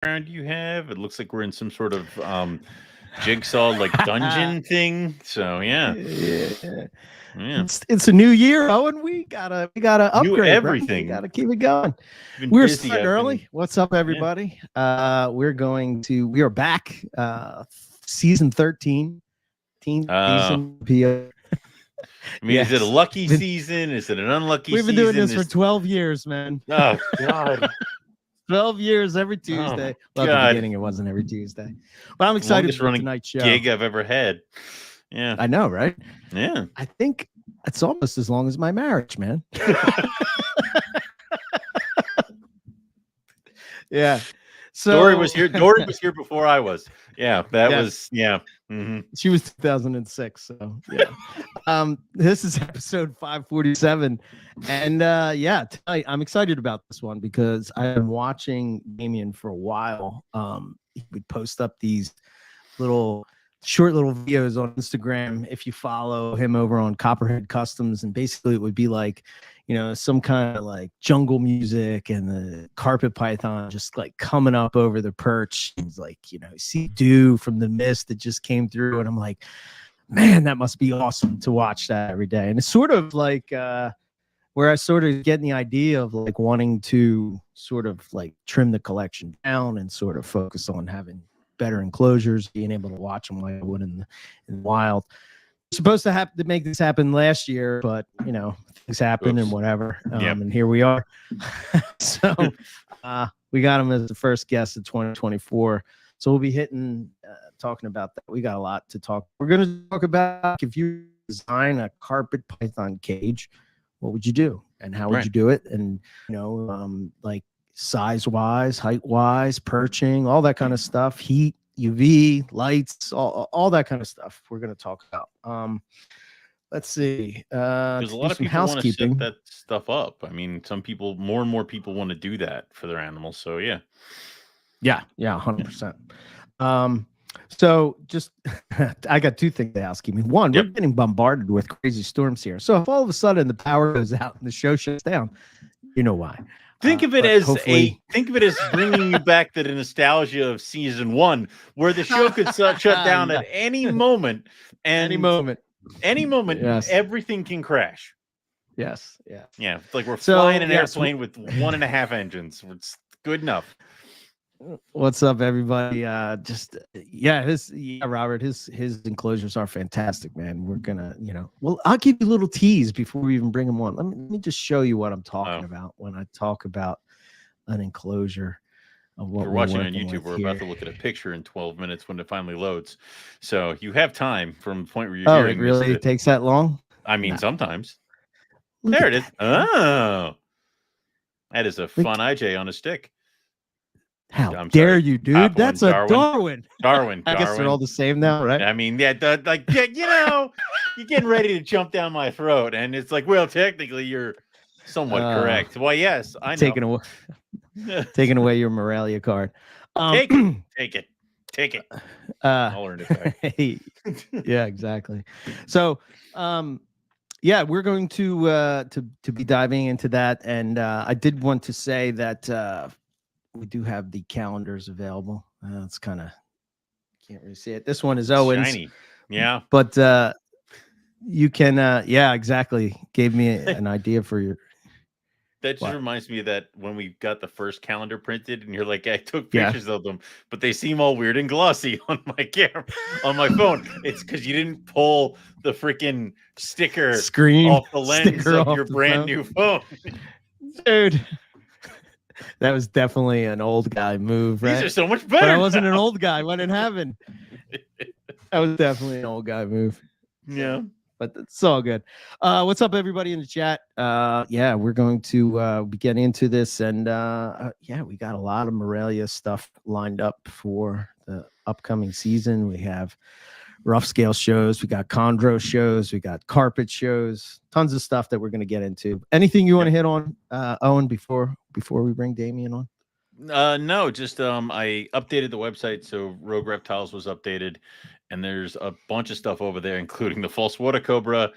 background you have. It looks like we're in some sort of jigsaw like dungeon thing. So yeah, Yeah. yeah. It's a new year, Owen. We gotta New upgrade, bro. We everything. gotta keep it going. Been We're busy. starting I've been early. What's up, yeah. everybody? We are back. Season 13. Season PO. I mean, is it a Yes. lucky season? Is it an unlucky We've been doing season? this for 12 years, man. Oh God. 12 years every Oh Tuesday. my Well, at the God. beginning, it wasn't every Tuesday. But I'm The excited longest for running tonight's show. gig I've ever had. Yeah. I know, right? Yeah. I think it's almost as long as my marriage, man. Yeah. So Dory was here. Dory was here before I was. Yeah, that Yes. was yeah. Mm-hmm. She was 2006. So yeah. This is episode 547. And yeah, tonight I'm excited about this one because I've been watching Damian for a while. He would post up these short little videos on Instagram if you follow him over on Copperhead Customs, and basically it would be like, you know, some kind of like jungle music and the carpet python just like coming up over the perch. It's like, you know, see dew from the mist that just came through, and I'm like, man, that must be awesome to watch that every day. And it's sort of like where I sort of get the idea of like wanting to sort of like trim the collection down and sort of focus on having better enclosures, being able to watch them like I would in the wild. Supposed to have to make this happen last year, but you know, things happen and whatever. And here we are. So we got him as the first guest of 2024. So we'll be talking about that. We got a lot to talk. We're going to talk about if you design a carpet python cage, what would you do and how would you do it? And you know, like size wise, height wise, perching, all that kind of stuff, heat, UV, lights, all that kind of stuff we're going to talk about. Let's see. There's a lot of people want to set that stuff up. I mean, more and more people want to do that for their animals. So yeah. Yeah, 100%. So just I got two things to ask you. I mean, one, we're getting bombarded with crazy storms here. So if all of a sudden the power goes out and the show shuts down, you know why. Think of it as bringing you back to the nostalgia of season 1, where the show could shut down at any moment. And any moment, yes. Everything can crash. Yes. Yeah. It's like we're flying an airplane with 1.5 engines. It's good enough. What's up, everybody? Robert, his enclosures are fantastic, man. We're gonna, I'll give you a little tease before we even bring them on. Let me just show you what I'm talking about when I talk about an enclosure. Of what we're watching on YouTube. We're about to look at a picture in 12 minutes when it finally loads. So you have time from the point where you're hearing it really takes that long? I mean, sometimes. There it is. Oh, that is a fun IJ on a stick. How dare you, dude? That's a Darwin. Darwin. I guess they're all the same now, right? I mean, you're getting ready to jump down my throat, and it's like, well, technically, you're somewhat correct. Well, yes, I know. Taking away your MORELIA card. Take it. I'll earn it back. Yeah, exactly. So, we're going to be diving into that, and I did want to say that. We do have the calendars available. It's kind of can't really see it. This one is Owen's. Shiny. Yeah. But you can exactly. Gave me an idea for your. That just reminds me of that when we got the first calendar printed, and you're like, I took pictures of them, but they seem all weird and glossy on my camera, on my phone. It's because you didn't pull the freaking screen off the lens of your brand new phone. Dude. That was definitely an old guy move, right? These are so much better. But I wasn't an old guy. What had happened? That was definitely an old guy move. Yeah. But it's all good. What's up, everybody in the chat? We're going to be getting into this. And we got a lot of MORELIA stuff lined up for the upcoming season. We have rough scale shows. We got chondro shows. We got carpet shows. Tons of stuff that we're going to get into. Anything you want to hit on, Owen, before we bring Damian on? No, just I updated the website, so Rogue Reptiles was updated, and there's a bunch of stuff over there, including the false water cobra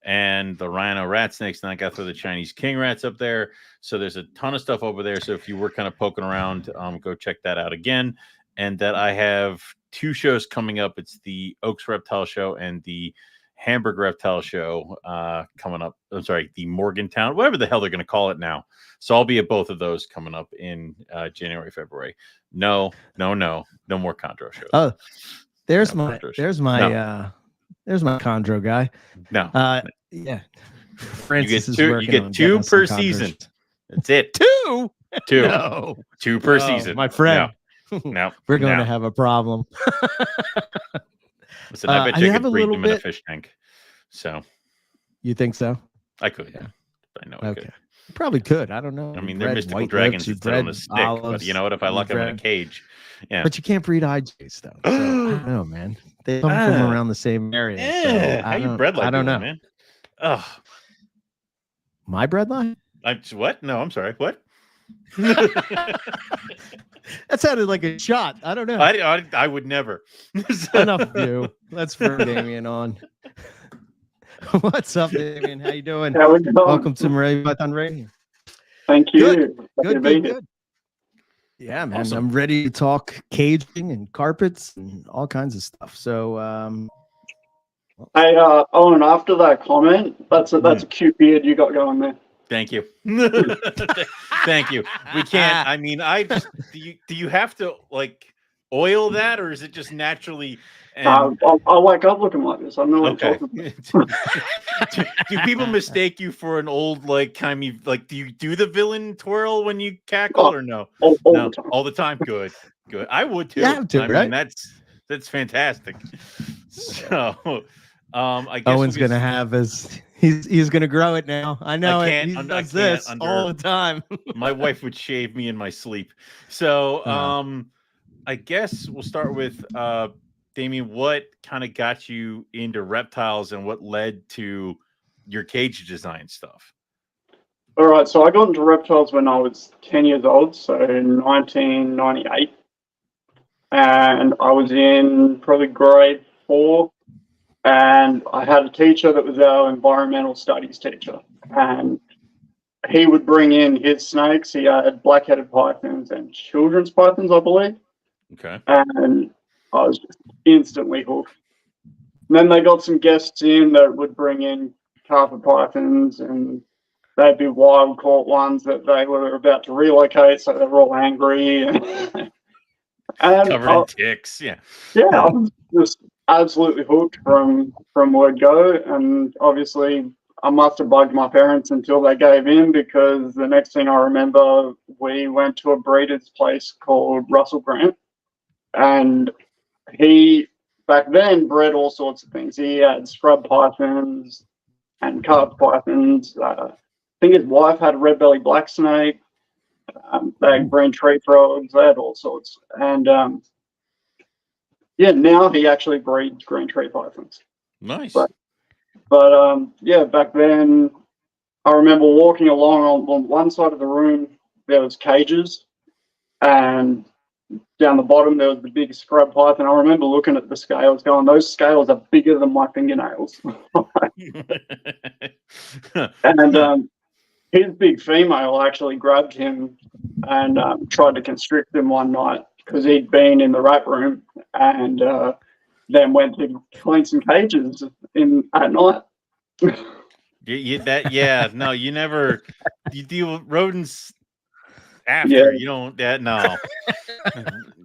and the rhino rat snakes. And I got through the Chinese king rats up there. So there's a ton of stuff over there. So if you were kind of poking around, go check that out again. And that I have 2 shows coming up. It's the Oaks Reptile Show and the Hamburg Reptile Show coming up. I'm sorry, the Morgantown, whatever the hell they're going to call it now. So I'll be at both of those coming up in January, February. No more chondro shows. Oh, there's my chondro guy. No. Yeah. Francis you get 2 per season. That's it. 2? 2. No. 2 per season. My friend. No. We're going to have a problem. Listen, I bet you could breed them in a fish tank. So. You think so? I could. Yeah. I know I could. You probably could. I don't know. I mean, they're mystical dragons that sit on a stick. But you know what? If I lock them in a cage. Yeah. But you can't breed IJs, though. So, I don't know, man. They come from around the same area. Yeah. So how you bred like I don't know, man. Oh. My bread line? What? No, I'm sorry. What? That sounded like a shot. I don't know. I would never. Enough of you. Let's bring Damian on. What's up, Damian? How you doing? How we doing? Welcome to Morelia Python Radio. Thank you. Good. Yeah, man. Awesome. I'm ready to talk caging and carpets and all kinds of stuff. So, hey, Owen, after that comment, that's a cute beard you got going there. Thank you. Thank you. We can't. I mean, do you have to like oil that, or is it just naturally? I'll wake up looking like this. I know what I'm talking about. do people mistake you for an old like timey? Like, do you do the villain twirl when you cackle, or no? All the time. Good. I would too. Yeah, I mean, that's fantastic. So, I guess Owen's gonna have his. He's gonna grow it now. I know it. He does this all the time. My wife would shave me in my sleep. So, I guess we'll start with Damian. What kind of got you into reptiles, and what led to your cage design stuff? All right, so I got into reptiles when I was 10 years old, so in 1998, and I was in probably grade 4. And I had a teacher that was our environmental studies teacher. And he would bring in his snakes. He had black-headed pythons and children's pythons, I believe. Okay. And I was just instantly hooked. And then they got some guests in that would bring in carpet pythons, and they'd be wild-caught ones that they were about to relocate, so they were all angry. And covered in ticks, yeah. Yeah, I was just absolutely hooked from word go, and obviously I must have bugged my parents until they gave in, because the next thing I remember, we went to a breeder's place called Russell Grant, and he back then bred all sorts of things. He had scrub pythons and carp pythons. I think his wife had a red belly black snake. They had green tree frogs. They had all sorts, and yeah, now he actually breeds green tree pythons. Nice. But yeah, back then, I remember walking along on one side of the room, there was cages, and down the bottom, there was the big scrub python. I remember looking at the scales going, those scales are bigger than my fingernails. And his big female actually grabbed him and tried to constrict him one night, because he'd been in the rat room, and then went to clean some cages at night. No, you never. You deal with rodents after. You don't. No.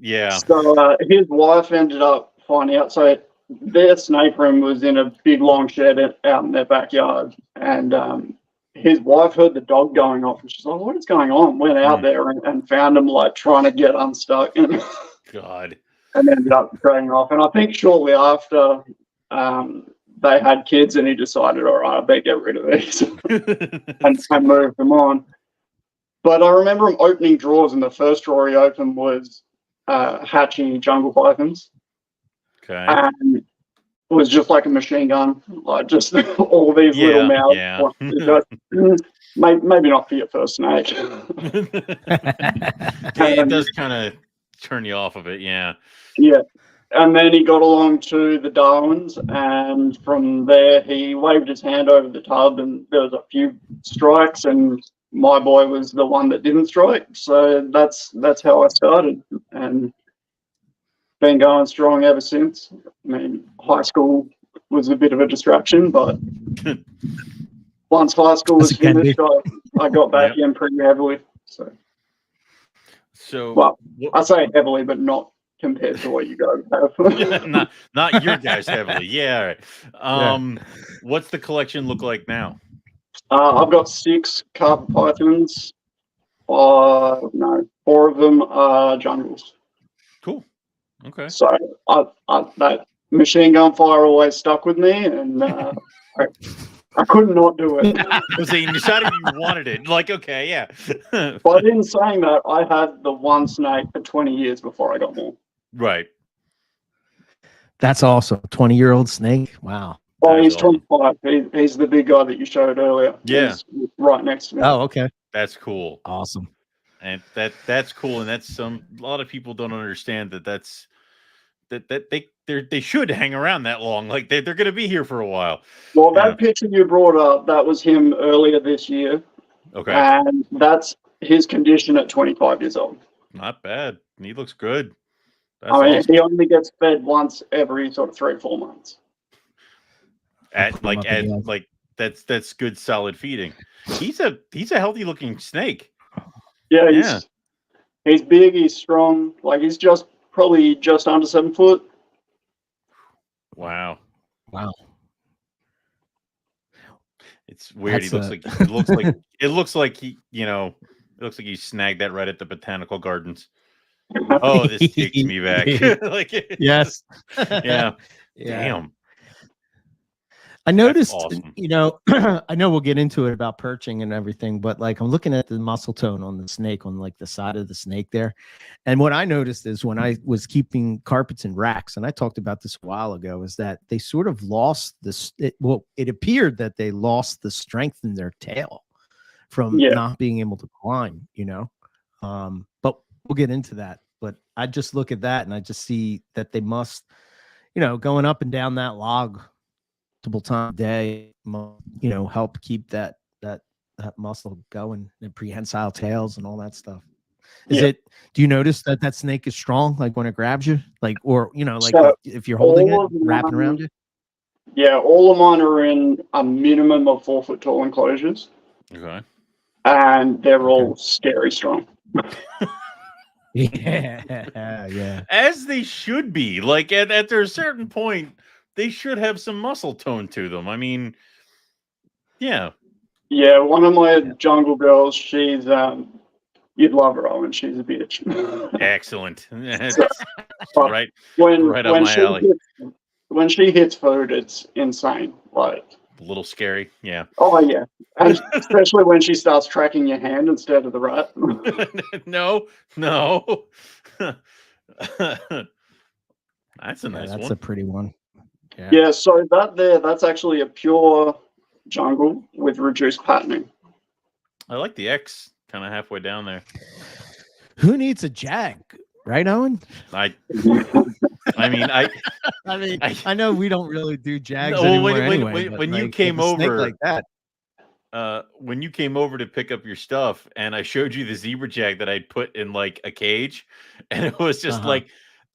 Yeah. So his wife ended up finding out. So their snake room was in a big long shed out in their backyard, and his wife heard the dog going off, and she's like, "What is going on?" Went out there and found him like trying to get unstuck, and God, and ended up dragging off. And I think shortly after, they had kids, and he decided, all right, I better get rid of these and move them on. But I remember him opening drawers, and the first drawer he opened was hatching jungle pythons. Okay. And it was just like a machine gun, like just all these little mouths. Yeah. Maybe not for your first snake. It does kind of turn you off of it, yeah. Yeah. and then he got along to the Darwins, and from there he waved his hand over the tub, and there was a few strikes, and my boy was the one that didn't strike. So that's how I started, and been going strong ever since. I mean, high school was a bit of a distraction, but once high school was finished, I got back in pretty heavily. So well, I say heavily, but not compared to what you guys have. not your guys heavily. Yeah. All right. What's the collection look like now? I've got 6 carpet pythons. 4 of them are jungles. Cool. Okay. So that machine gun fire always stuck with me, and I could not do it. You decided you wanted it. Like, okay, yeah. But in saying that, I had the one snake for 20 years before I got more. Right. That's awesome. 20-year-old snake. Wow. Oh, he's 25. He's the big guy that you showed earlier. Yeah. He's right next to me. Oh, okay. That's cool. Awesome. And that's cool. And that's a lot of people don't understand that they should hang around that long. Like they're going to be here for a while. Well, that picture you brought up, that was him earlier this year. Okay. And that's his condition at 25 years old. Not bad. He looks good. That's awesome. He only gets fed once every sort of 3 or 4 months. That's good solid feeding. He's a healthy looking snake. Yeah, he's big, he's strong. Like he's probably just under 7 foot. Wow. It's weird. It looks like he snagged that right at the botanical gardens. Oh, this takes me back. Yes. Yeah. Damn. I noticed, awesome. I know we'll get into it about perching and everything, but like I'm looking at the muscle tone on the snake on like the side of the snake there. And what I noticed is when I was keeping carpets in racks, and I talked about this a while ago, is that they sort of lost it appeared that they lost the strength in their tail from not being able to climb, but we'll get into that. But I just look at that and I just see that they must, going up and down that log multiple times a day, help keep that muscle going, and prehensile tails and all that stuff. Do you notice that snake is strong, like when it grabs you, if you're holding it, wrapping around you? Yeah, all of mine are in a minimum of 4 foot tall enclosures. Okay. And they're all scary strong. Yeah. As they should be. Like at a certain point, they should have some muscle tone to them. I mean, yeah. Yeah, one of my jungle girls, she's you'd love her, Owen. She's a bitch. Excellent. Right up my alley. When she hits food, it's insane. Like a little scary, yeah. Oh yeah, and especially when she starts tracking your hand instead of the rat. No. That's a nice one. That's a pretty one. Yeah, so that's actually a pure jungle with reduced patterning. I like the X kind of halfway down there. Who needs a Jag, right, Owen? I know we don't really do Jags anymore. When you came over like that, when you came over to pick up your stuff, and I showed you the zebra jag that I'd put in like a cage, and it was just like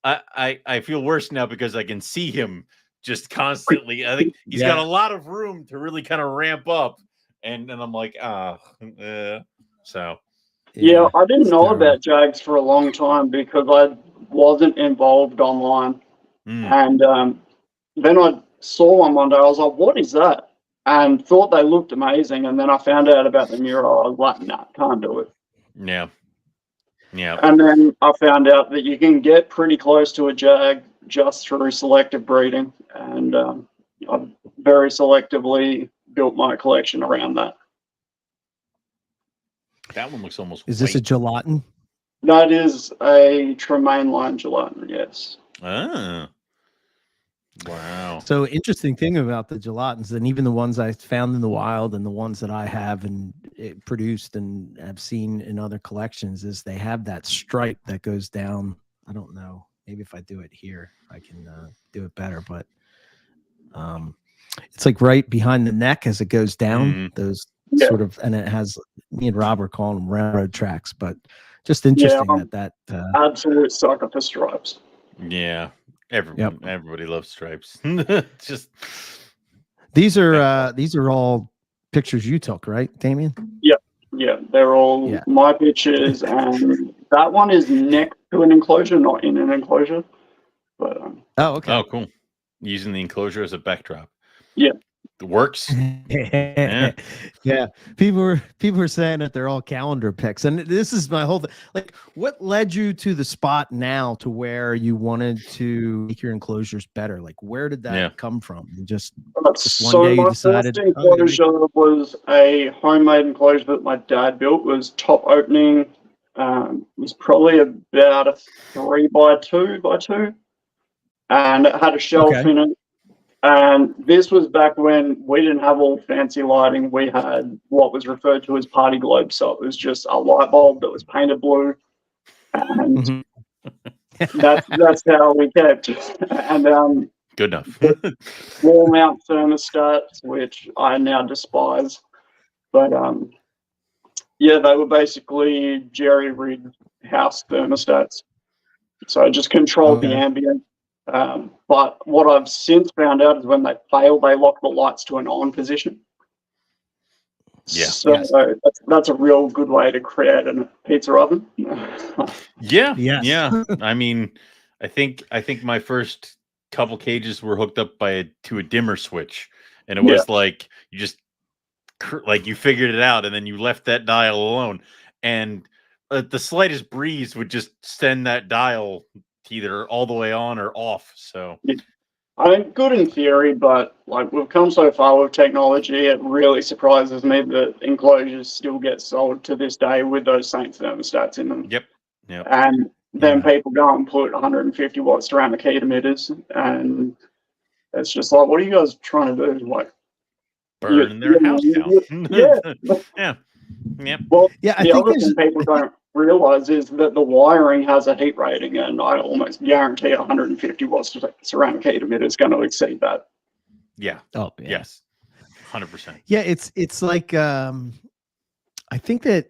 I feel worse now because I can see him just constantly. I think he's got a lot of room to really kind of ramp up, and I'm like, so. Yeah, I didn't know about Jags for a long time because I wasn't involved online. And then I saw one day. I was like, what is that? And thought they looked amazing. And then I found out about the Muro. I was like, nah, can't do it. Yeah. And then I found out that you can get pretty close to a Jag just through selective breeding. And I've very selectively built my collection around that. That one looks almost Is this a gelatin? That is a Tremaine line gelatin, yes. Ah. Wow. So interesting thing about the gelatins, and even the ones I found in the wild and the ones that I have and produced and have seen in other collections, is they have that stripe that goes down. I don't know maybe if I do it here, I can do it better. But it's like right behind the neck as it goes down. Those sort of, and it has, me and Rob are calling them railroad tracks, but just interesting that absolute sucker for stripes. Yeah, everybody loves stripes. Just these are all pictures you took, right, Damian? Yeah, they're all my pictures, and that one is next to an enclosure, not in an enclosure. But oh, okay. Oh, cool. Using the enclosure as a backdrop. Yeah. It works. Yeah. People are saying that they're all calendar pics, and this is my whole thing. Like, what led you to the spot now to where you wanted to make your enclosures better? Like, where did that come from? Just one day you decided. My first enclosure was a homemade enclosure that my dad built. It was top opening. It was probably about a 3x2x2, and it had a shelf in it. And this was back when we didn't have all fancy lighting. We had what was referred to as party globe. So it was just a light bulb that was painted blue. And that's how we kept. And good enough. Wall mount thermostats, which I now despise. But yeah, they were basically jerry-rigged house thermostats. So I just controlled the ambient. But what I've since found out is when they fail, they lock the lights to an on position. Yeah. So that's a real good way to create a pizza oven. Yeah. I mean, I think my first couple cages were hooked up to a dimmer switch, and it was like you just you figured it out, and then you left that dial alone, and the slightest breeze would just send that dial either all the way on or off. So I mean, good in theory, but like we've come so far with technology, it really surprises me that enclosures still get sold to this day with those same thermostats in them. Yep. And then people go and put 150 watt ceramic heat emitters, and it's just like, what are you guys trying to do? Like, burn their house down. Yeah. Well, the other thing people don't realize is that the wiring has a heat rating, and I almost guarantee 150 watts ceramic heat emitter is going to exceed that. Yeah. Oh, yeah. Yes. 100%. Yeah, it's like I think that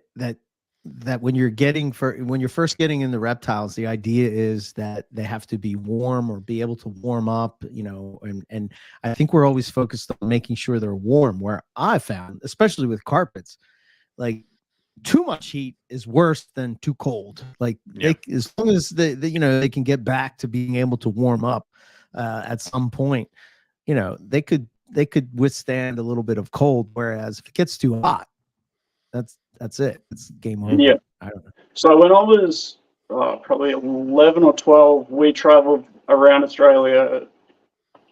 when you're first getting in the reptiles, the idea is that they have to be warm or be able to warm up, and I think we're always focused on making sure they're warm. Where I found, especially with carpets, like too much heat is worse than too cold. Like as long as they can get back to being able to warm up at some point, they could withstand a little bit of cold. Whereas if it gets too hot, that's it. It's game over. Yeah. I don't know. So when I was probably 11 or 12, we traveled around Australia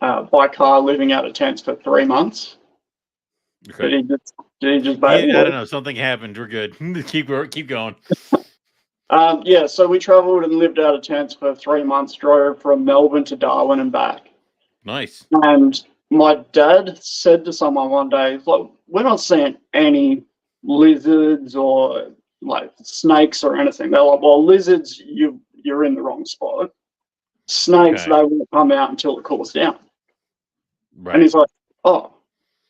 by car, living out of tents for 3 months. Okay. Did he just bail? I don't know. Something happened. We're good. Keep going. So we traveled and lived out of tents for 3 months, drove from Melbourne to Darwin and back. Nice. And my dad said to someone one day, like, we're not seeing any lizards or like snakes or anything. They're like, well, lizards, you're in the wrong spot. Snakes, they won't come out until it cools down. Right. And he's like, oh,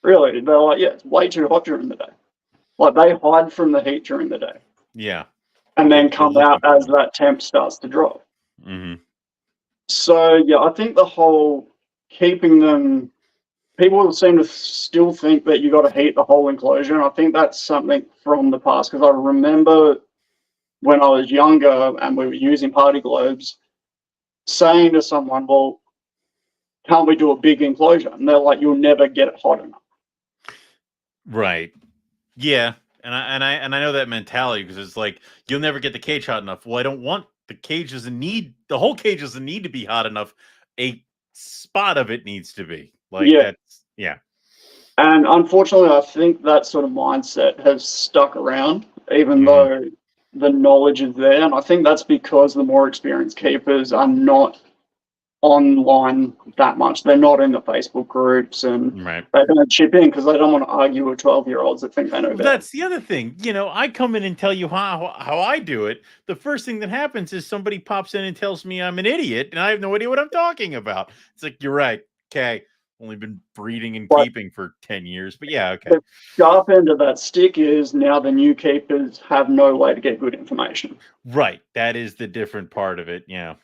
really? They're like, yeah, it's way too hot during the day. Like, they hide from the heat during the day. Yeah. And then come out as that temp starts to drop. Mm-hmm. So, yeah, I think the whole keeping them, people seem to still think that you got to heat the whole enclosure. And I think that's something from the past, because I remember when I was younger and we were using party globes, saying to someone, well, can't we do a big enclosure? And they're like, you'll never get it hot enough. Right. Yeah. And I know that mentality, because it's like, you'll never get the cage hot enough. Well, I don't want the whole cage doesn't need to be hot enough. A spot of it needs to be. Like, yeah. And unfortunately, I think that sort of mindset has stuck around, even though the knowledge is there. And I think that's because the more experienced keepers are not online that much. They're not in the Facebook groups, and Right. they don't chip in because they don't want to argue with 12-year-olds that think they know better. That's the other thing. I come in and tell you how I do it. The first thing that happens is somebody pops in and tells me I'm an idiot, and I have no idea what I'm talking about. It's like, you're right. Okay. Only been breeding and keeping for 10 years, but yeah, okay. The sharp end of that stick is now the new keepers have no way to get good information. Right. That is the different part of it. Yeah.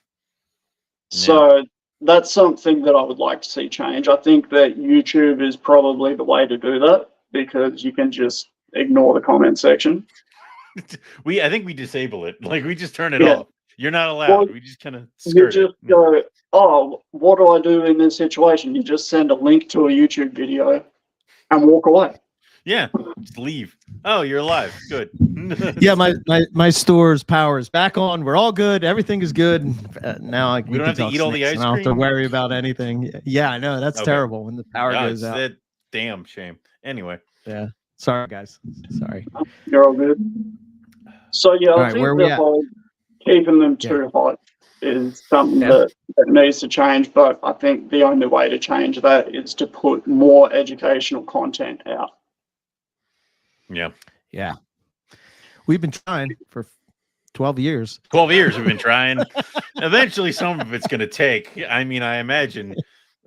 So that's something that I would like to see change. I think that YouTube is probably the way to do that because you can just ignore the comment section. I think we disable it. Like, we just turn it off. You're not allowed. Well, we just kind of you just go, oh, what do I do in this situation? You just send a link to a YouTube video and walk away. Yeah, just leave. Oh, you're alive. Good. Yeah, my store's power is back on. We're all good. Everything is good. Now we don't have to eat all the ice cream. I don't have to worry about anything. Yeah, I know. That's terrible when the power goes out. That damn shame. Anyway. Yeah. Sorry, guys. Sorry. You're all good. So, yeah, I think that keeping them too hot is something that needs to change. But I think the only way to change that is to put more educational content out. Yeah. Yeah. We've been trying for 12 years. 12 years we've been trying. Eventually some of it's going to take. I mean, I imagine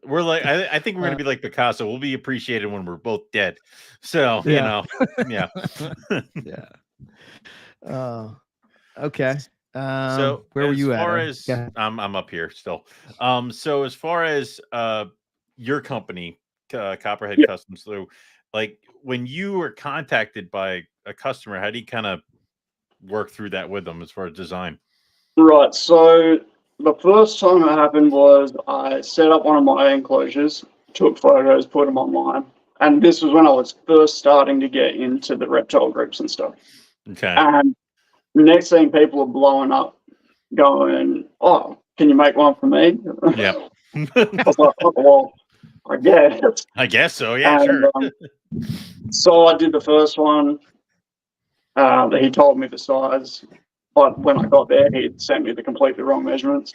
we're like, I think we're going to be like Picasso. We'll be appreciated when we're both dead. So, yeah. Yeah. Okay. So where were you at? As far as I'm up here still. So as far as your company, Copperhead Customs, so like when you were contacted by a customer, how do you kind of work through that with them as far as design? Right. So the first time it happened was I set up one of my enclosures, took photos, put them online. And this was when I was first starting to get into the reptile groups and stuff. Okay. And the next thing, people are blowing up going, oh, can you make one for me? Yeah. I was like, oh, well, I guess so. Yeah, sure. So I did the first one. He told me the size, but when I got there, he sent me the completely wrong measurements.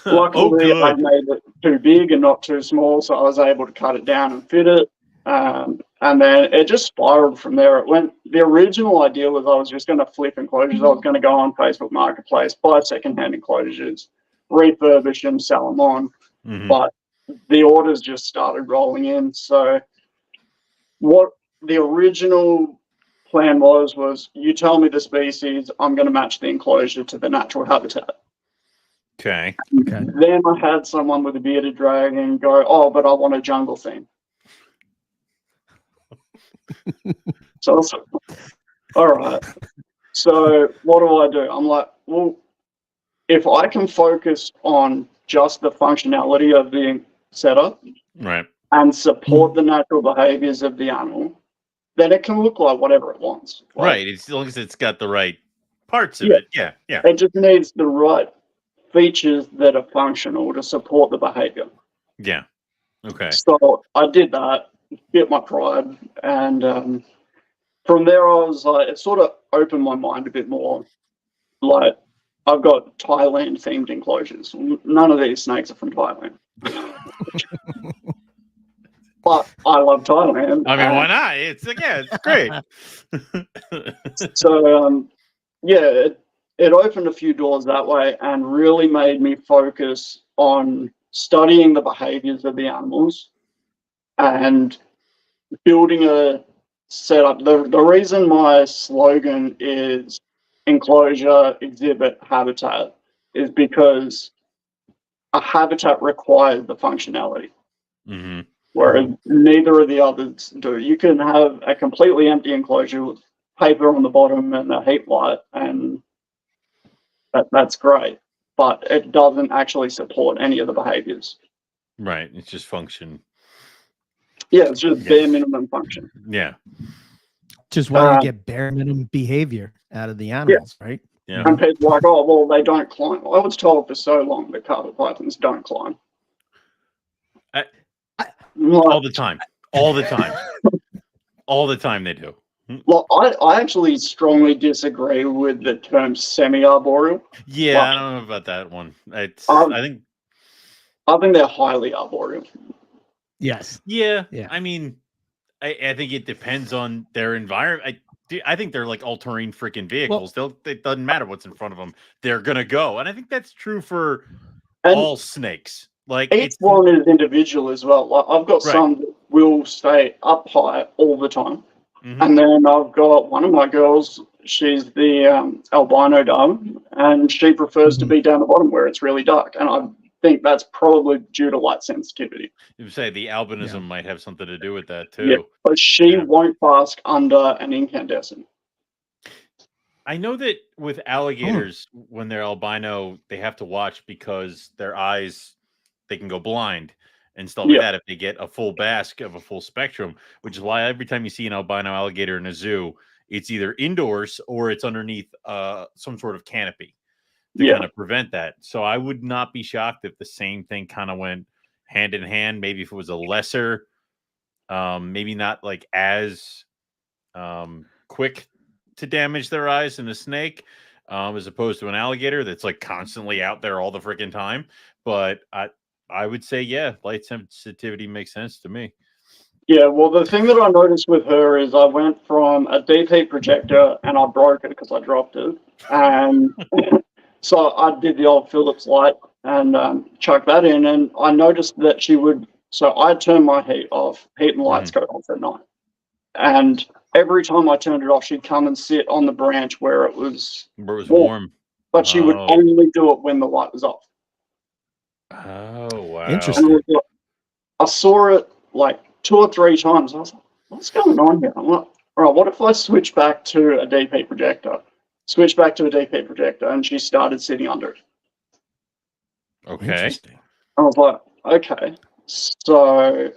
Luckily, I made it too big and not too small, so I was able to cut it down and fit it. And then it just spiraled from there. The original idea was I was just going to flip enclosures. I was going to go on Facebook Marketplace, buy secondhand enclosures, refurbish them, sell them on. Mm-hmm. But the orders just started rolling in. So what the original plan was you tell me the species, I'm going to match the enclosure to the natural habitat. Okay. Then I had someone with a bearded dragon go, oh, but I want a jungle theme. So I was like, all right. So what do? I'm like, well, if I can focus on just the functionality of the setup, right, and support the natural behaviors of the animal, then it can look like whatever it wants. Right. As long as it's got the right parts of it. Yeah. Yeah. It just needs the right features that are functional to support the behavior. Yeah. Okay. So I did that, bit my pride, and from there I was like, it sort of opened my mind a bit more. Like, I've got Thailand themed enclosures. None of these snakes are from Thailand. But I love Thailand. I mean, why not? It's great. So it opened a few doors that way and really made me focus on studying the behaviors of the animals and building a setup. The reason my slogan is enclosure, exhibit, habitat is because a habitat requires the functionality. Mm-hmm. Whereas neither of the others do. You can have a completely empty enclosure with paper on the bottom and a heat light, and that's great, but it doesn't actually support any of the behaviors. Right. It's just function. Yeah, it's just bare minimum function. Yeah. Just why you get bare minimum behavior out of the animals, right? Yeah. And people are like, oh, well, they don't climb. I was told for so long that carpet pythons don't climb. All the time. All the time. All the time they do. Well, I actually strongly disagree with the term semi-arboreal. Yeah, Like, I don't know about that one. I think they're highly arboreal. Yes. Yeah. Yeah. I mean, I think it depends on their environment. I think they're like all-terrain freaking vehicles. It doesn't matter what's in front of them. They're gonna go, and I think that's true for all snakes. Like each one is individual as well. Like I've got some that will stay up high all the time, and then I've got one of my girls. She's the albino dove, and she prefers to be down the bottom where it's really dark. And I think that's probably due to light sensitivity. You say the albinism might have something to do with that too. Yeah, but she won't bask under an incandescent. I know that with alligators, when they're albino, they have to watch because their eyes, they can go blind and stuff like that if they get a full bask of a full spectrum, which is why every time you see an albino alligator in a zoo, it's either indoors or it's underneath some sort of canopy to kind of prevent that. So I would not be shocked if the same thing kind of went hand in hand. Maybe if it was a lesser, maybe not like as quick to damage their eyes in a snake, as opposed to an alligator that's like constantly out there all the freaking time. But I would say, yeah, light sensitivity makes sense to me. Yeah, well, the thing that I noticed with her is I went from a DP projector and I broke it because I dropped it. And so I did the old Philips light and chucked that in. And I noticed that she would, so I turned my heat off, heat and lights go off at night. And every time I turned it off, she'd come and sit on the branch where it was warm. But she would only do it when the light was off. Oh, wow. Interesting. I saw it like 2 or 3 times. I was like, what's going on here? I'm like, all right, what if I switch back to a DP projector? Switch back to a DP projector, and she started sitting under it. Okay. Interesting. I was like, okay. So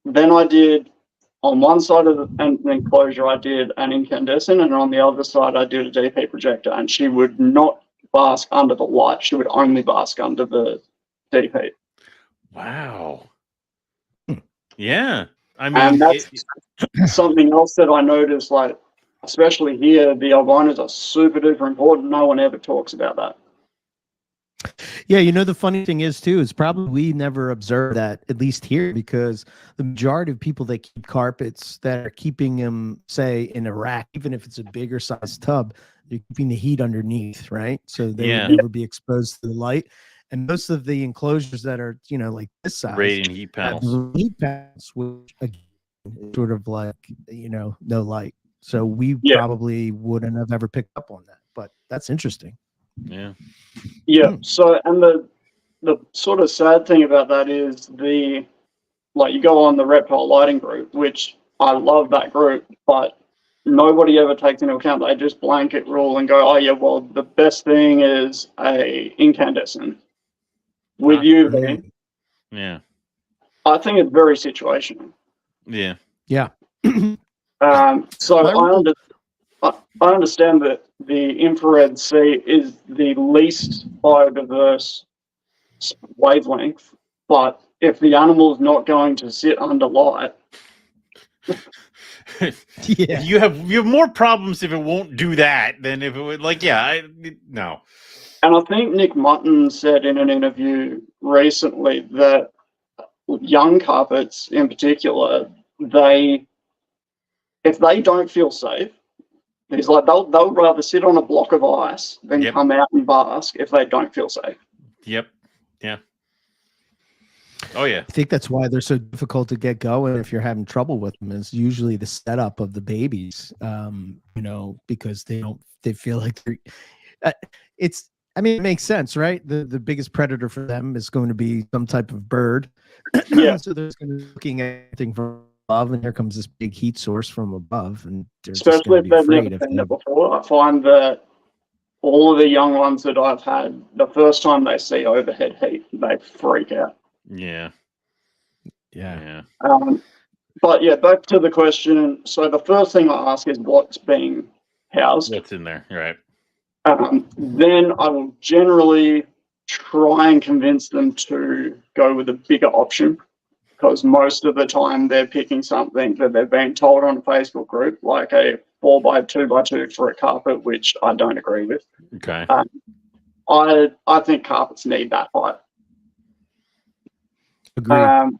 then I did, on one side of the enclosure, I did an incandescent, and on the other side, I did a DP projector, and she would not bask under the light. She would only bask under the DP. Wow. Yeah. I mean, and that's something else that I noticed, like, especially here, the albinos are super duper important. No one ever talks about that. Yeah, you know, the funny thing is too, is probably we never observe that, at least here, because the majority of people that keep carpets that are keeping them, say, in a rack, even if it's a bigger size tub, you're keeping the heat underneath, right? So they would never be exposed to the light. And most of the enclosures that are, you know, like this size, radiant heat panels, which again, is sort of like, you know, no light. So we probably wouldn't have ever picked up on that, but that's interesting. Yeah. Yeah. So, and the sort of sad thing about that is like you go on the reptile lighting group, which I love that group, but nobody ever takes into account. They just blanket rule and go, oh yeah, well, the best thing is a incandescent with UV. Yeah. I think it's very situational. Yeah. Yeah. So I understand that the infrared C is the least biodiverse wavelength, but if the animal is not going to sit under light, you have more problems if it won't do that than if it would. Like, no. And I think Nick Mutton said in an interview recently that young carpets, in particular, if they don't feel safe, he's like they'll rather sit on a block of ice than come out and bask if they don't feel safe. Yep. Yeah. Oh yeah. I think that's why they're so difficult to get going. If you're having trouble with them, is usually the setup of the babies. You know, because they feel like they're. I mean, it makes sense, right? The biggest predator for them is going to be some type of bird. Yeah. So they're going to be looking at everything from above, and here comes this big heat source from above, and especially if they've never seen it before. I find that all of the young ones that I've had, the first time they see overhead heat, they freak out. Yeah. But yeah, back to the question. So the first thing I ask is what's being housed. What's in there, right? Then I will generally try and convince them to go with a bigger option, because most of the time they're picking something that they've been told on a Facebook group, like a 4x2x2 for a carpet, which I don't agree with. Okay. I think carpets need that height. Agreed.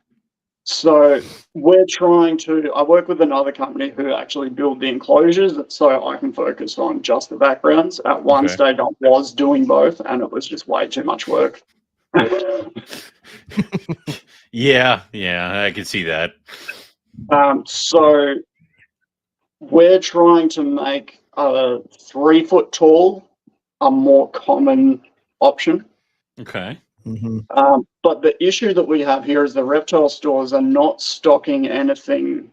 So I work with another company who actually build the enclosures so I can focus on just the backgrounds. At one stage I was doing both and it was just way too much work. Yeah, I can see that. So we're trying to make a 3 foot tall a more common option. Okay. But the issue that we have here is the reptile stores are not stocking anything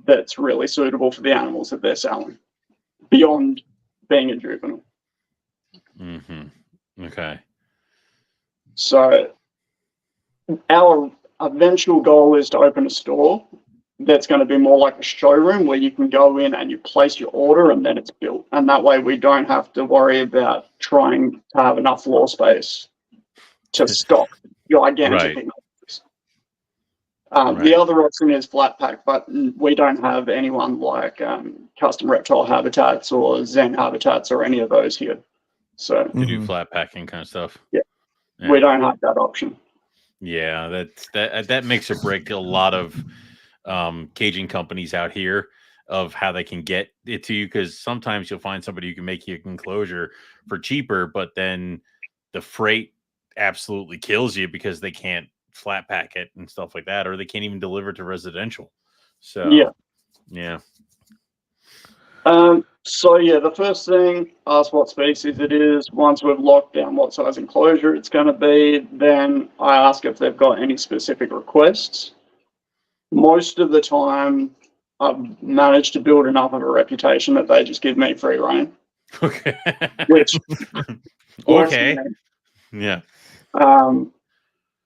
that's really suitable for the animals that they're selling beyond being a juvenile. Okay. So our eventual goal is to open a store that's going to be more like a showroom where you can go in and you place your order and then it's built. And that way we don't have to worry about trying to have enough floor space to stock gigantic enclosures. The other option is flat pack, but we don't have anyone like Custom Reptile Habitats or Zen Habitats or any of those here. So to do flat packing kind of stuff. Yeah. We don't have that option. Yeah, that makes or break a lot of caging companies out here of how they can get it to you, because sometimes you'll find somebody who can make you an enclosure for cheaper, but then the freight absolutely kills you because they can't flat pack it and stuff like that, or they can't even deliver to residential. So yeah. The first thing, ask what species it is. Once we've locked down what size enclosure it's going to be, then I ask if they've got any specific requests. Most of the time, I've managed to build enough of a reputation that they just give me free rein. Okay. Which okay. Yeah.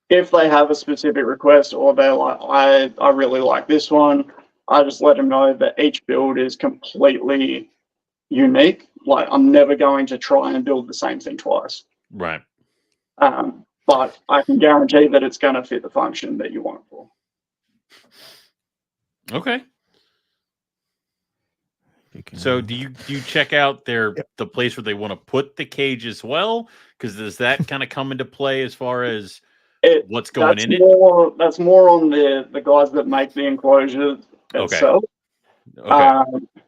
If they have a specific request or they're like, I really like this one, I just let them know that each build is completely unique. Like, I'm never going to try and build the same thing twice. Right. But I can guarantee that it's going to fit the function that you want it for. Okay. So do you check out the place where they want to put the cage as well? Because does that kind of come into play as far as what's going in it? That's more on the guys that make the enclosure itself. Okay.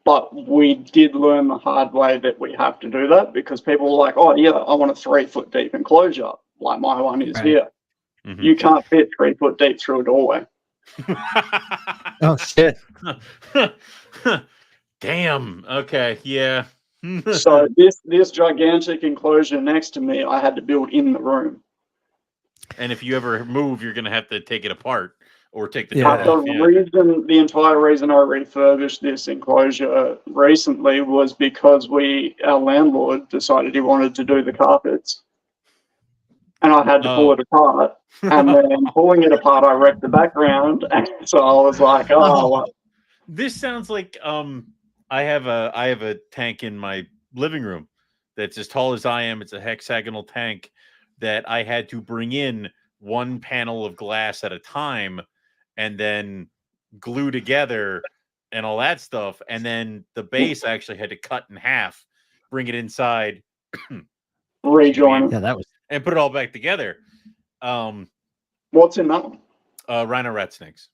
But we did learn the hard way that we have to do that, because people are like, oh yeah, I want a 3 foot deep enclosure like my one is here. You can't fit 3 foot deep through a doorway. Oh shit. Damn. Okay. Yeah. So this gigantic enclosure next to me, I had to build in the room. And if you ever move, you're going to have to take it apart or take the top off. The entire reason I refurbished this enclosure recently was because our landlord decided he wanted to do the carpets. And I had to pull it apart. And then pulling it apart, I wrecked the background. And so I was like, This sounds like I have a tank in my living room that's as tall as I am. It's a hexagonal tank that I had to bring in one panel of glass at a time and then glue together and all that stuff. And then the base I actually had to cut in half, bring it inside, rejoin. Yeah, that was, and put it all back together. What's in that one? Rhino rat snakes.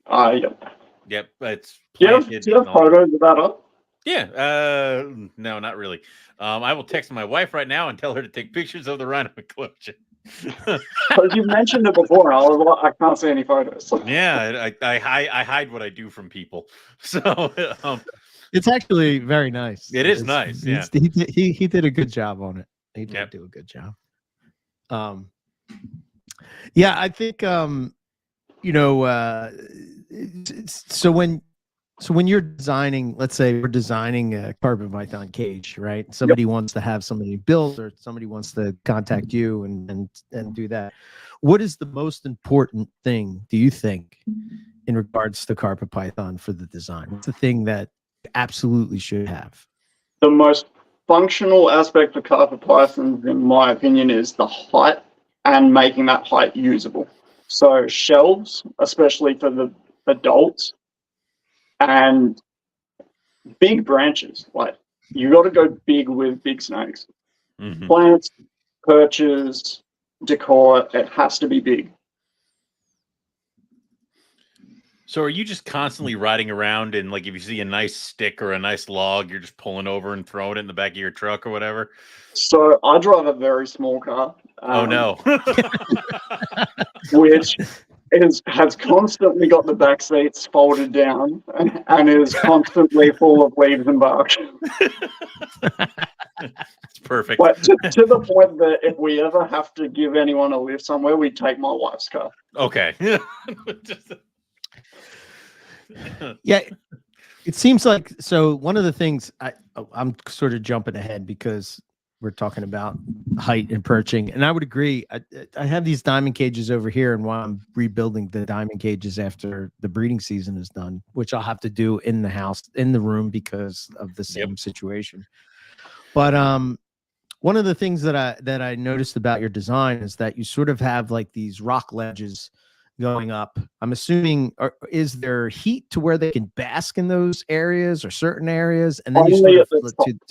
Yep. Yep, it's planted. Do you have photos of that up? Yeah. No, not really. I will text my wife right now and tell her to take pictures of the rhino enclosure. Because you mentioned it before, and I was like, I can't see any photos. Yeah, I hide what I do from people. So it's actually very nice. It is nice. Yeah, he did a good job on it. He did do a good job. Yeah, I think so when you're designing, let's say we're designing a carpet python cage, right? Somebody wants to have somebody built, or somebody wants to contact you and do that. What is the most important thing, do you think, in regards to carpet python for the design? What's the thing that absolutely should have? The most functional aspect of carpet pythons, in my opinion, is the height and making that height usable. So shelves, especially for the adults, and big branches. Like, you got to go big with big snakes. Mm-hmm. Plants, perches, decor, it has to be big. So are you just constantly riding around and like if you see a nice stick or a nice log, you're just pulling over and throwing it in the back of your truck or whatever? So I drive a very small car. Oh no. Which has constantly got the back seats folded down and is constantly full of leaves and bark. It's perfect. But to the point that if we ever have to give anyone a lift somewhere, we take my wife's car. Okay. Yeah, it seems like, so one of the things I'm sort of jumping ahead because we're talking about height and perching, and I would agree. I have these diamond cages over here, and while I'm rebuilding the diamond cages after the breeding season is done, which I'll have to do in the house, in the room, because of the same situation. But one of the things that I noticed about your design is that you sort of have like these rock ledges going up. I'm assuming, is there heat to where they can bask in those areas or certain areas, and then Only you at sort the of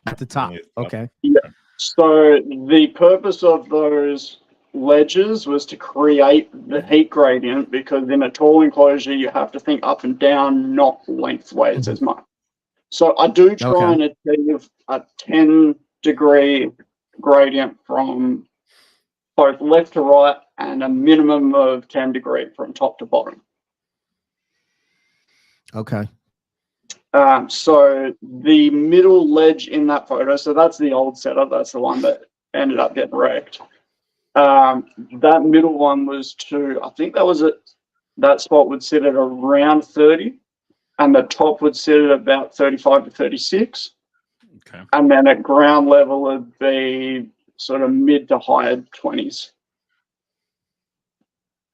at the top. Okay. Yeah. So the purpose of those ledges was to create the heat gradient, because in a tall enclosure you have to think up and down, not lengthways as much. So I do try and achieve a 10-degree gradient from both left to right and a minimum of 10 degree from top to bottom. Okay. So the middle ledge in that photo, so that's the old setup, that's the one that ended up getting wrecked. That middle one was I think that spot would sit at around 30, and the top would sit at about 35 to 36. Okay. And then at ground level it'd be sort of mid to higher 20s.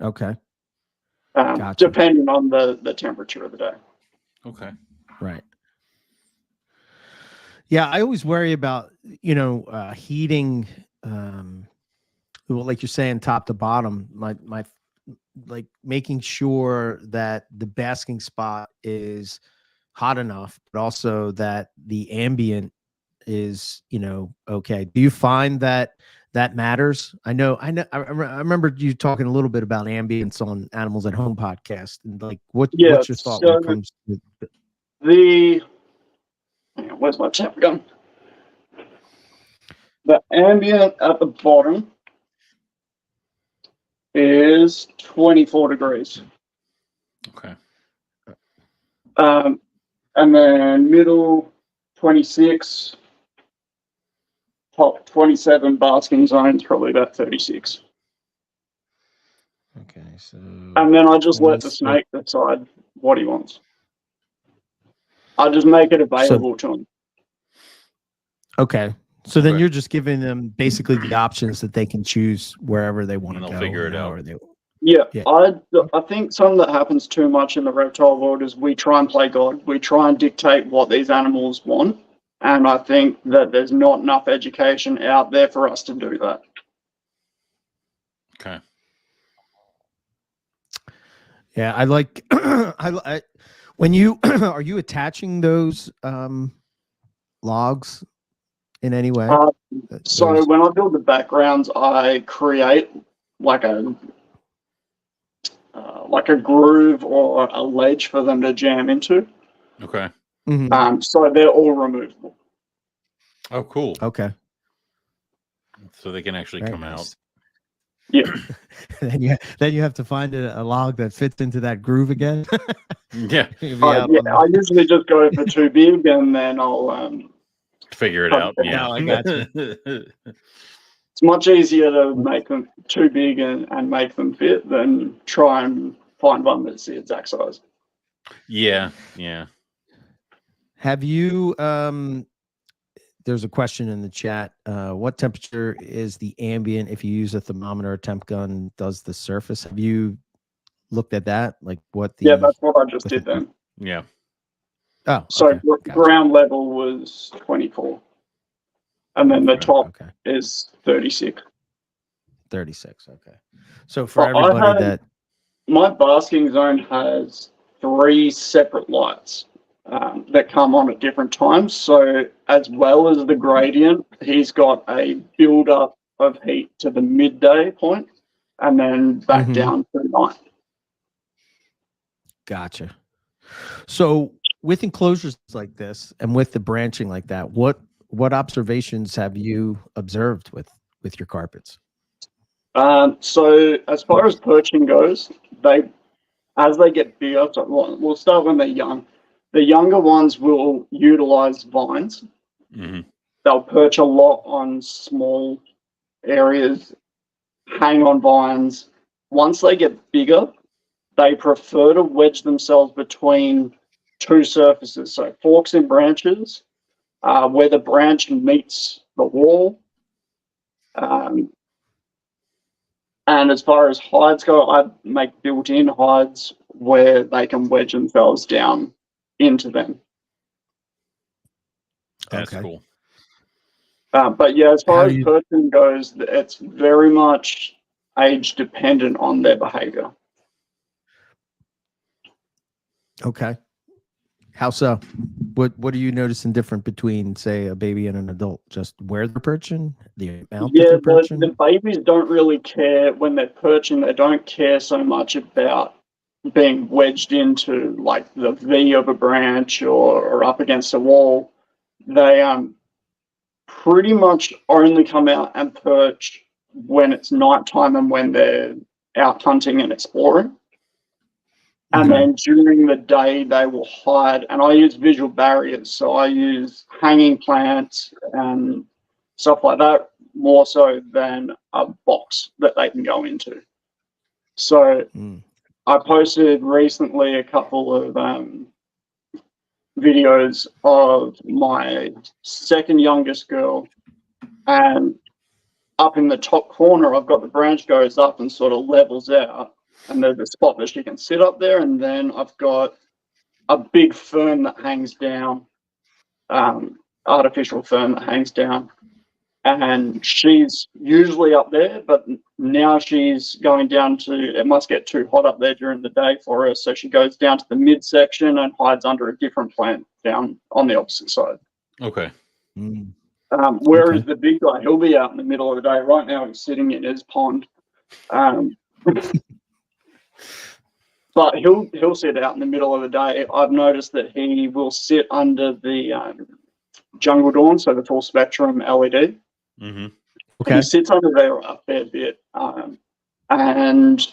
Okay. Gotcha. Depending on the temperature of the day. Okay. Right. Yeah, I always worry about, heating, like you're saying, top to bottom, my like making sure that the basking spot is hot enough, but also that the ambient is, okay. Do you find that matters? I remember you talking a little bit about ambience on Animals at Home podcast, and like, what's your thought when it comes to where's my tap gun? The ambient at the bottom is 24 degrees. Okay. And then middle 26, top 27, basking zones probably about 36. Okay, so. And then I just let the snake decide what he wants. I just make it available to him. Okay. So then you're just giving them basically the options that they can choose wherever they want to go. They'll figure it out. Yeah. I think something that happens too much in the reptile world is we try and play God. We try and dictate what these animals want. And I think that there's not enough education out there for us to do that. Okay. Yeah, I like when you are you attaching those logs in any way? So when I build the backgrounds, I create like a groove or a ledge for them to jam into. Okay. Mm-hmm. So they're all removable. Oh, cool. Okay. So they can actually come out. Yeah. then you have to find a log that fits into that groove again. Yeah. I usually just go for too big, and then I'll figure it out. Yeah, I got you. It's much easier to make them too big and make them fit than try and find one that's the exact size. Yeah, yeah. Have you there's a question in the chat. What temperature is the ambient if you use a thermometer or temp gun does the surface? Have you looked at that? Like what the that's what I just did then. Yeah. Oh, so okay. Ground level was 24. And then the top is 36. 36, okay. So for everybody my basking zone has 3 separate lights. that come on at different times. So as well as the gradient, he's got a build-up of heat to the midday point and then back down to night. Gotcha. So with enclosures like this and with the branching like that, what observations have you observed with your carpets? So as far as perching goes, as they get bigger, so we'll start when they're young. The younger ones will utilize vines. They'll perch a lot on small areas, hang on vines. Once they get bigger, they prefer to wedge themselves between two surfaces, so forks and branches, where the branch meets the wall. And as far as hides go, I make built-in hides where they can wedge themselves down into them. That's cool. But yeah, as far as perching goes, it's very much age dependent on their behavior. Okay. How so? What are you noticing different between, say, a baby and an adult? Just where they're perching? The amount that they're perching? The babies don't really care when they're perching. They don't care so much about being wedged into like the V of a branch or up against a wall. They pretty much only come out and perch when it's nighttime and when they're out hunting and exploring. And then during the day, they will hide. And I use visual barriers. So I use hanging plants and stuff like that, more so than a box that they can go into. So I posted recently a couple of videos of my second youngest girl. And up in the top corner, I've got the branch goes up and sort of levels out. And there's a spot that she can sit up there, and then I've got a big fern that hangs down, artificial fern that hangs down, and she's usually up there, but now she's going down to, it must get too hot up there during the day for her, so she goes down to the midsection and hides under a different plant down on the opposite side. Okay. Whereas the big guy, he'll be out in the middle of the day. Right now he's sitting in his pond. But he'll sit out in the middle of the day. I've noticed that he will sit under the Jungle Dawn, so the full spectrum LED. Okay. He sits under there a fair bit. And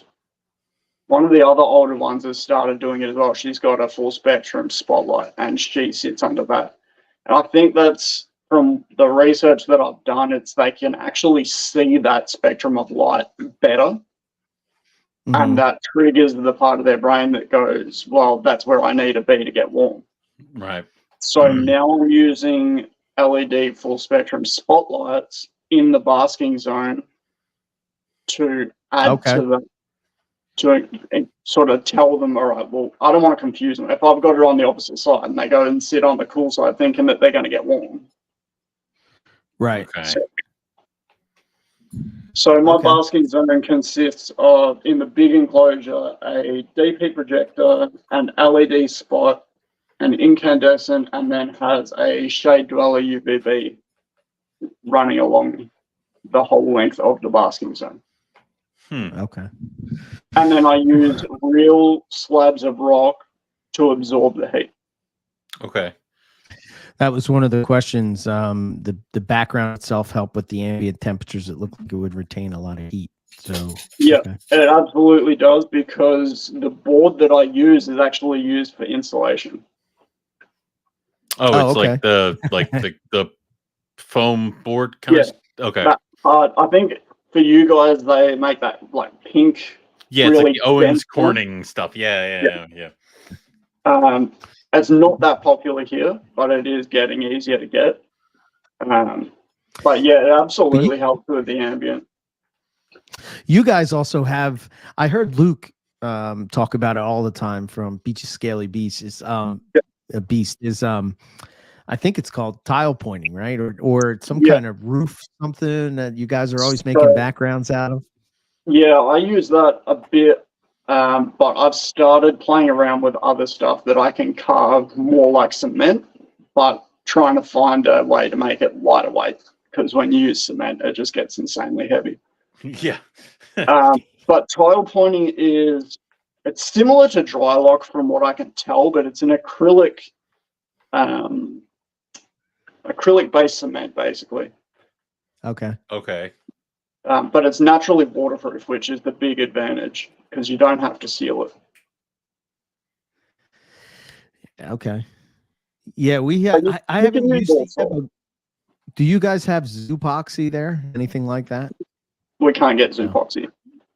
one of the other older ones has started doing it as well. She's got a full spectrum spotlight and she sits under that. And I think that's from the research that I've done, they can actually see that spectrum of light better. And that triggers the part of their brain that goes, well, that's where I need to be to get warm. Right. So now I'm using LED full spectrum spotlights in the basking zone to add to sort of tell them, all right, well, I don't want to confuse them. If I've got it on the opposite side and they go and sit on the cool side thinking that they're going to get warm. Right. Okay. So my basking zone consists of, in the big enclosure, a DP projector, an LED spot, an incandescent, and then has a shade dweller UVB running along the whole length of the basking zone. Okay. And then I use real slabs of rock to absorb the heat. Okay. That was one of the questions. The background itself helped with the ambient temperatures. It looked like it would retain a lot of heat. So yeah, it absolutely does, because the board that I use is actually used for insulation. Oh, it's like the foam board kind of. Okay. I think for you guys, they make that like pink. Yeah, really it's like the Owens Corning stuff. Yeah. It's not that popular here, but it is getting easier to get. But yeah, it absolutely helps with the ambient. You guys also have, I heard Luke talk about it all the time from Beach's Scaly Beast. I think it's called tile pointing, right? Or some kind of roof, something that you guys are always making backgrounds out of. Yeah, I use that a bit But I've started playing around with other stuff that I can carve more like cement, but trying to find a way to make it lighter weight, because when you use cement, it just gets insanely heavy. Yeah. But tile pointing it's similar to dry lock from what I can tell, but it's an acrylic-based cement, basically. Okay. Okay. But it's naturally waterproof, which is the big advantage, because you don't have to seal it. Okay. Yeah, we have. I haven't used it yet, but do you guys have Zoopoxy there? Anything like that? We can't get Zoopoxy.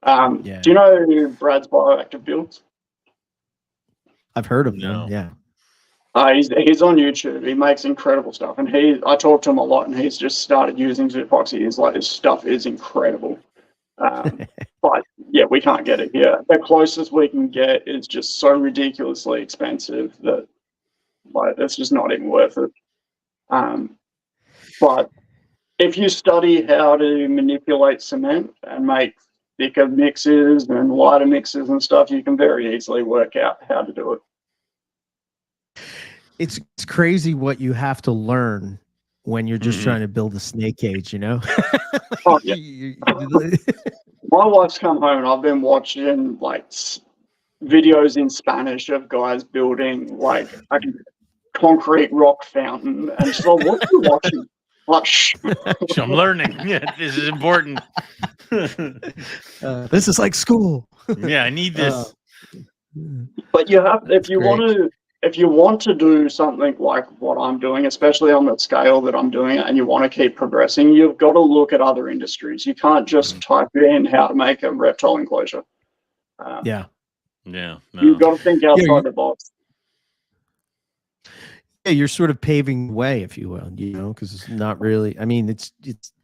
Yeah. Do you know Brad's Bioactive Builds? I've heard of No. them. Yeah. He's on YouTube. He makes incredible stuff, and I talk to him a lot, and he's just started using Zoopoxy. He's like, his stuff is incredible. But yeah, we can't get it here. The closest we can get is just so ridiculously expensive that it's just not even worth it. But if you study how to manipulate cement and make thicker mixes and lighter mixes and stuff, you can very easily work out how to do it. It's crazy what you have to learn when you're just trying to build a snake cage, you know? Oh, yeah. My wife's come home and I've been watching like videos in Spanish of guys building like a concrete rock fountain, and she's like, "What are you watching?" Like, shh. I'm learning. Yeah, this is important. This is like school. Yeah, I need this. But you have, if you want to do something like what I'm doing, especially on the scale that I'm doing it, and you want to keep progressing, you've got to look at other industries. You can't just type in how to make a reptile enclosure. Yeah. No. You've got to think outside the box. Yeah, you're sort of paving the way, if you will, you know, because it's not really, I mean, it's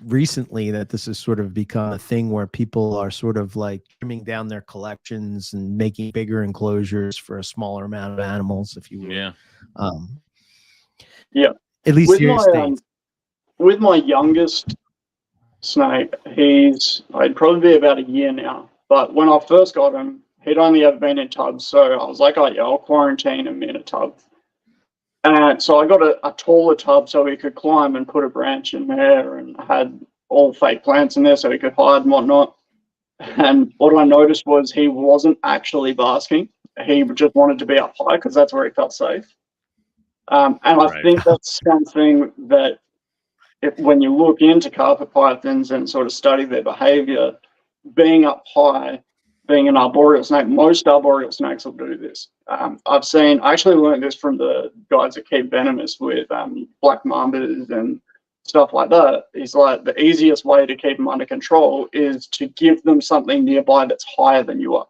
recently that this has sort of become a thing where people are sort of like trimming down their collections and making bigger enclosures for a smaller amount of animals, if you will. Yeah. Yeah. At least here in the States. With my youngest snake, I'd probably be about a year now. But when I first got him, he'd only ever been in tubs. So I was like, oh yeah, I'll quarantine him in a tub. And so I got a taller tub so he could climb and put a branch in there, and had all fake plants in there so he could hide and whatnot. And what I noticed was he wasn't actually basking. He just wanted to be up high because that's where he felt safe. And I think that's something that when you look into carpet pythons and sort of study their behavior, being up high, being an arboreal snake, most arboreal snakes will do this. I actually learned this from the guys that keep venomous with black mambas and stuff like that. He's like, the easiest way to keep them under control is to give them something nearby that's higher than you are,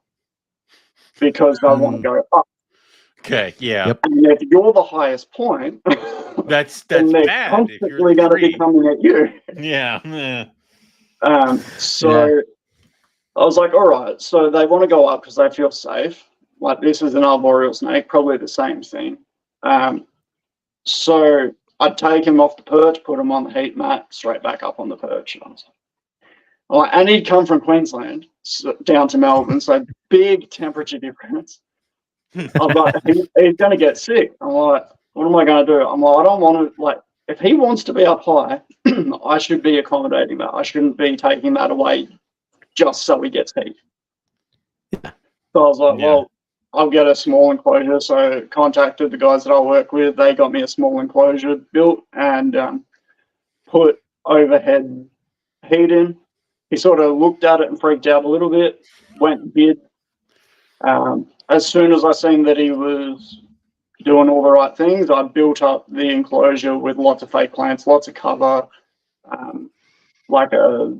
because they want to go up. Okay, yeah. Yep. And if you're the highest point, that's then they're bad. constantly going to be coming at you. Yeah. I was like, all right, so they want to go up because they feel safe. Like, this is an arboreal snake, probably the same thing. So I'd take him off the perch, put him on the heat mat, straight back up on the perch. And he'd come from Queensland down to Melbourne, so big temperature difference. I was like, he's going to get sick. I'm like, what am I going to do? I'm like, I don't want to, like, if he wants to be up high, I should be accommodating that. I shouldn't be taking that away just so he gets heat. Yeah. So I was like, well, I'll get a small enclosure. So contacted the guys that I work with. They got me a small enclosure built and put overhead heat in. He sort of looked at it and freaked out a little bit, went and hid. As soon as I seen that he was doing all the right things, I built up the enclosure with lots of fake plants, lots of cover, like a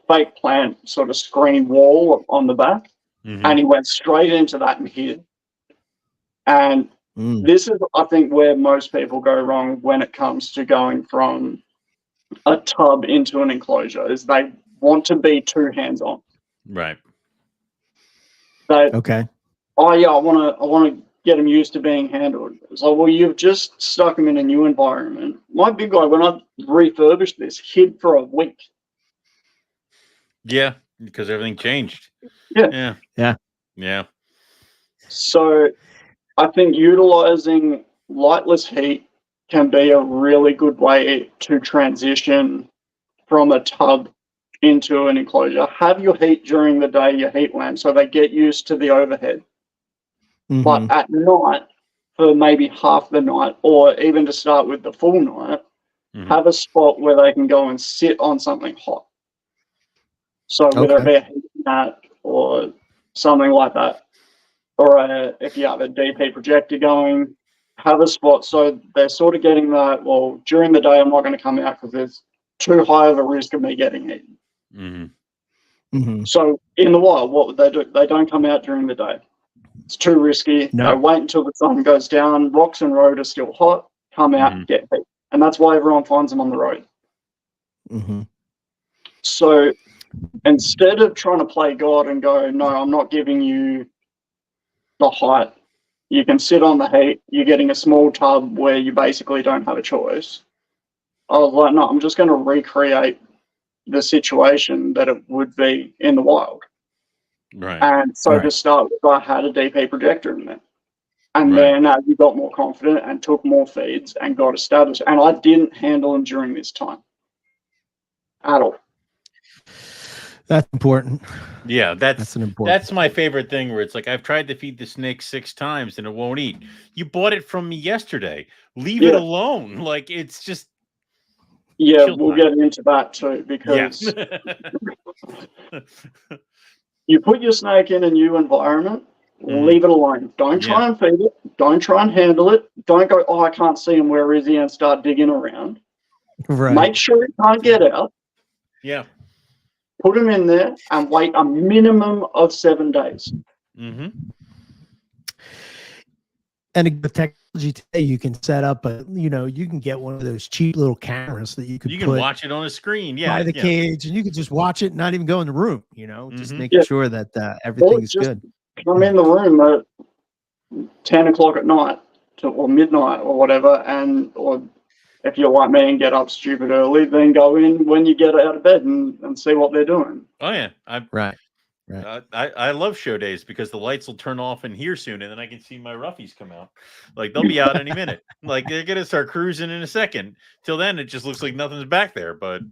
fake plant sort of screen wall on the back, and he went straight into that and hid. And this is, I think, where most people go wrong when it comes to going from a tub into an enclosure, is they want to be too hands-on. Right. Okay. Oh yeah, I want to get him used to being handled. It's like, well, you've just stuck him in a new environment. My big guy, when I refurbished this, hid for a week. Yeah, because everything changed. Yeah. Yeah. So I think utilizing lightless heat can be a really good way to transition from a tub into an enclosure. Have your heat during the day, your heat lamp, so they get used to the overhead. Mhm. But at night, for maybe half the night, or even to start with the full night, have a spot where they can go and sit on something hot. So whether it be a heat mat or something like that, or if you have a DP projector going, have a spot so they're sort of getting that, well, during the day I'm not going to come out because there's too high of a risk of me getting eaten. So in the wild, what would they do? They don't come out during the day. It's too risky. No. They wait until the sun goes down, rocks and road are still hot, come out, get beat. And that's why everyone finds them on the road. So instead of trying to play God and go, no, I'm not giving you the height, you can sit on the heat, you're getting a small tub where you basically don't have a choice. I was like, no, I'm just going to recreate the situation that it would be in the wild. Right. And so to start with, I had a DP projector in there. And then as you got more confident and took more feeds and got established, and I didn't handle them during this time at all. That's important. Yeah, That's an important. That's my favorite thing, where it's like, I've tried to feed the snake 6 times and it won't eat. You bought it from me yesterday. Leave it alone. Like, it's just. Yeah, we'll get into that too, because you put your snake in a new environment, leave it alone. Don't try and feed it. Don't try and handle it. Don't go, oh, I can't see him. Where is he? And start digging around. Right. Make sure he can't get out. Yeah. Put him in there and wait a minimum of 7 days. And the technology today, you can set up you can get one of those cheap little cameras that you can put watch it on a screen. Yeah. By the cage, and you can just watch it, not even go in the room, just making sure that everything is good. Come in the room at 10 o'clock at night or midnight or whatever, or if you're like me and get up stupid early, then go in when you get out of bed and see what they're doing. Oh, yeah. Right. I love show days because the lights will turn off in here soon, and then I can see my roughies come out. Like, they'll be out any minute. Like, they're gonna start cruising in a second. Till then, it just looks like nothing's back there. But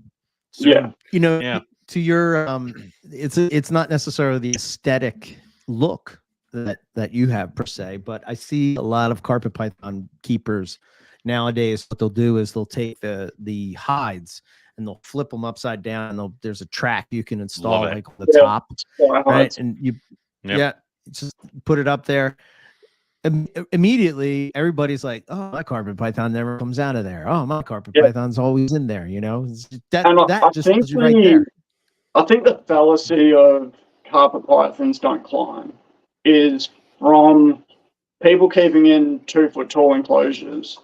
soon, to your it's not necessarily the aesthetic look that you have per se, but I see a lot of carpet python keepers nowadays. What they'll do is they'll take the hides and they'll flip them upside down, and there's a track you can install like on the top, right? And you just put it up there. Immediately everybody's like, oh, my carpet python never comes out of there. Oh, my carpet python's always in there, that just tells you right there. I think the fallacy of carpet pythons don't climb is from people keeping in 2 foot tall enclosures.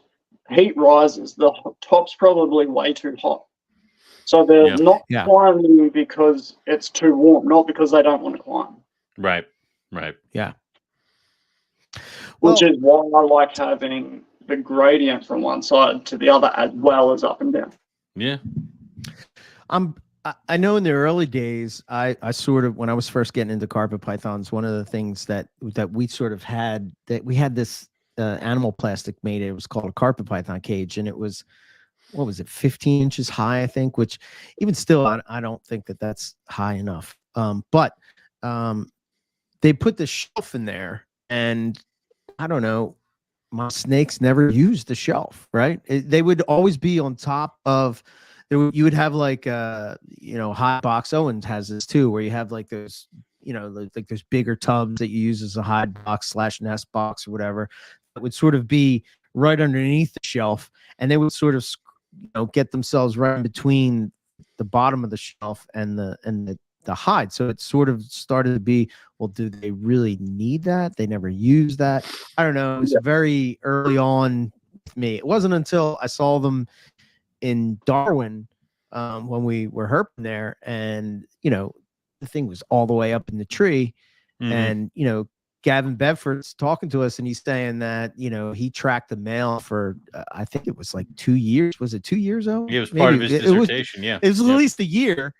Heat rises, the top's probably way too hot. So they're not climbing because it's too warm, not because they don't want to climb. Right. Yeah. Which is why I like having the gradient from one side to the other as well as up and down. Yeah. I know in the early days, I sort of, when I was first getting into carpet pythons, one of the things that we sort of had, that we had this animal plastic made. It was called a carpet python cage, and it was, what was it, 15 inches high, I think, which even still, I don't think that's high enough. But they put the shelf in there, and I don't know, my snakes never used the shelf, right? They would always be on top of, you would have like, hot box. Owens has this too, where you have like those, like those bigger tubs that you use as a hide box / nest box or whatever. It would sort of be right underneath the shelf, and they would sort of, get themselves right in between the bottom of the shelf and the hide. So it sort of started to be, well, do they really need that? They never use that. I don't know. It was very early on with me. It wasn't until I saw them in Darwin when we were herping there, and the thing was all the way up in the tree, and Gavin Bedford's talking to us, and he's saying that he tracked the male for I think it was like 2 years. Was it 2 years old? Yeah, it was part of his dissertation. It was at least a year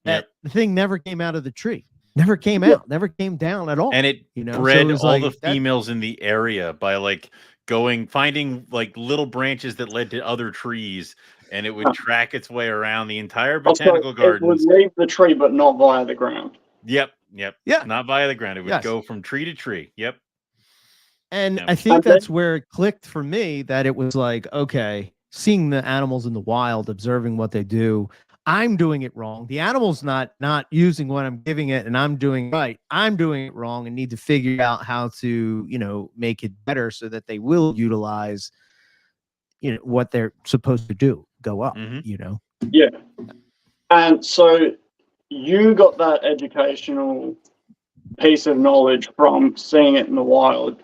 that the thing never came out of the tree. never came out, never came down at all. And it So bred it was all like the females in the area by like finding like little branches that led to other trees, and it would track its way around the entire botanical It would gardens. leave the tree, but not via the ground. Yep. Yeah. Not via the ground. It would go from tree to tree. Yep. And I think that's where it clicked for me, that it was like, okay, seeing the animals in the wild, observing what they do, I'm doing it wrong. The animal's not using what I'm giving it, and I'm doing right. I'm doing it wrong and need to figure out how to, make it better so that they will utilize, what they're supposed to do, go up, Yeah. And so you got that educational piece of knowledge from seeing it in the wild.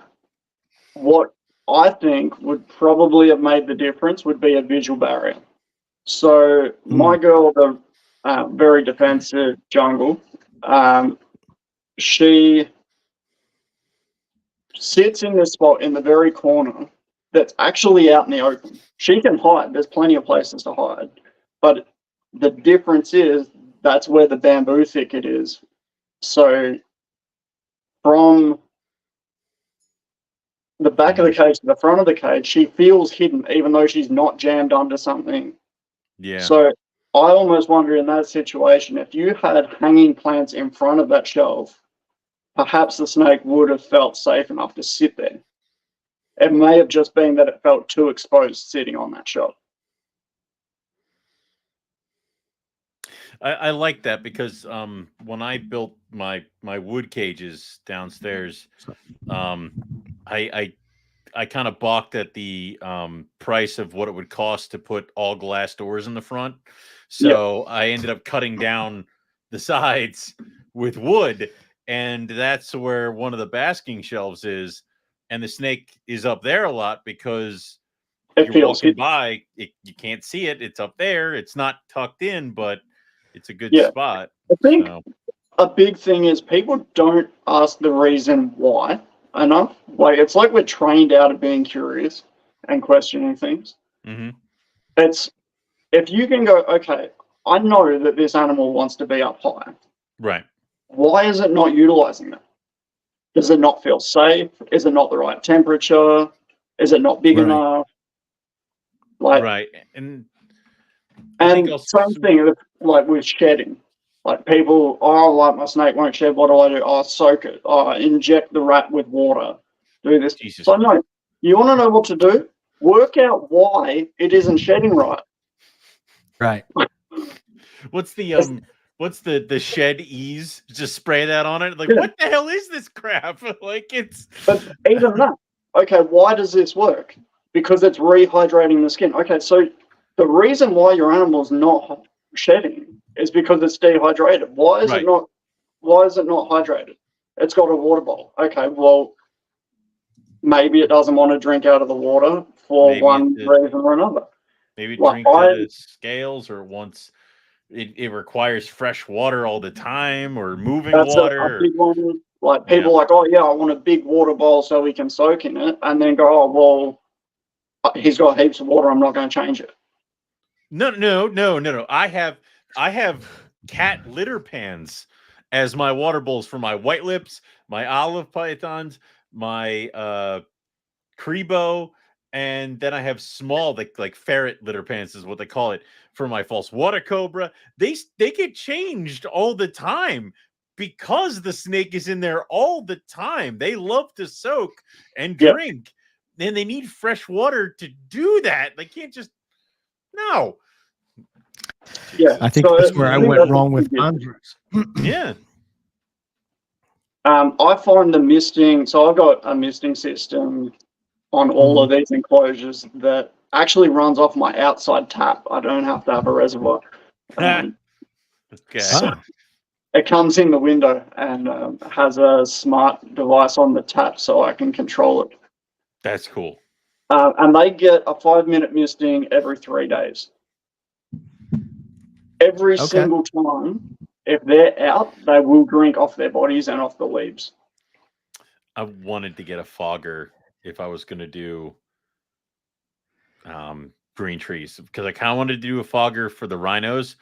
What I think would probably have made the difference would be a visual barrier. So my girl, the very defensive jungle, she sits in this spot in the very corner that's actually out in the open. She can hide. There's plenty of places to hide. But the difference is that's where the bamboo thicket is. So from the back of the cage to the front of the cage, she feels hidden, even though she's not jammed under something. Yeah. So I almost wonder, in that situation, if you had hanging plants in front of that shelf, perhaps the snake would have felt safe enough to sit there. It may have just been that it felt too exposed sitting on that shelf. I like that because when I built my wood cages downstairs, I kind of balked at the price of what it would cost to put all glass doors in the front. So I ended up cutting down the sides with wood, and that's where one of the basking shelves is. And the snake is up there a lot because you're walking by, you can't see it. It's up there. It's not tucked in, but it's a good spot. I think a big thing is people don't ask the reason why enough. Like, it's like we're trained out of being curious and questioning things. Mm-hmm. It's, if you can go, okay, I know that this animal wants to be up high. Right. Why is it not utilizing that? Does it not feel safe? Is it not the right temperature? Is it not big enough? Like, right. And same thing like with shedding. Like, people, like, my snake won't shed. What do? Oh, soak it. Oh, inject the rat with water. Do this. Jesus. So no, you want to know what to do? Work out why it isn't shedding right. Right. What's the shed ease? Just spray that on it. Like, what the hell is this crap? Like, it's. But even that. Okay, why does this work? Because it's rehydrating the skin. Okay, so the reason why your animal's not shedding is because it's dehydrated. Why is it not hydrated? It's got a water bowl. Okay, well, maybe it doesn't want to drink out of the water for one reason or another. Maybe it drinks out of the scales, or once it requires fresh water all the time, or moving water. A big one. Like, people like, oh yeah, I want a big water bowl so we can soak in it, and then go, oh well, he's got heaps of water, I'm not going to change it. No. I have cat litter pans as my water bowls for my white lips, my olive pythons, my crebo, and then I have small, like ferret litter pans is what they call it, for my false water cobra. They get changed all the time because the snake is in there all the time. They love to soak and drink, and they need fresh water to do that. They can't just Yeah, I think that's where I went wrong with Andrews. Yeah. I find the misting. So I've got a misting system on all of these enclosures that actually runs off my outside tap. I don't have to have a reservoir. Okay. So it comes in the window and has a smart device on the tap, so I can control it. That's cool. And they get a 5-minute misting every 3 days. Every single time, if they're out, they will drink off their bodies and off the leaves. I wanted to get a fogger if I was going to do green trees, because I kind of wanted to do a fogger for the rhinos,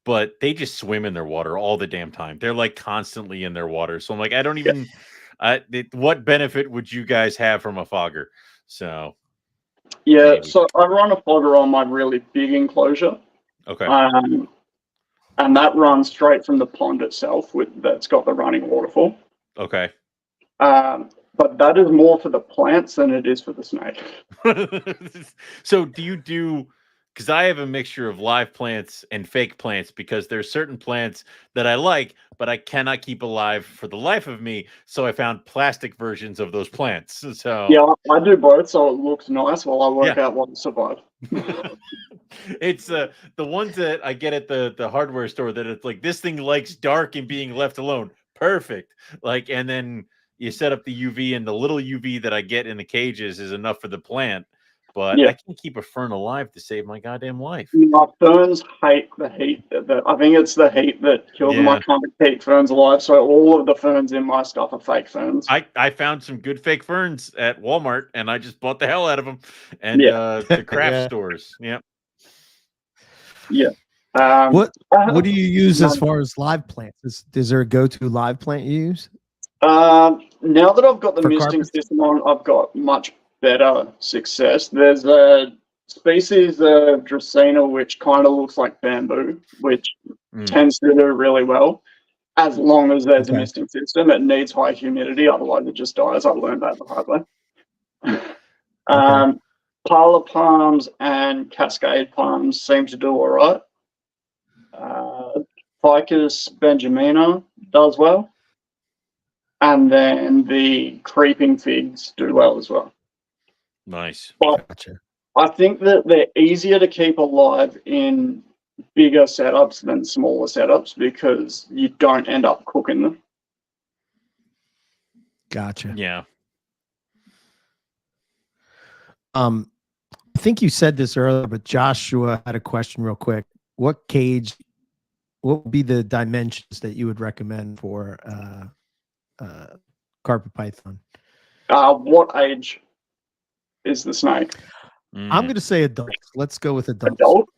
but they just swim in their water all the damn time. They're like constantly in their water. So I'm like, I don't even. What benefit would you guys have from a fogger? So. Yeah, maybe. so I run a fogger on my really big enclosure. Okay. And that runs straight from the pond itself that's got the running waterfall. Okay. But that is more for the plants than it is for the snake. So do you do, because I have a mixture of live plants and fake plants, because there's certain plants that I like, but I cannot keep alive for the life of me. So I found plastic versions of those plants. So yeah, I do both, so it looks nice while I work out what to survive. It's the ones that I get at the hardware store that it's like, this thing likes dark and being left alone. Perfect. Like, and then you set up the UV, and the little UV that I get in the cages is enough for the plant. But I can't keep a fern alive to save my goddamn life. My ferns hate the heat. I think it's the heat that kills them. I can't keep ferns alive, so all of the ferns in my stuff are fake ferns. I found some good fake ferns at Walmart, and I just bought the hell out of them. And the craft stores. Yeah. Yeah. What do you use as far as live plants? Is there a go-to live plant you use? Now that I've got the misting carpets? system on, I've got much better success. There's a species of Dracaena which kind of looks like bamboo, which tends to do really well as long as there's a misting system. It needs high humidity, otherwise it just dies. I've learned that the hard way. Parlor palms and cascade palms seem to do all right. Ficus benjamina does well. And then the creeping figs do well as well. Nice. But I think that they're easier to keep alive in bigger setups than smaller setups because you don't end up cooking them. Gotcha. Yeah. I think you said this earlier, but Joshua had a question real quick. What would be the dimensions that you would recommend for carpet python? What age is the snake? I'm going to say adults. Let's go with adults.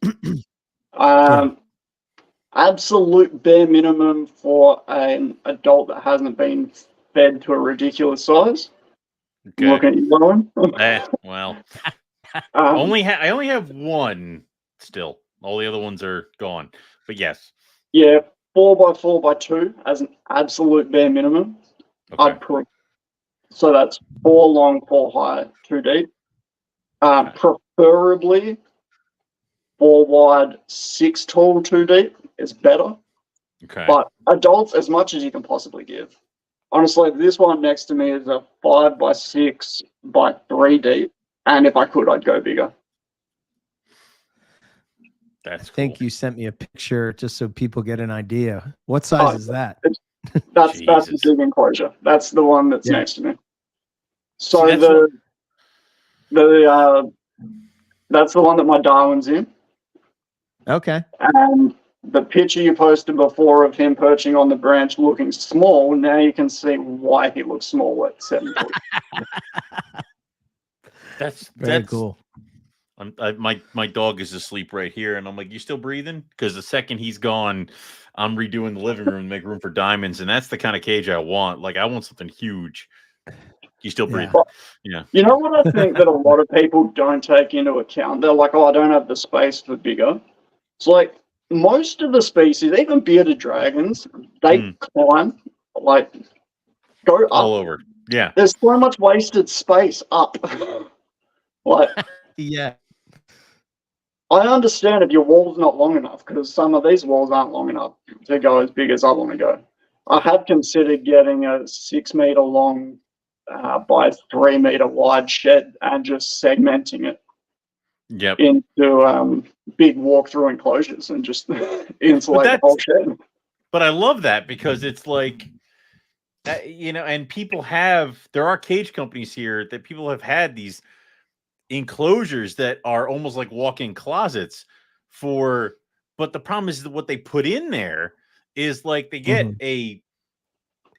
Adult? Absolute bare minimum for an adult that hasn't been fed to a ridiculous size. Okay. Look at you, Owen. Well, I only have one still. All the other ones are gone. But yes. Yeah, 4x4x2 as an absolute bare minimum. Okay. So that's 4 long, 4 high, 2 deep. Preferably 4 wide, 6 tall, 2 deep is better. Okay. But adults, as much as you can possibly give. Honestly, this one next to me is a 5x6x3 deep, and if I could, I'd go bigger. That's cool. I think you sent me a picture just so people get an idea. What size is that? That's the big enclosure. That's the one that's next to me. So that's the one that my Darwin's in. Okay. And the picture you posted before of him perching on the branch looking small, now you can see why he looks small at 7 foot. That's very cool. My dog is asleep right here, and I'm like, "You still breathing?" Because the second he's gone, I'm redoing the living room to make room for diamonds, and that's the kind of cage I want. Like, I want something huge. You still breathing? Yeah. You know what I think that a lot of people don't take into account? They're like, "Oh, I don't have the space for bigger." It's like most of the species, even bearded dragons, they climb, like go up all over. Yeah. There's so much wasted space up. Like, yeah. I understand if your wall's not long enough, because some of these walls aren't long enough to go as big as I want to go. I have considered getting a 6 meter long by 3 meter wide shed and just segmenting it into big walk-through enclosures and just insulate the whole shed. But I love that because it's like, and there are cage companies here that people have had these enclosures that are almost like walk-in closets but the problem is that what they put in there is like they get a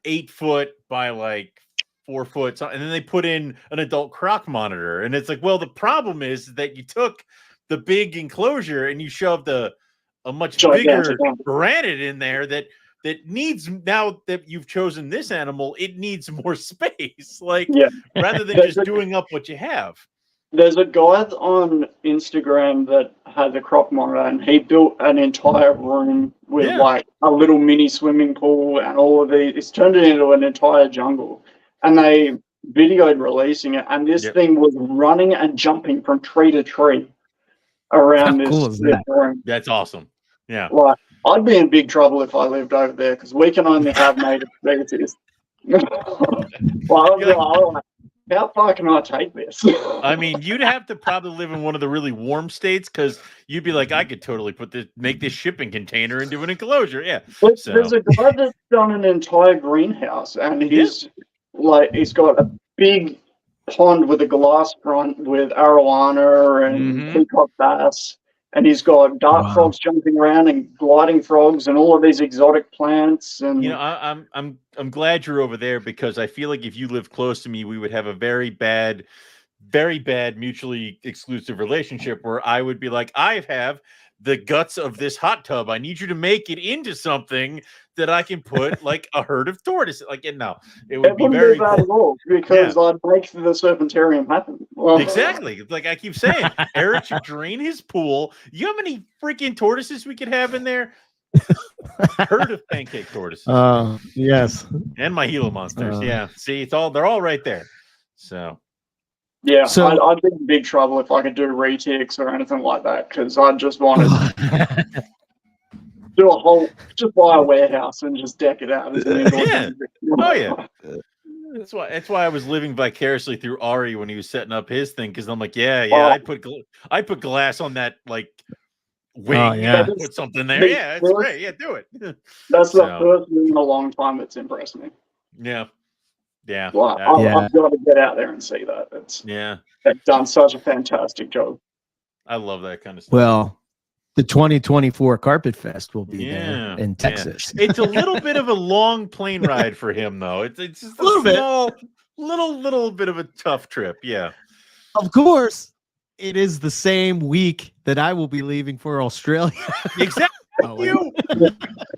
8 foot by like 4 foot, and then they put in an adult croc monitor, and it's like, well, the problem is that you took the big enclosure and you shoved a much gigantic bigger animal. granite in there that needs, now that you've chosen this animal, it needs more space. Like, Yeah. rather than just doing up what you have. There's a guy on Instagram that has a crop monitor, and he built an entire room with like a little mini swimming pool and all of these. It's turned it into an entire jungle, and they videoed releasing it. And this thing was running and jumping from tree to tree around this room. That's awesome. Yeah. Like, I'd be in big trouble if I lived over there because we can only have native species. Well, how far can I take this? I mean, you'd have to probably live in one of the really warm states because you'd be like, I could totally make this shipping container into an enclosure. Yeah. There's a guy that's done an entire greenhouse, and he's got a big pond with a glass front with arowana and peacock bass, and he's got dart frogs jumping around and gliding frogs and all of these exotic plants. And I'm glad you're over there because I feel like if you lived close to me, we would have a very bad mutually exclusive relationship where I would be like, I have the guts of this hot tub. I need you to make it into something that I can put like a herd of tortoises. Like, no, it would be very bad at all because I'd make the serpentarium happen. Exactly. Like I keep saying, Eric should drain his pool. You know how many freaking tortoises we could have in there? Herd of pancake tortoises. Yes. And my Gila monsters. Yeah. See, they're all right there. So. Yeah, so I'd be in big trouble if I could do retics or anything like that because I just want to just buy a warehouse and just deck it out. Oh yeah. That's why I was living vicariously through Ari when he was setting up his thing because I'm like, I put glass on that like wing. Put something there. Yeah, it's great. Yeah, do it. That's the first thing in a long time that's impressed me. Yeah. Yeah. Well, I've got to get out there and see that. They've done such a fantastic job. I love that kind of stuff. Well, the 2024 Carpet Fest will be there in Texas. It's a little bit of a long plane ride for him, though. It's just a little bit of a tough trip. Yeah. Of course, it is the same week that I will be leaving for Australia. Exactly.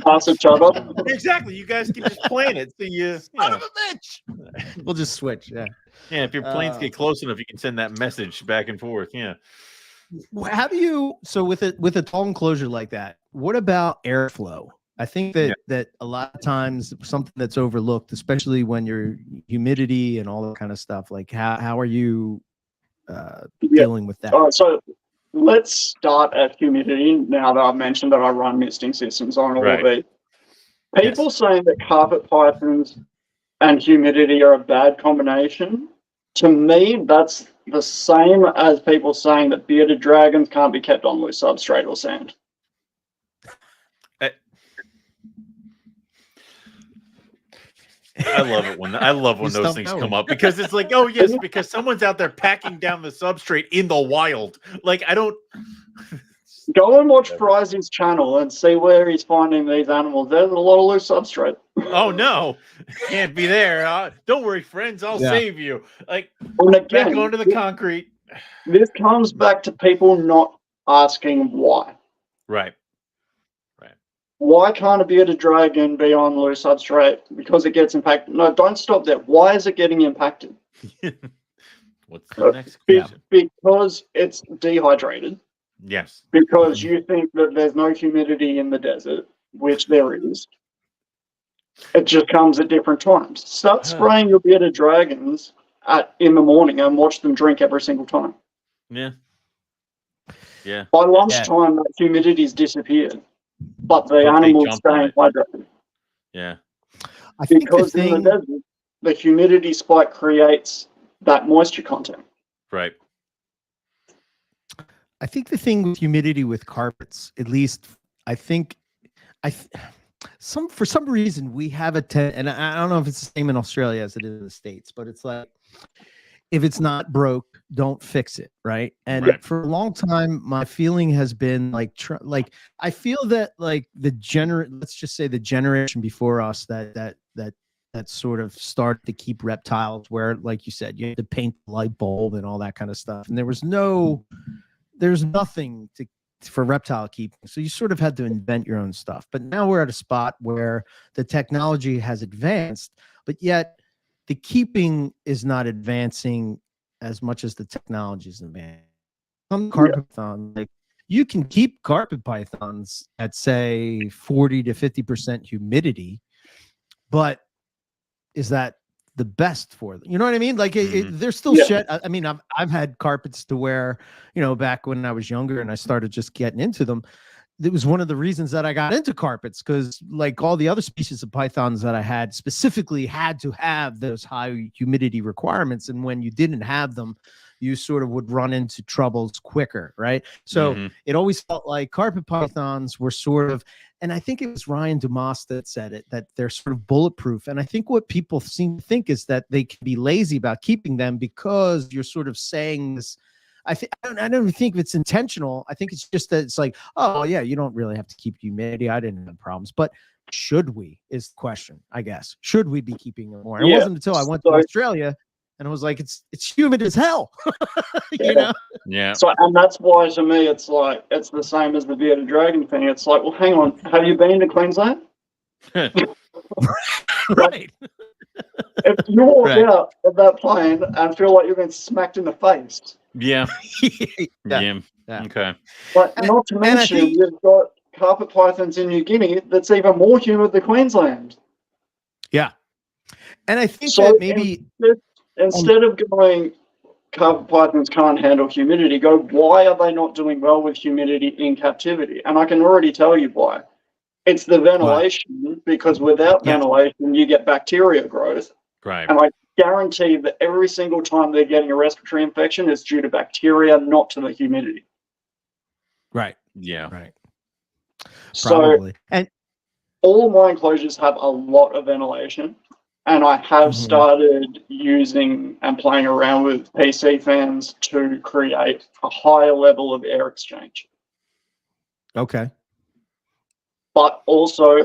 Pass each other. Exactly. You guys can just plan it. So son of a bitch. We'll just switch. Yeah. Yeah. If your planes get close enough, you can send that message back and forth. Yeah. How do you? So with a tall enclosure like that, what about airflow? I think that a lot of times something that's overlooked, especially when you're humidity and all that kind of stuff. Like how are you dealing with that? So let's start at humidity. Now that I've mentioned that I run misting systems on all of these, people saying that carpet pythons and humidity are a bad combination. To me, that's the same as people saying that bearded dragons can't be kept on loose substrate or sand. I love it when those things come up because it's like, oh yes, because someone's out there packing down the substrate in the wild. Like I don't go and watch Fry's channel and see where he's finding these animals. There's a lot of loose substrate. Oh no, can't be there. Don't worry, friends, I'll save you. Like again, back onto the concrete. This comes back to people not asking why. Right. Why can't a bearded dragon be on loose substrate? Because it gets impacted. No, don't stop there. Why is it getting impacted? What's the next question? Because it's dehydrated. Yes. Because you think that there's no humidity in the desert, which there is. It just comes at different times. Start spraying your bearded dragons in the morning and watch them drink every single time. Yeah. By lunchtime, that humidity's disappeared. But the animals staying hydrated. Yeah. I think because in the desert, the humidity spike creates that moisture content. Right. I think the thing with humidity with carpets, at least, I think, for some reason we have and I don't know if it's the same in Australia as it is in the States, but it's like, if it's not broke, don't fix it, right? And for a long time, my feeling has been like I feel that like let's just say the generation before us that sort of started to keep reptiles where, like you said, you had to paint the light bulb and all that kind of stuff, and there's nothing for reptile keeping. So you sort of had to invent your own stuff. But now we're at a spot where the technology has advanced, but yet the keeping is not advancing as much as the technology is advancing. Some carpet python, like you can keep carpet pythons at say 40 to 50% humidity, but is that the best for them? You know what I mean? Like there's still shit. I mean, I've had carpets to where, you know, back when I was younger and I started just getting into them, it was one of the reasons that I got into carpets, because like all the other species of pythons that I had specifically had to have those high humidity requirements. And when you didn't have them, you sort of would run into troubles quicker, right? So it always felt like carpet pythons were sort of, and I think it was Ryan Dumas that said it, that they're sort of bulletproof. And I think what people seem to think is that they can be lazy about keeping them because you're sort of saying this. I don't think it's intentional. I think it's just that it's like, oh yeah, you don't really have to keep humidity. I didn't have problems, but should we is the question, I guess. Should we be keeping them more? It wasn't until I went to Australia and I was like, it's humid as hell. You know? Yeah. So, and that's why to me, it's like, it's the same as the bearded dragon thing. It's like, well, hang on, have you been to Queensland? Right. If you walk out of that plane and feel like you're being smacked in the face. Yeah. Yeah. Okay. But not to mention, you've got carpet pythons in New Guinea that's even more humid than Queensland. Yeah. And I think that maybe instead of going, carpet pythons can't handle humidity, go, why are they not doing well with humidity in captivity? And I can already tell you why. It's the ventilation, because without ventilation, you get bacteria growth. Right. And I guarantee that every single time they're getting a respiratory infection, it's due to bacteria, not to the humidity. Right. Yeah. Right. Probably. So, and all my enclosures have a lot of ventilation. And I have started using and playing around with PC fans to create a higher level of air exchange. Okay. But also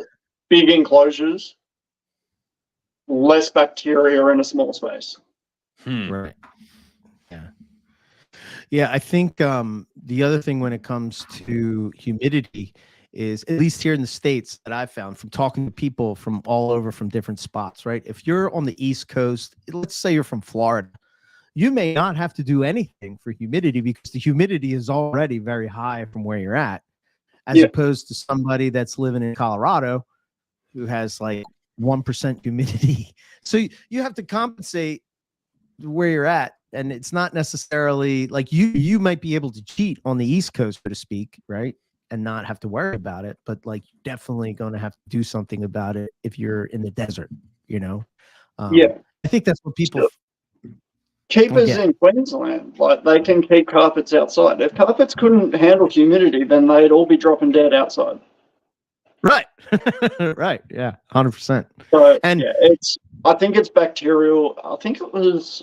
big enclosures, less bacteria in a small space. Right. Yeah. Yeah. I think the other thing when it comes to humidity is, at least here in the States that I've found from talking to people from all over from different spots, right? If you're on the East Coast, let's say you're from Florida, you may not have to do anything for humidity because the humidity is already very high from where you're at, as opposed to somebody that's living in Colorado who has like 1% humidity. So you have to compensate where you're at. And it's not necessarily like you might be able to cheat on the East Coast, so to speak, right? And not have to worry about it, but like definitely going to have to do something about it if you're in the desert, you know? I think that's what people keepers in Queensland, like they can keep carpets outside. If carpets couldn't handle humidity, then they'd all be dropping dead outside. Right. Right. Yeah. 100%. So, and I think it's bacterial. I think it was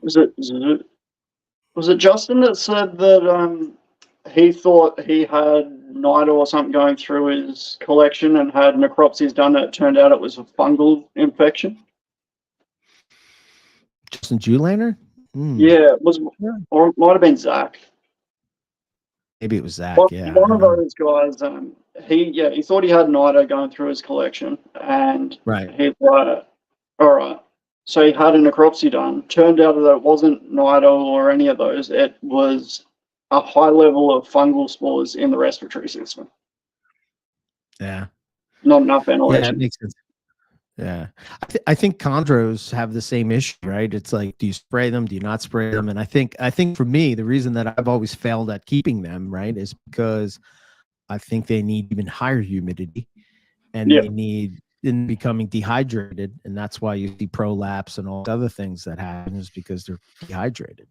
it Justin that said that he thought he had NIDA or something going through his collection and had necropsies done, and it turned out it was a fungal infection. Justin Julaner? Yeah, it was, or it might have been Zach. Maybe it was Zach. One of those guys. He thought he had NIDA going through his collection, and he's like, all right. So he had a necropsy done. Turned out that it wasn't NIDA or any of those. It was a high level of fungal spores in the respiratory system. Yeah. Not enough ventilation. Yeah, that makes sense. Yeah. I think chondros have the same issue, right? It's like, do you spray them? Do you not spray them? And I think for me, the reason that I've always failed at keeping them, right, is because I think they need even higher humidity and they need in becoming dehydrated. And that's why you see prolapse and all the other things that happen, is because they're dehydrated.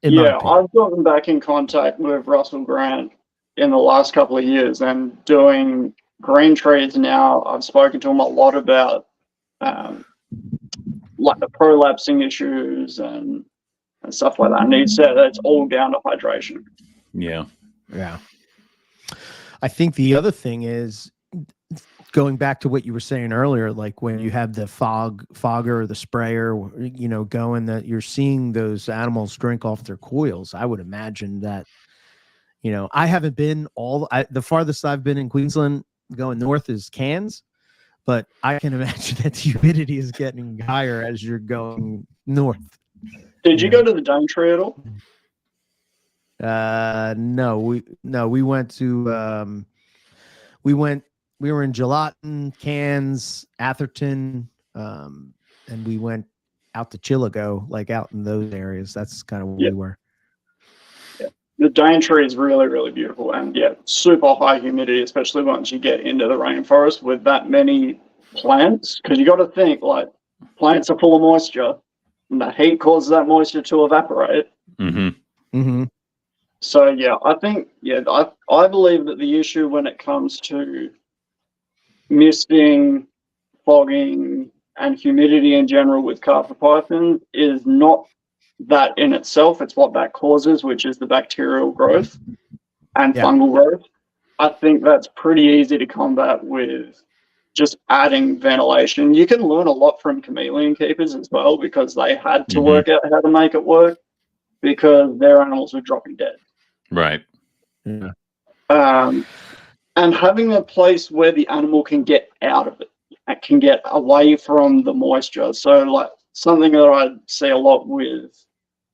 I've gotten back in contact with Russell Grant in the last couple of years and doing green trees now. I've spoken to him a lot about like the prolapsing issues and stuff like that. And he said that's all down to hydration. Yeah. Yeah. I think the other thing is, going back to what you were saying earlier, like when you have the fogger or the sprayer, you know, going, that you're seeing those animals drink off their coils. I would imagine that You know, I haven't been the farthest I've been in Queensland going north is Cairns, but I can imagine that the humidity is getting higher as you're going north. Did you go to the Daintree at all? No, we went to we were in Gelatin, Cairns, Atherton, and we went out to Chillago, like out in those areas. That's kind of where we were. The Daintree is really, really beautiful, and super high humidity, especially once you get into the rainforest with that many plants. Because you got to think, like, plants are full of moisture, and the heat causes that moisture to evaporate. So I think I believe that the issue when it comes to misting, fogging, and humidity in general with carpet python is not that in itself, it's what that causes, which is the bacterial growth and fungal growth. I think that's pretty easy to combat with just adding ventilation. You can learn a lot from chameleon keepers as well, because they had to work out how to make it work because their animals were dropping dead. Right. Yeah. And having a place where the animal can get out of it, and can get away from the moisture. So like something that I see a lot with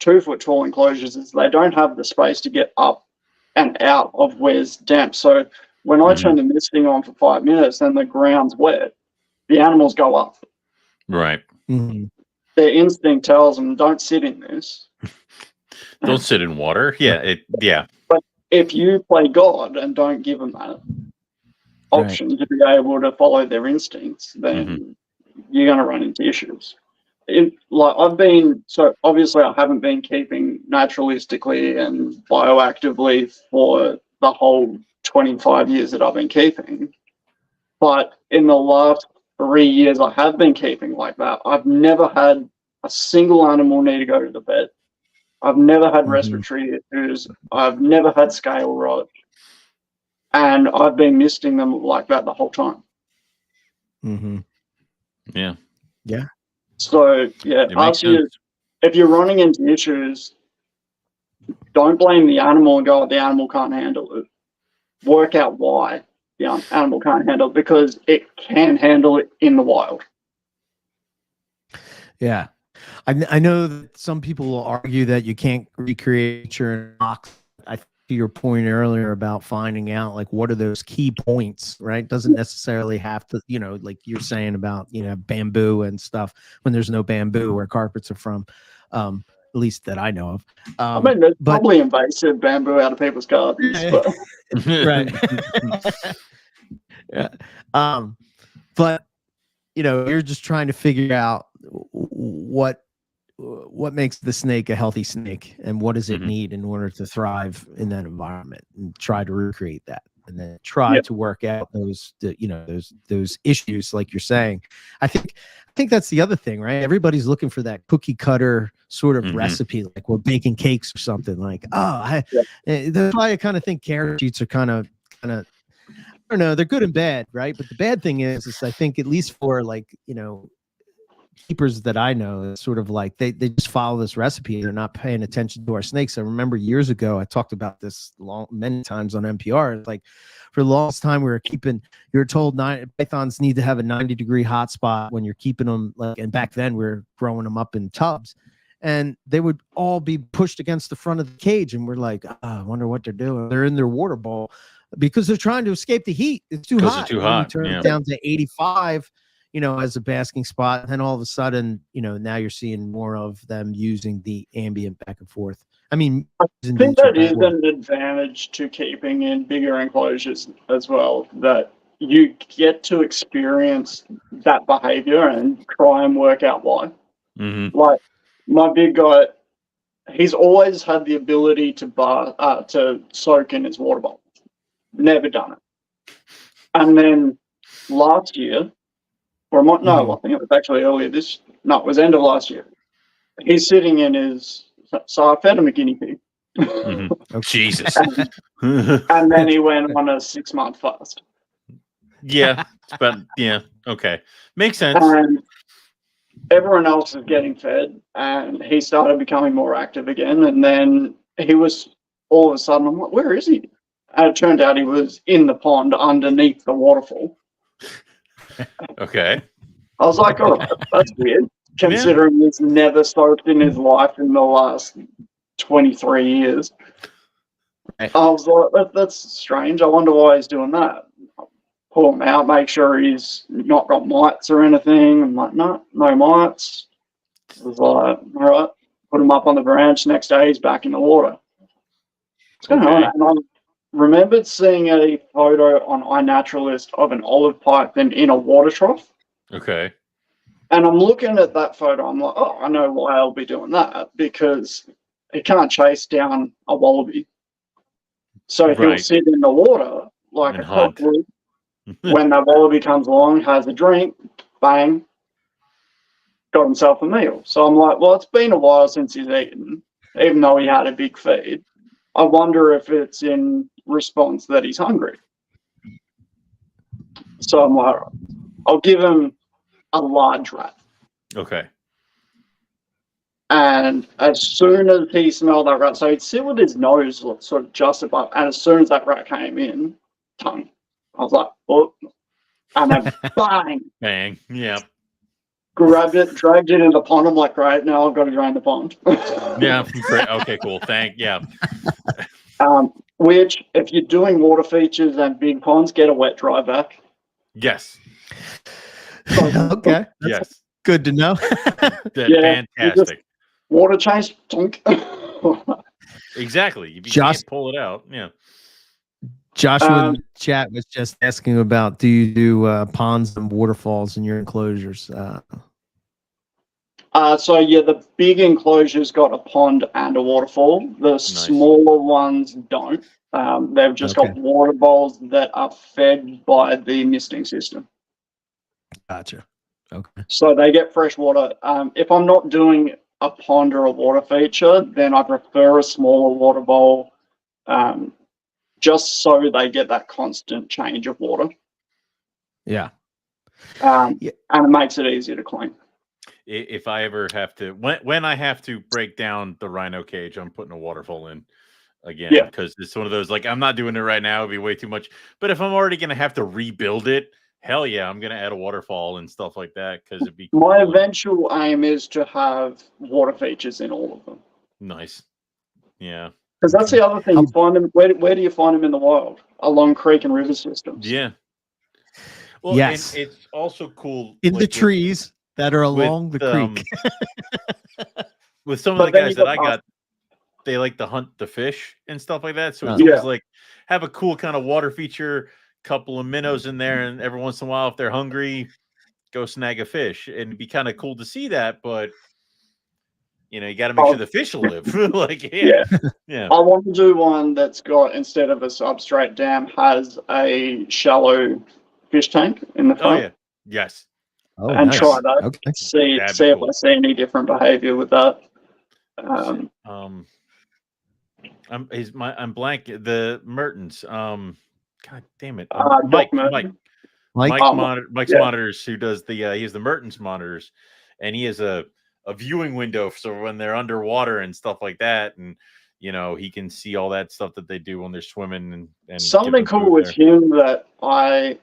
2-foot tall enclosures is they don't have the space to get up and out of where's damp. So when I turn the misting on for 5 minutes and the ground's wet, the animals go up. Right. Their instinct tells them, don't sit in this. Don't sit in water. But if you play God and don't give them that option to be able to follow their instincts, then you're going to run into issues. So obviously I haven't been keeping naturalistically and bioactively for the whole 25 years that I've been keeping. But in the last 3 years I have been keeping like that. I've never had a single animal need to go to the vet. I've never had respiratory issues. I've never had scale rot. And I've been misting them like that the whole time. Yeah. So, if you're running into issues, don't blame the animal and go, oh, the animal can't handle it. Work out why the animal can't handle it, because it can handle it in the wild. Yeah. I know that some people will argue that you can't recreate nature in a box. I think to your point earlier about finding out, like, what are those key points, right? Doesn't necessarily have to, like you're saying about, bamboo and stuff when there's no bamboo where carpets are from, at least that I know of. I mean, there's probably invasive bamboo out of people's gardens. But. Right. But, you're just trying to figure out what makes the snake a healthy snake, and what does it need in order to thrive in that environment, and try to recreate that, and then try to work out those issues, like you're saying. I think that's the other thing, right? Everybody's looking for that cookie cutter sort of recipe, like we're baking cakes or something. Like, that's why I kind of think carrot sheets are kind of I don't know, they're good and bad, right? But the bad thing is I think, at least for like, keepers that I know, it's sort of like they just follow this recipe. They're not paying attention to our snakes. I remember years ago, I talked about this many times on MPR. It's like, for the longest time, you're told pythons need to have a 90-degree hot spot when you're keeping them, like, and back then we were growing them up in tubs, and they would all be pushed against the front of the cage, and we're like, I wonder what they're doing. They're in their water bowl because they're trying to escape the heat. It's too hot. It's too hot. Turn it down to 85. As a basking spot, and then all of a sudden, now you're seeing more of them using the ambient back and forth. I mean, I think that is an advantage to keeping in bigger enclosures as well, that you get to experience that behavior and try and work out why. Like my big guy, he's always had the ability to soak in his water bowl. Never done it. And then last year, I think it was actually earlier it was end of last year. He's sitting in his, so I fed him a guinea pig. Jesus. And then he went on a 6-month fast. Okay. Makes sense. And everyone else is getting fed, and he started becoming more active again. And then he was all of a sudden I'm like, where is he? And it turned out he was in the pond underneath the waterfall. Okay. I was like, all right, that's weird, considering he's never soaked in his life in the last 23 years. I was like, that's strange. I wonder why he's doing that. Pull him out, make sure he's not got mites or anything. I'm like, no mites. I was like, all right, put him up on the branch. Next day, he's back in the water. What's going on? And I remembered seeing a photo on iNaturalist of an olive python in a water trough. Okay. And I'm looking at that photo. I'm like, oh, I know why I'll be doing that, because he can't chase down a wallaby. So he'll sit in the water like a cock would. When that wallaby comes along, has a drink, bang, got himself a meal. So I'm like, well, it's been a while since he's eaten, even though he had a big feed. I wonder if it's in response that he's hungry. So I'm like, I'll give him a large rat. Okay. And as soon as he smelled that rat, so he'd sit with his nose sort of just above, and as soon as that rat came in, tongue. I was like, oh, and then bang. Bang. Yeah. Grabbed it, dragged it in the pond. I'm like, great, now I've got to drain the pond. Yeah. Great. Okay, cool. Yeah. Which, if you're doing water features and big ponds, get a wet dry back. Yes. Okay. Yes. Good to know. Fantastic. Water change. Exactly. You Josh, can't pull it out. Yeah. Joshua in the chat was just asking about, do you do ponds and waterfalls in your enclosures? So yeah, the big enclosures got a pond and a waterfall. The smaller ones don't. They've just got water bowls that are fed by the misting system. Gotcha. Okay. So they get fresh water. If I'm not doing a pond or a water feature, then I prefer a smaller water bowl, just so they get that constant change of water. Yeah. And it makes it easier to clean. If I ever have to, when I have to break down the rhino cage, I'm putting a waterfall in again, because it's one of those, like, I'm not doing it right now. It'd be way too much. But if I'm already going to have to rebuild it, hell yeah, I'm going to add a waterfall and stuff like that, because it'd be cool. My eventual aim is to have water features in all of them. Nice. Yeah. Because that's the other thing. You find them, where do you find them in the wild? Along creek and river systems. Yeah. Well, yes. And it's also cool. In the trees that are along the creek. With some of the guys that I got, they like to hunt the fish and stuff like that. So it's always like, have a cool kind of water feature, couple of minnows in there, and every once in a while, if they're hungry, go snag a fish. And it'd be kind of cool to see that, but you know, you got to make sure the fish will live. Yeah. I want to do one that's got, instead of a substrate dam, has a shallow fish tank in the front. Oh yeah. Yes. Oh, and nice. try that. Okay. See if I see any different behavior with that. I'm blank. The Mertens. God damn it. Mike's monitors, who does the he has the Mertens monitors, and he has a viewing window, so when they're underwater and stuff like that, and you know, he can see all that stuff that they do when they're swimming and something cool with him that I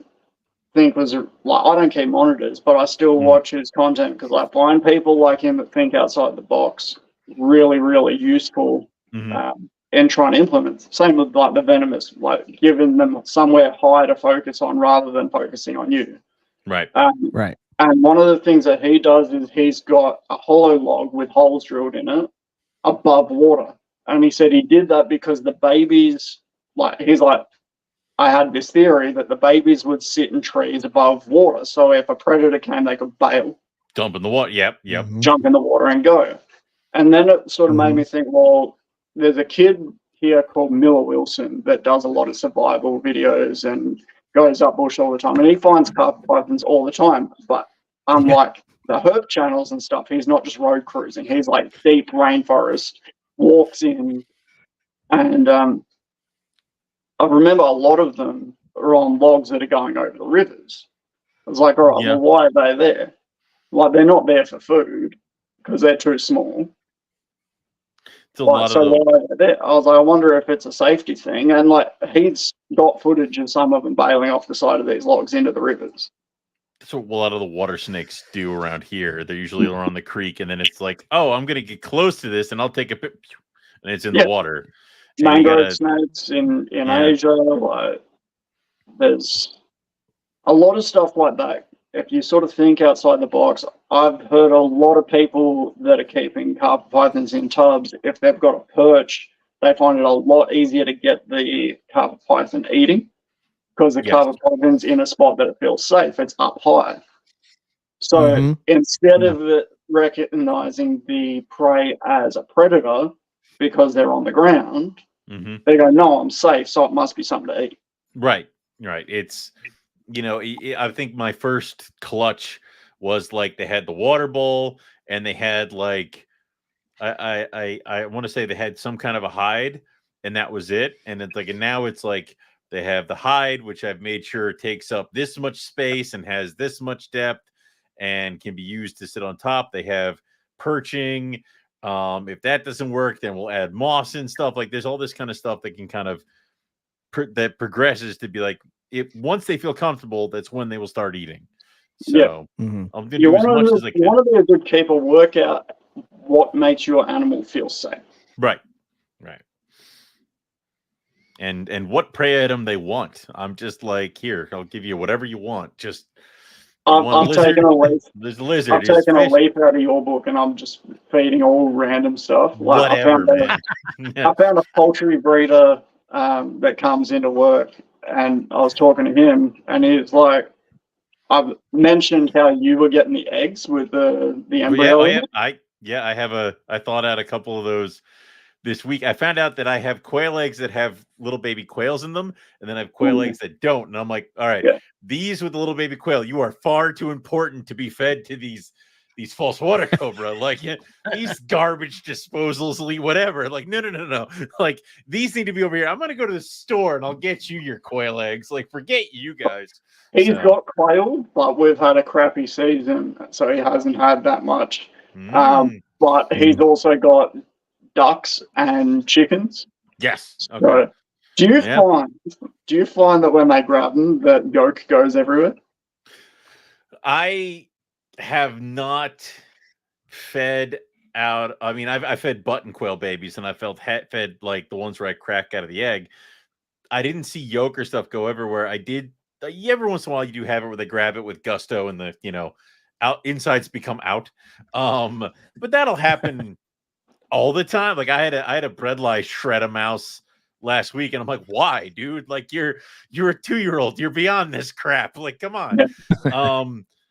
think was, like, I don't keep monitors, but I still watch his content, because I find people like him that think outside the box really, really useful in trying to implement. Same with like the venomous, like giving them somewhere high to focus on rather than focusing on you. Right. Right. And one of the things that he does is he's got a hollow log with holes drilled in it above water. And he said he did that because the babies, he's like, I had this theory that the babies would sit in trees above water. So if a predator came, they could bail. Dump in the water. Yep. Jump in the water and go. And then it sort of made me think, well, there's a kid here called Miller Wilson that does a lot of survival videos and goes up bush all the time. And he finds carpet pythons all the time. But unlike the herp channels and stuff, he's not just road cruising. He's like deep rainforest, walks in. And I remember a lot of them are on logs that are going over the rivers. I was like, all right, well, why are they there? Like, they're not there for food because they're too small. It's a lot of them. I was like, I wonder if it's a safety thing. And like, he's got footage of some of them bailing off the side of these logs into the rivers. That's what a lot of the water snakes do around here. They're usually around the creek, and then it's like, oh, I'm gonna get close to this, and I'll take a pip, and it's in the water. Mangrove snakes in Asia, like there's a lot of stuff like that. If you sort of think outside the box, I've heard a lot of people that are keeping carpet pythons in tubs. If they've got a perch, they find it a lot easier to get the carpet python eating, because the carpet python's in a spot that it feels safe. It's up high. So instead of it recognizing the prey as a predator because they're on the ground, they go, no, I'm safe, so it must be something to eat. Right. It's, I think my first clutch was like they had the water bowl, and they had like, I want to say they had some kind of a hide, and that was it. And it's like, and now it's like, they have the hide, which I've made sure takes up this much space and has this much depth and can be used to sit on top. They have perching. If that doesn't work, then we'll add moss and stuff. Like there's all this kind of stuff that can kind of that progresses to be like, if once they feel comfortable, that's when they will start eating. So I'm going to do as much as I can. You want to be a good keeper, work out what makes your animal feel safe. Right. And what prey item they want. I'm just like, here, I'll give you whatever you want. Just I'm taking a leaf. There's a lizard. I'm taking a leaf out of your book, and I'm just feeding all random stuff. Like whatever, I found a poultry breeder that comes into work, and I was talking to him, and he's like, I've mentioned how you were getting the eggs with the embryo. I thought out a couple of those this week. I found out that I have quail eggs that have little baby quails in them, and then I have quail eggs that don't. And I'm like, all right, these with the little baby quail, you are far too important to be fed to these false water cobra. Like these garbage disposals, whatever. Like, no. Like these need to be over here. I'm gonna go to the store and I'll get you your quail eggs. Like, forget you guys. He's got quail, but we've had a crappy season, so he hasn't had that much. But he's also got ducks and chickens. Yes. Okay. So, do you find that when they grab them, that yolk goes everywhere? I have not fed out. I mean, I fed button quail babies, and I fed like the ones where I crack out of the egg. I didn't see yolk or stuff go everywhere. I did. Every once in a while, you do have it where they grab it with gusto, and the out insides become out. But that'll happen all the time. Like I had a breadlie shred a mouse last week, and I'm like, why, dude? Like you're a 2-year-old. You're beyond this crap. Like, come on.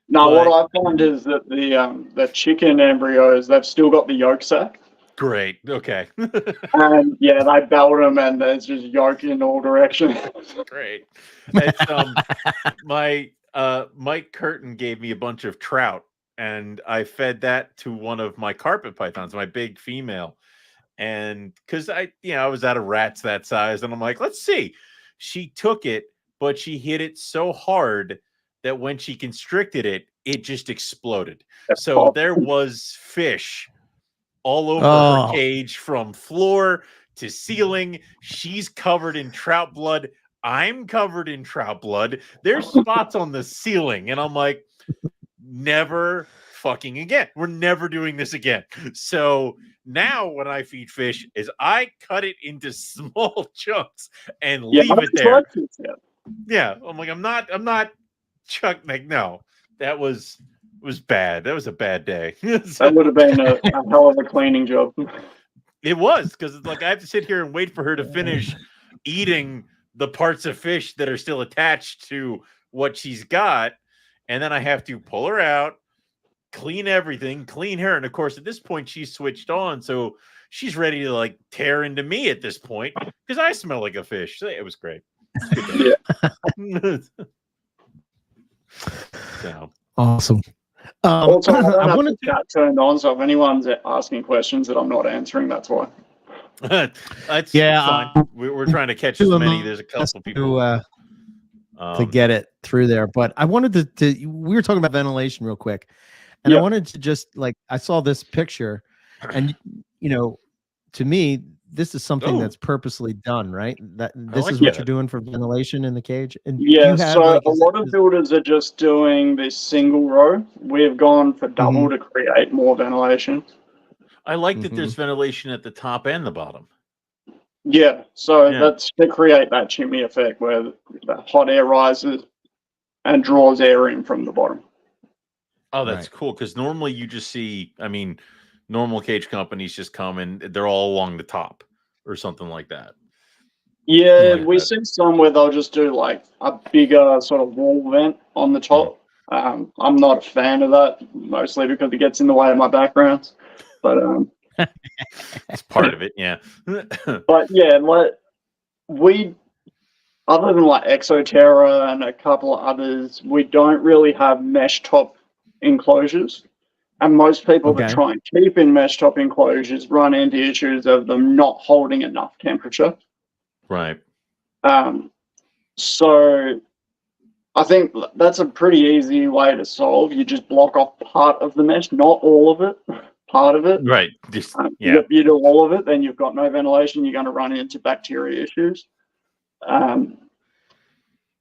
What I find is that the chicken embryos, they've still got the yolk sac. Great. Okay. And they belt them, and there's just yolk in all directions. Great. It's, Mike Curtin gave me a bunch of trout, and I fed that to one of my carpet pythons, my big female. And because I was out of rats that size, and I'm like, let's see. She took it, but she hit it so hard that when she constricted it, it just exploded. So there was fish all over her cage from floor to ceiling. She's covered in trout blood. I'm covered in trout blood. There's spots on the ceiling, and I'm like, never fucking again. We're never doing this again. So now when I feed fish is I cut it into small chunks and leave it there. Yeah. I'm like, I'm not Chuck. Like, no, that was bad. That was a bad day. That would have been a hell of a cleaning job. It was, because it's like I have to sit here and wait for her to finish eating the parts of fish that are still attached to what she's got. And then I have to pull her out, clean everything, clean her. And of course, at this point, she's switched on. So she's ready to like tear into me at this point because I smell like a fish. So it was great. So. Awesome. Also, I wanted to chat turned on. So if anyone's asking questions that I'm not answering, that's why. That's fine. We're trying to catch as many. There's a couple people to get it through there, but I wanted to we were talking about ventilation real quick, and I wanted to just I saw this picture, and to me, this is something Oh. that's purposely done, right? That I this like is what that. you're doing for ventilation in the cage. And do Yeah, you have so like a lot of builders are just doing this single row. We've gone for double to create more ventilation. I like that there's ventilation at the top and the bottom. Yeah, so that's to create that chimney effect where the hot air rises and draws air in from the bottom. Oh, that's cool. Because normally you just see, I mean, normal cage companies just come and they're all along the top or something like that. Yeah, we see some where they'll just do like a bigger sort of wall vent on the top. I'm not a fan of that, mostly because it gets in the way of my backgrounds. But it's part of it, yeah. But yeah, like we, other than like Exoterra and a couple of others, we don't really have mesh top enclosures. And most people that try and keep in mesh top enclosures run into issues of them not holding enough temperature. Right. So I think that's a pretty easy way to solve. You just block off part of the mesh, not all of it, part of it. Right. Just, If you do all of it, then you've got no ventilation. You're going to run into bacteria issues.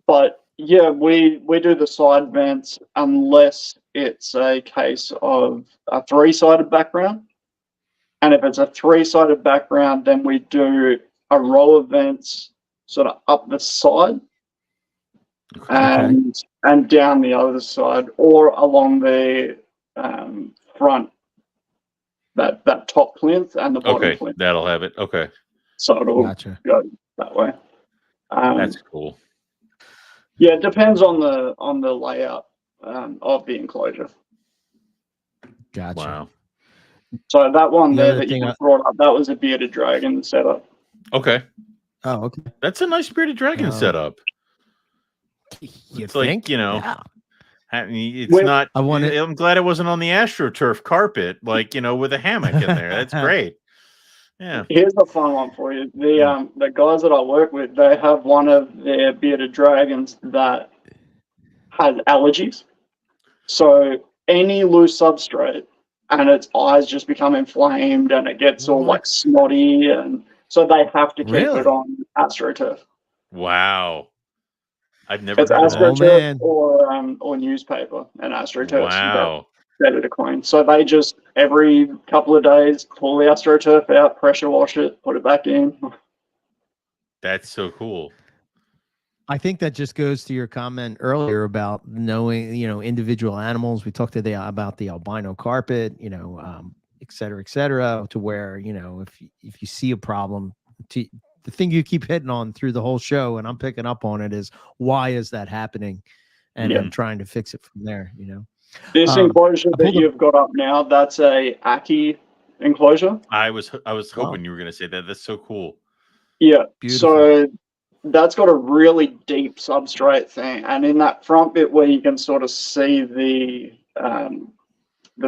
But yeah, we do the side vents unless it's a case of a three-sided background. And if it's a three-sided background, then we do a row of vents sort of up the side and down the other side, or along the front, that top plinth and the bottom plinth. That'll have it. Okay. So it'll go that way. That's cool. Yeah, it depends on the layout of the enclosure. Gotcha. Wow. So that one there that you brought up, that was a bearded dragon setup. Okay. Oh, okay. That's a nice bearded dragon setup. It's like, you know, it's not. I'm glad it wasn't on the AstroTurf carpet, like, you know, with a hammock in there. That's great. Yeah. Here's a fun one for you. The guys that I work with, they have one of their bearded dragons that has allergies. So any loose substrate and its eyes just become inflamed and it gets all like snotty, and so they have to keep it on AstroTurf. Wow. I've never heard of AstroTurf or newspaper, and AstroTurf better to clean. So they just every couple of days pull the AstroTurf out, pressure wash it, put it back in. That's so cool. I think that just goes to your comment earlier about knowing, you know, individual animals. We talked about the albino carpet, you know, et cetera, to where, you know, if you see a problem, the thing you keep hitting on through the whole show, and I'm picking up on it, is why is that happening? And I'm trying to fix it from there, you know. This enclosure that you've got up now, that's a Aki enclosure. I was hoping you were going to say that. That's so cool. Yeah. Beautiful. So that's got a really deep substrate thing, and in that front bit where you can sort of see the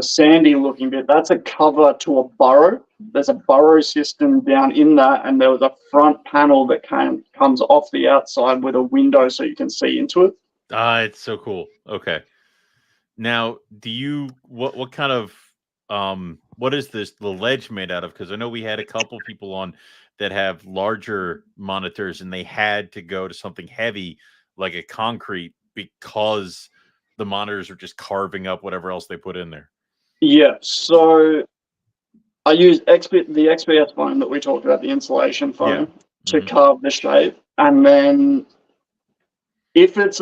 sandy looking bit, that's a cover to a burrow. There's a burrow system down in that, and there was a front panel that comes off the outside with a window so you can see into it. It's so cool. Okay. Now, do you what kind of what is the ledge made out of? Because I know we had a couple people on that have larger monitors and they had to go to something heavy like a concrete because the monitors are just carving up whatever else they put in there. Yeah, so I use the XPS foam that we talked about, the insulation foam, to carve the shape, and then if it's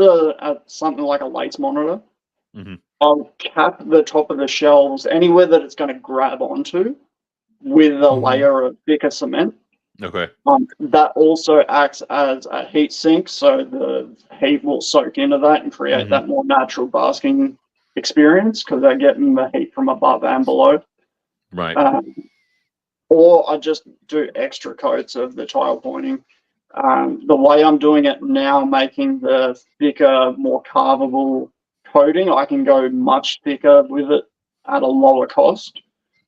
something like a lace monitor, I'll cap the top of the shelves anywhere that it's going to grab onto with a layer of thicker cement. Okay. That also acts as a heat sink, so the heat will soak into that and create that more natural basking experience because they're getting the heat from above and below. Right. Or I just do extra coats of the tile pointing. The way I'm doing it now, making the thicker, more carvable coating, I can go much thicker with it at a lower cost.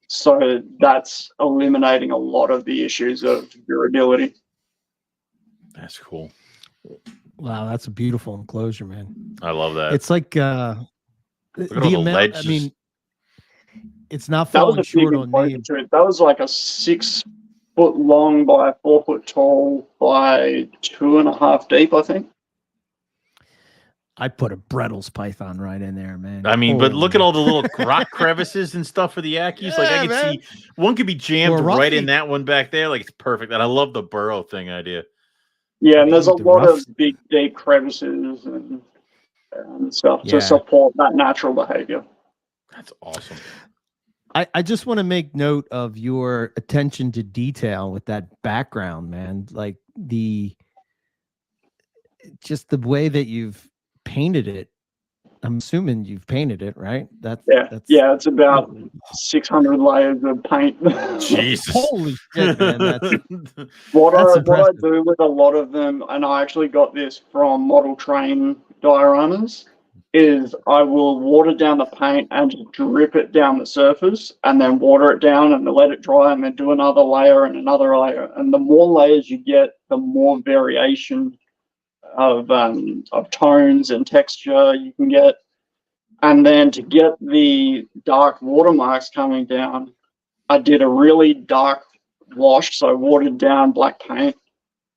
So that's eliminating a lot of the issues of durability. That's cool. Wow, that's a beautiful enclosure, man. I love that. It's like the amount. Ledges. I mean, it's not falling short on me. That was like a 6 foot long by 4 foot tall by 2.5 deep, I think. I put a Brettles python right in there, man. I mean, but look at all the little rock crevices and stuff for the Ackies. Yeah, Like I could see one could be jammed right in that one back there. Like it's perfect. And I love the burrow thing idea. Yeah, and there's a lot of big, deep crevices and stuff to support that natural behavior. That's awesome. I just want to make note of your attention to detail with that background, man. Like just the way that you've painted it. I'm assuming you've painted it, right? That's it's about 600 layers of paint. Jesus. Holy shit, man. What I do with a lot of them, and I actually got this from model train dioramas, is I will water down the paint and just drip it down the surface and then water it down and let it dry and then do another layer and another layer. And the more layers you get, the more variation of tones and texture you can get. And then to get the dark watermarks coming down, I did a really dark wash, so I watered down black paint,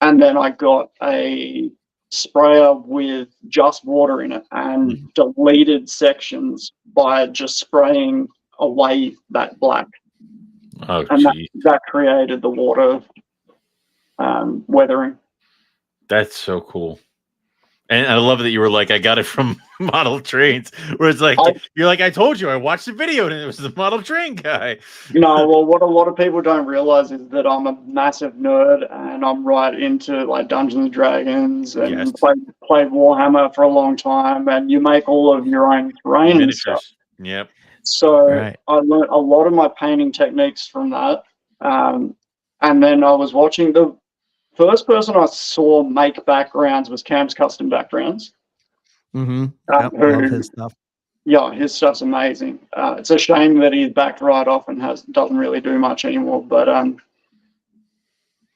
and then I got a sprayer with just water in it and deleted sections by just spraying away that black. Oh, and that created the water weathering. That's so cool. And I love that you were like, I got it from Model Trains, where it's like, you're like, I told you, I watched the video and it was the Model Train guy. No, well, what a lot of people don't realize is that I'm a massive nerd and I'm right into like Dungeons and Dragons and played Warhammer for a long time, and you make all of your own terrain and stuff. Yep. So I learned a lot of my painting techniques from that. And then I was watching the first person I saw make backgrounds was Cam's Custom Backgrounds. Mm-hmm. Love his stuff. Yeah, his stuff's amazing. It's a shame that he's backed right off and doesn't really do much anymore. But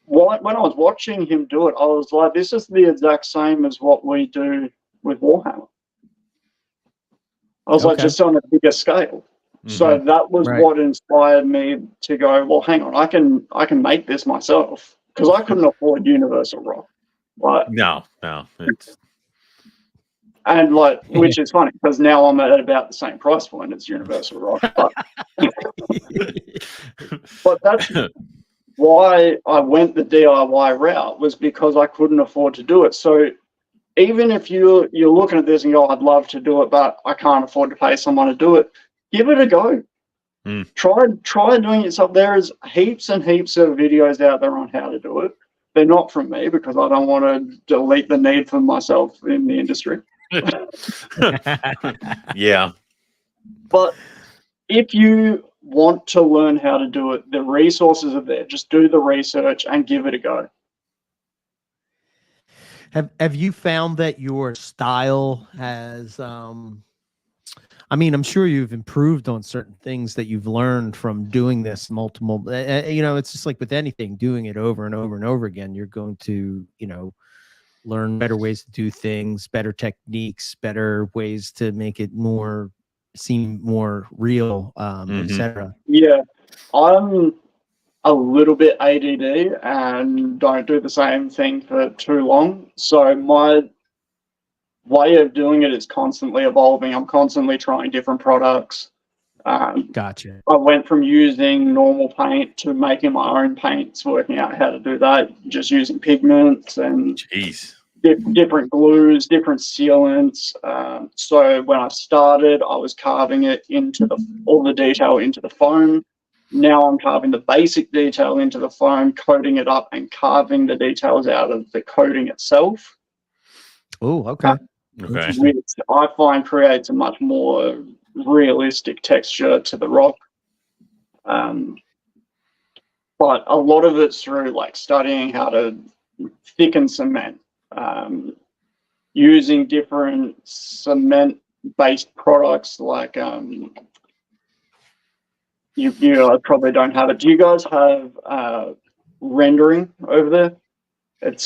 when I was watching him do it, I was like, this is the exact same as what we do with Warhammer. I was like, just on a bigger scale. Mm-hmm. So that was what inspired me to go, well, hang on, I can make this myself. Because I couldn't afford Universal Rock. Like, no. And like, which is funny because now I'm at about the same price point as Universal Rock. But that's why I went the DIY route, was because I couldn't afford to do it. So even if you're looking at this and go, I'd love to do it, but I can't afford to pay someone to do it, give it a go. Try doing it yourself. There is heaps and heaps of videos out there on how to do it. They're not from me because I don't want to delete the need for myself in the industry. Yeah. But if you want to learn how to do it, the resources are there. Just do the research and give it a go. Have you found that your style has I mean, I'm sure you've improved on certain things that you've learned from doing this multiple, it's just like with anything, doing it over and over and over again, you're going to, learn better ways to do things, better techniques, better ways to make it seem more real, etc. Yeah, I'm a little bit ADD and don't do the same thing for too long. So my way of doing it is constantly evolving. I'm constantly trying different products. Gotcha. I went from using normal paint to making my own paints, working out how to do that, just using pigments and different glues, different sealants. So when I started, I was carving it into all the detail into the foam. Now I'm carving the basic detail into the foam, coating it up and carving the details out of the coating itself. Oh, okay. Which I find creates a much more realistic texture to the rock. But a lot of it's through like studying how to thicken cement, using different cement-based products like you guys probably don't have it. Do you guys have rendering over there? It's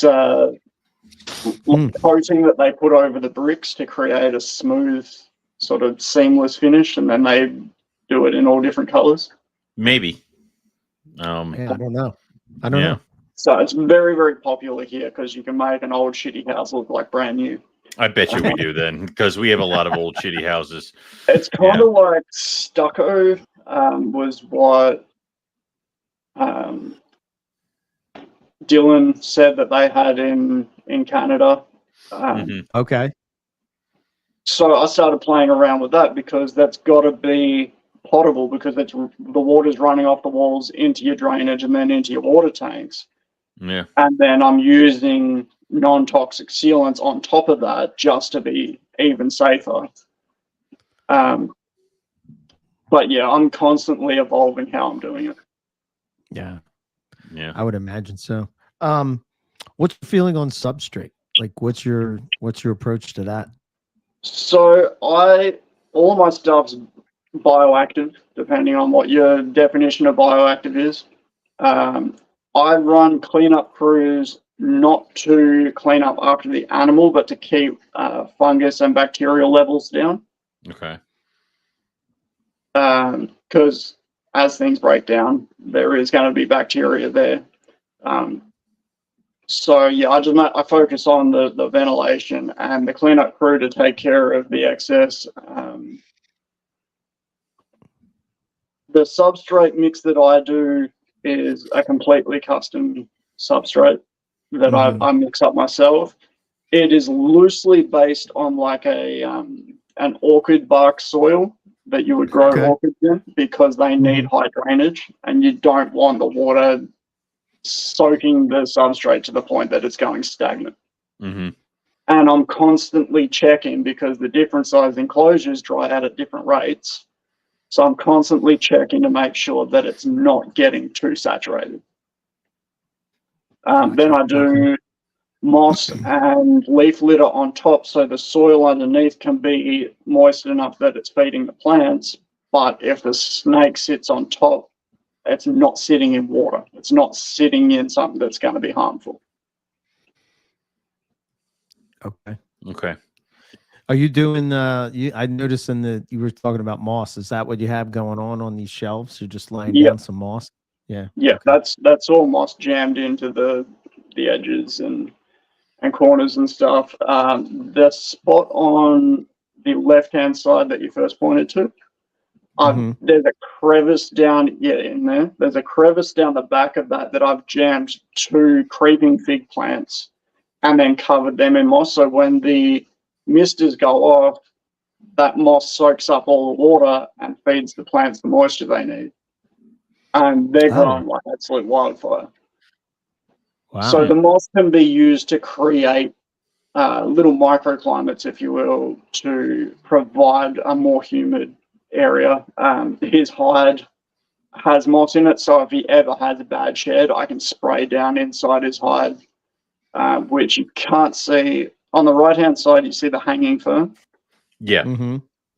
coating that they put over the bricks to create a smooth, sort of seamless finish, and then they do it in all different colors. Maybe. I don't know. I don't know. So it's very, very popular here because you can make an old shitty house look like brand new. I bet you we do then, because we have a lot of old shitty houses. It's kind of like stucco was what Dylan said that they had in Canada. Okay. So I started playing around with that because that's got to be potable because the water's running off the walls into your drainage and then into your water tanks. Yeah. And then I'm using non-toxic sealants on top of that just to be even safer. But yeah, I'm constantly evolving how I'm doing it. Yeah. Yeah. I would imagine so. What's your feeling on substrate? Like what's your approach to that? So all of my stuff's bioactive, depending on what your definition of bioactive is. I run cleanup crews not to clean up after the animal, but to keep fungus and bacterial levels down. Okay. Because as things break down, there is going to be bacteria there. So yeah, I focus on the ventilation and the cleanup crew to take care of the excess. The substrate mix that I do is a completely custom substrate that I mix up myself. It is loosely based on like an orchid bark soil that you would grow orchids in because they need high drainage and you don't want the water soaking the substrate to the point that it's going stagnant. And I'm constantly checking because the different size enclosures dry out at different rates. So I'm constantly checking to make sure that it's not getting too saturated. Then I do moss and leaf litter on top so the soil underneath can be moist enough that it's feeding the plants. But if the snake sits on top, it's not sitting in water. It's not sitting in something that's going to be harmful. Okay. Are you doing I noticed you were talking about moss. Is that what you have going on these shelves? You're just laying down some moss? Yeah. Yeah, that's all moss jammed into the edges and corners and stuff. The spot on the left-hand side that you first pointed to, there's a crevice down in there. There's a crevice down the back of that I've jammed 2 creeping fig plants and then covered them in moss. So when the misters go off, that moss soaks up all the water and feeds the plants the moisture they need. And they're growing like absolute wildfire. Wow. So the moss can be used to create little microclimates, if you will, to provide a more humid area. His hide has moss in it, so if he ever has a bad shed, I can spray down inside his hide, which you can't see. On the right-hand side, you see the hanging fern. Yeah.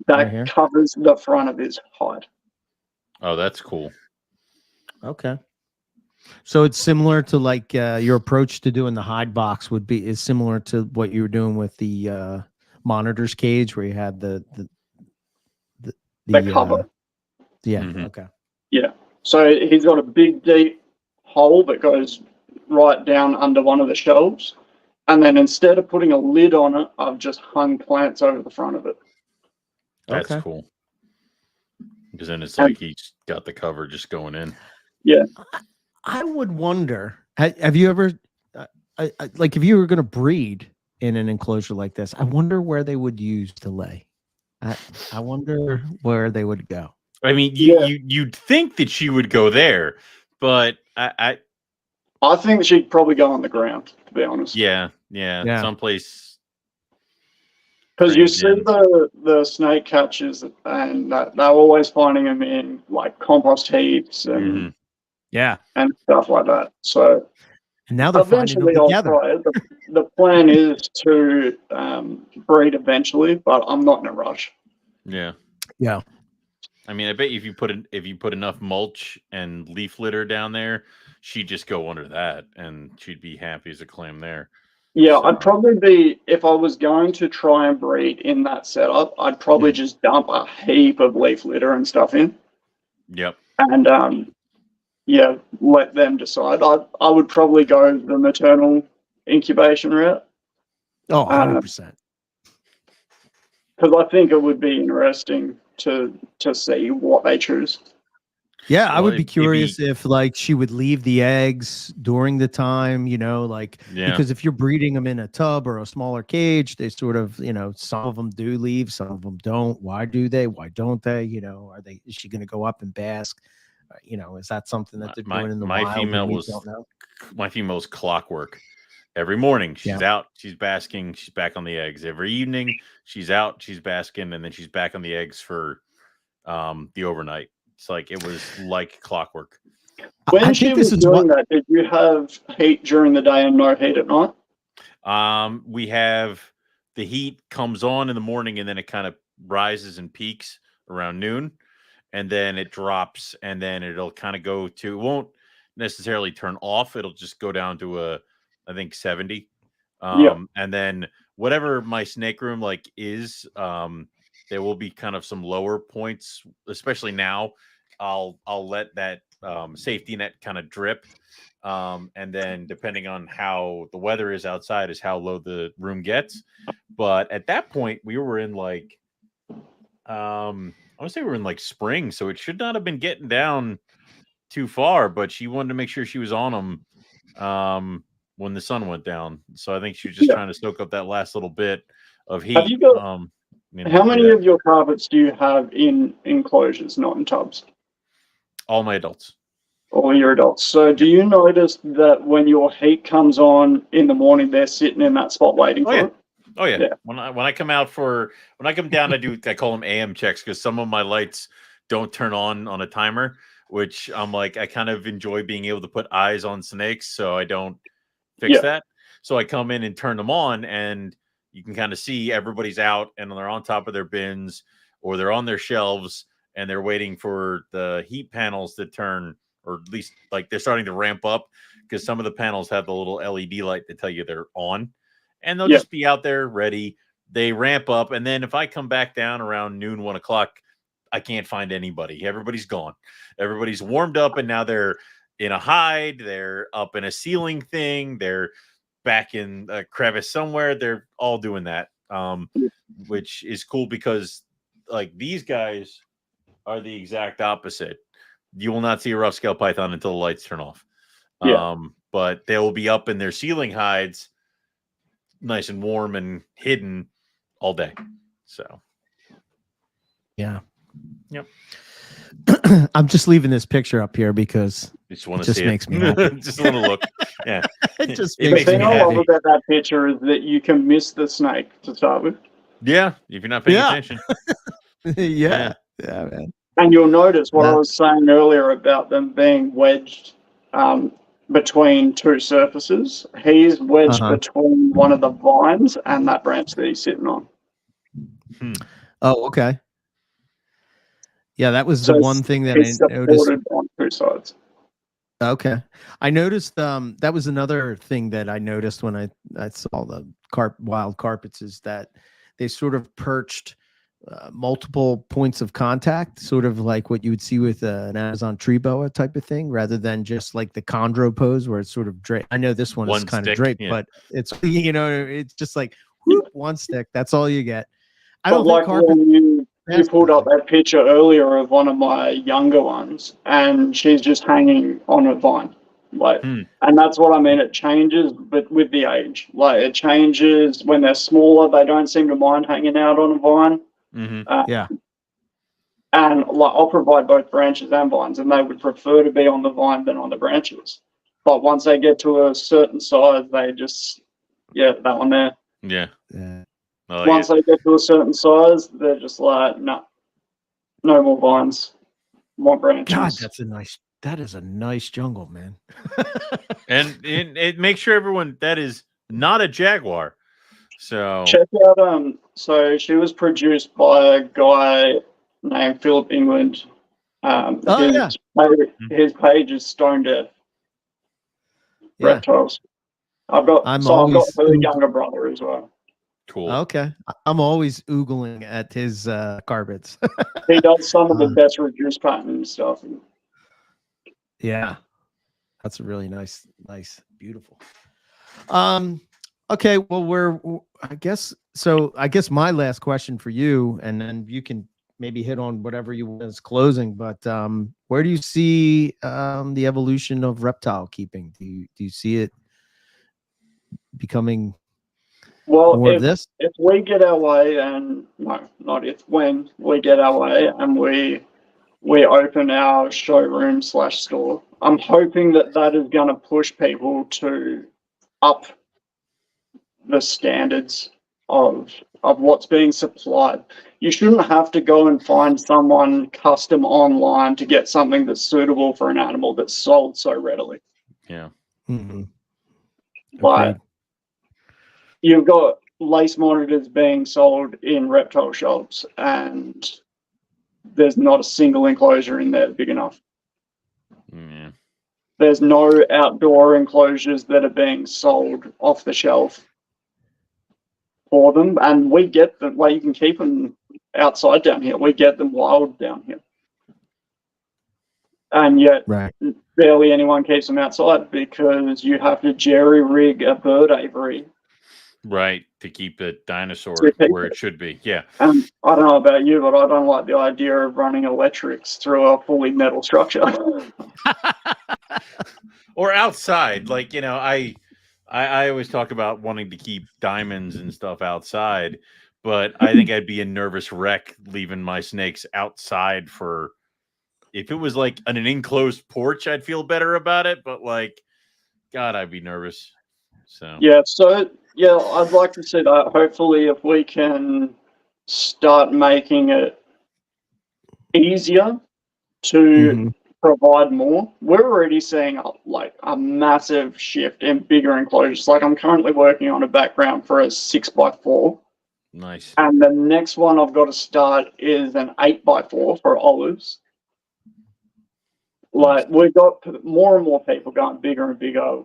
That covers the front of his hide. Oh, that's cool. Okay. So it's similar to like your approach to doing the hide box is similar to what you were doing with the monitor's cage where you had the cover. Okay. Yeah. So he's got a big deep hole that goes right down under one of the shelves. And then instead of putting a lid on it, I've just hung plants over the front of it. That's cool. Because then it's like he's got the cover just going in. Yeah. I would wonder, have you ever, like if you were going to breed in an enclosure like this, I wonder where they would use to lay. I wonder where they would go. I mean, you'd think that she would go there, but I think she'd probably go on the ground, to be honest. Yeah. Someplace. Because you see the snake catchers, and they're always finding them in like compost heaps and and stuff like that. So and now they're eventually finding them I'll together. try it. The plan is to breed eventually, but I'm not in a rush. Yeah. I mean, I bet if you put enough mulch and leaf litter down there, she'd just go under that, and she'd be happy as a clam there. Yeah, so. I'd probably be, if I was going to try and breed in that setup, I'd probably just dump a heap of leaf litter and stuff in. Yep. And yeah, let them decide. I would probably go the maternal incubation route. Oh, 100%. Because I think it would be interesting to see what they choose. Yeah, I would be curious if like she would leave the eggs during the time, you know, like because if you're breeding them in a tub or a smaller cage, they sort of, you know, some of them do leave, some of them don't. Why do they? Why don't they? You know, is she going to go up and bask? You know, is that something that they're doing in the wild? My female was clockwork. Every morning she's out, she's basking, she's back on the eggs. Every evening she's out, she's basking, and then she's back on the eggs for the overnight. It's like it was like clockwork. When she was doing that, did you have heat during the day and no heat at night? We have the heat comes on in the morning and then it kind of rises and peaks around noon, and then it drops, and then it'll kind of go to, it won't necessarily turn off. It'll just go down to I think 70. And then whatever my snake room like is, there will be kind of some lower points, especially now. I'll let that safety net kind of drip. And then depending on how the weather is outside is how low the room gets. But at that point, we were in like, I would say we're in like spring. So it should not have been getting down too far, but she wanted to make sure she was on them when the sun went down. So I think she was just trying to soak up that last little bit of heat. Have you got, how many of your carpets do you have in enclosures, not in tubs? All my adults. All your adults. So do you notice that when your heat comes on in the morning, they're sitting in that spot waiting for it? Oh yeah. When I come down, I call them AM checks, because some of my lights don't turn on a timer, which I'm like, I kind of enjoy being able to put eyes on snakes, so I don't fix that. So I come in and turn them on, and you can kind of see everybody's out and they're on top of their bins or they're on their shelves and they're waiting for the heat panels to turn, or at least like they're starting to ramp up, because some of the panels have the little LED light to tell you they're on, and they'll just be out there ready. They ramp up. And then if I come back down around noon, 1 o'clock, I can't find anybody. Everybody's gone. Everybody's warmed up, and now they're in a hide. They're up in a ceiling thing. They're back in a crevice somewhere. They're all doing that, which is cool, because like these guys are the exact opposite. You will not see a rough scale python until the lights turn off. But they will be up in their ceiling hides, nice and warm and hidden all day. So, yeah. Yep. I'm just leaving this picture up here because it just makes me happy. Just want to look. Yeah. It just makes me happy. The thing I love about that picture is that you can miss the snake to start with. Yeah, if you're not paying attention. Yeah, man. And you'll notice what I was saying earlier about them being wedged between two surfaces. He's wedged between one of the vines and that branch that he's sitting on. Oh, okay. Yeah, that was the one thing that I noticed. On two sides. Okay. I noticed that was another thing that I noticed when I saw the wild carpets, is that they sort of perched multiple points of contact, sort of like what you would see with an Amazon tree boa type of thing, rather than just like the chondro pose where it's sort of draped. I know this one is kind of draped, but it's, you know, it's just like whoop, one stick. That's all you get. I don't think carpet. You pulled up that picture earlier of one of my younger ones, and she's just hanging on a vine. Like, and that's what I mean. It changes, but with the age, like it changes when they're smaller. They don't seem to mind hanging out on a vine. And like I'll provide both branches and vines, and they would prefer to be on the vine than on the branches. But once they get to a certain size, they just that one there. Yeah. Once they get to a certain size, they're just like, no more vines, more branches. God, that is a nice jungle, man. and it makes sure everyone, that is not a Jaguar. So check out so she was produced by a guy named Philip England. His page is Stone Death Reptiles. I've got her younger brother as well. Cool. Okay. I'm always oogling at his carpets. He does some of the best reduced pattern stuff. Yeah, that's a really nice, beautiful. Okay, well, I guess my last question for you, and then you can maybe hit on whatever you want as closing. But where do you see the evolution of reptile keeping? Do you see it becoming more of this? If we get our way, and no, not if, when we get our way, and we open our showroom / store, I'm hoping that is going to push people to up the standards of what's being supplied. You shouldn't have to go and find someone custom online to get something that's suitable for an animal that's sold so readily. Yeah. Mm-hmm. But you've got lace monitors being sold in reptile shops, and there's not a single enclosure in there big enough. Yeah. There's no outdoor enclosures that are being sold off the shelf for them, and we get them. Like, you can keep them outside down here. We get them wild down here, and yet barely anyone keeps them outside because you have to jerry rig a bird aviary. Right, to keep the dinosaur where it should be. Yeah. I don't know about you, but I don't like the idea of running electrics through a fully metal structure. Or outside. Like, you know, I always talk about wanting to keep diamonds and stuff outside, but I think I'd be a nervous wreck leaving my snakes outside for, if it was like an enclosed porch, I'd feel better about it, but like, God, I'd be nervous. So yeah, I'd like to see that. Hopefully, if we can start making it easier to provide more, we're already seeing a massive shift in bigger enclosures. Like, I'm currently working on a background for a 6x4. Nice. And the next one I've got to start is an 8x4 for olives. Like, we've got more and more people going bigger and bigger.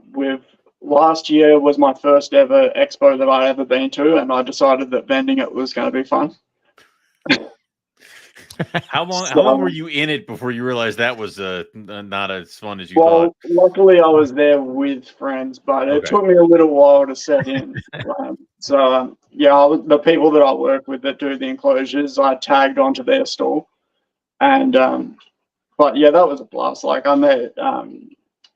Last year was my first ever expo that I ever been to, and I decided that vending it was going to be fun. How long were you in it before you realized that was not as fun as you thought? Well, luckily I was there with friends, but it took me a little while to set in. The people that I work with that do the enclosures, I tagged onto their store, and but yeah, that was a blast. Like, I met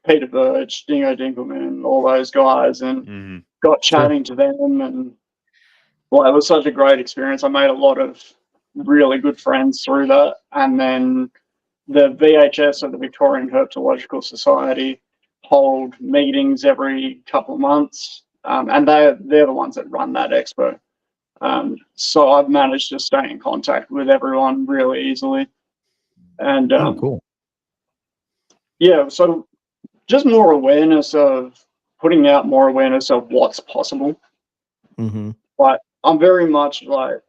Peter Birch, Dingo Dinkelman, all those guys, and got chatting to them, and it was such a great experience. I made a lot of really good friends through that. And then the VHS of the Victorian Herpetological Society hold meetings every couple of months, and they're the ones that run that expo. So I've managed to stay in contact with everyone really easily. And cool. Yeah, so just more awareness of putting out more awareness of what's possible. But I'm very much like,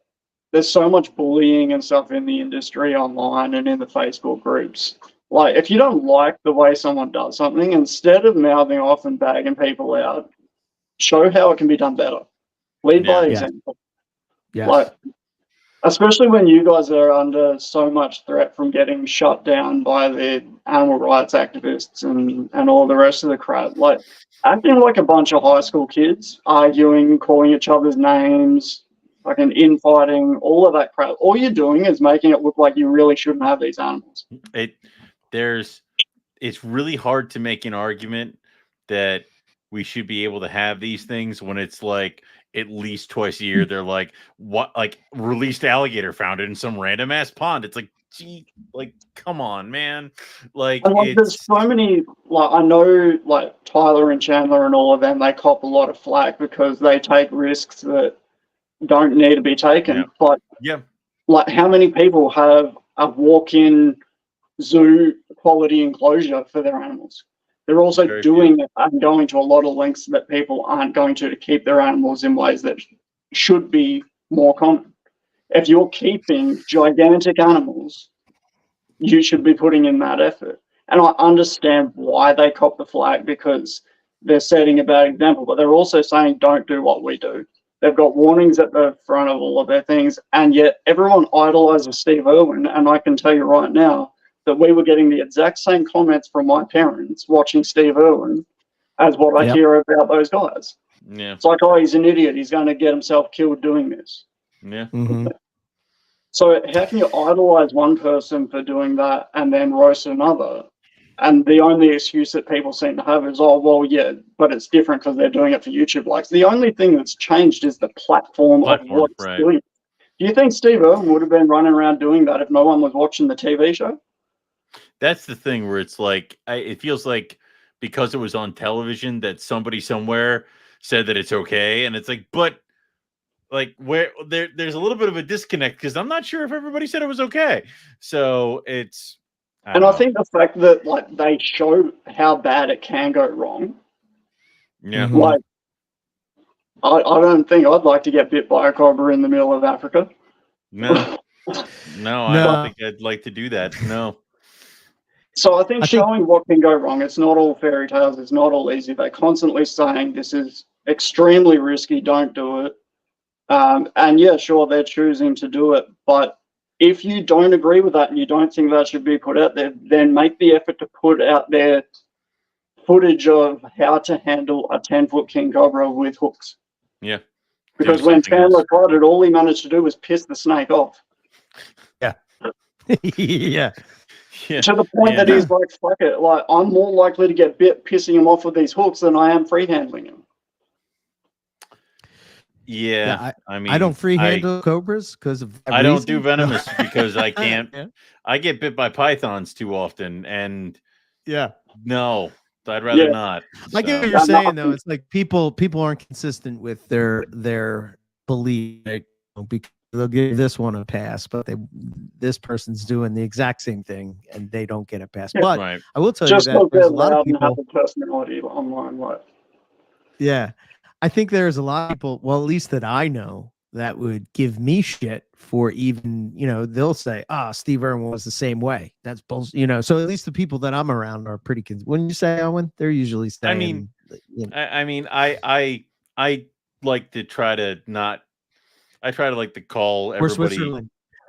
there's so much bullying and stuff in the industry online and in the Facebook groups. Like, if you don't like the way someone does something, instead of mouthing off and bagging people out, show how it can be done better. Lead by example. Yes. Like, especially when you guys are under so much threat from getting shut down by the animal rights activists and all the rest of the crap. Like, acting like a bunch of high school kids, arguing, calling each other's names, fucking infighting, all of that crap. All you're doing is making it look like you really shouldn't have these animals. It's really hard to make an argument that we should be able to have these things when it's like at least twice a year they're like, what, like, released alligator found in some random ass pond. It's like, gee, like, come on, man. Like, there's so many, like, I know, like, Tyler and Chandler and all of them, they cop a lot of flack because they take risks that don't need to be taken. But like, how many people have a walk-in zoo quality enclosure for their animals? They're also doing it and going to a lot of lengths that people aren't going to keep their animals in ways that should be more common. If you're keeping gigantic animals, you should be putting in that effort. And I understand why they cop the flag, because they're setting a bad example, but they're also saying, don't do what we do. They've got warnings at the front of all of their things, and yet everyone idolizes Steve Irwin, and I can tell you right now, that we were getting the exact same comments from my parents watching Steve Irwin as what I hear about those guys. Yeah. It's like, oh, he's an idiot. He's going to get himself killed doing this. Yeah. Mm-hmm. So how can you idolize one person for doing that and then roast another? And the only excuse that people seem to have is, oh, well, yeah, but it's different because they're doing it for YouTube likes. The only thing that's changed is the platform of what it's doing. Do you think Steve Irwin would have been running around doing that if no one was watching the TV show? That's the thing where it's like, it feels like because it was on television that somebody somewhere said that it's okay. And it's like, but like where there's a little bit of a disconnect because I'm not sure if everybody said it was okay. So it's, I think the fact that like they show how bad it can go wrong. Yeah. Like, I don't think I'd like to get bit by a cobra in the middle of Africa. No, I don't think I'd like to do that. No. So I think showing what can go wrong, it's not all fairy tales. It's not all easy. They're constantly saying this is extremely risky. Don't do it. And yeah, sure, they're choosing to do it. But if you don't agree with that and you don't think that should be put out there, then make the effort to put out there footage of how to handle a 10-foot king cobra with hooks. Yeah. Because when Chandler tried it, all he managed to do was piss the snake off. Yeah. Yeah. To the point that he's like, fuck it. Like, I'm more likely to get bit pissing him off with these hooks than I am free handling him. Yeah. I mean, I don't free handle cobras because of I don't do venomous because I can't. I get bit by pythons too often. And no, I'd rather not. I get what you're saying though. It's like people aren't consistent with their belief, because they'll give this one a pass, but this person's doing the exact same thing and they don't get a pass. But I will tell you that there's a lot of people have a personality online. Yeah, I think there's a lot of people, well, at least that I know, that would give me shit for even, they'll say, Steve Irwin was the same way. That's bullshit, so at least the people that I'm around are pretty, wouldn't you say, Owen? They're usually saying, I like to try to not, I try to like to call everybody.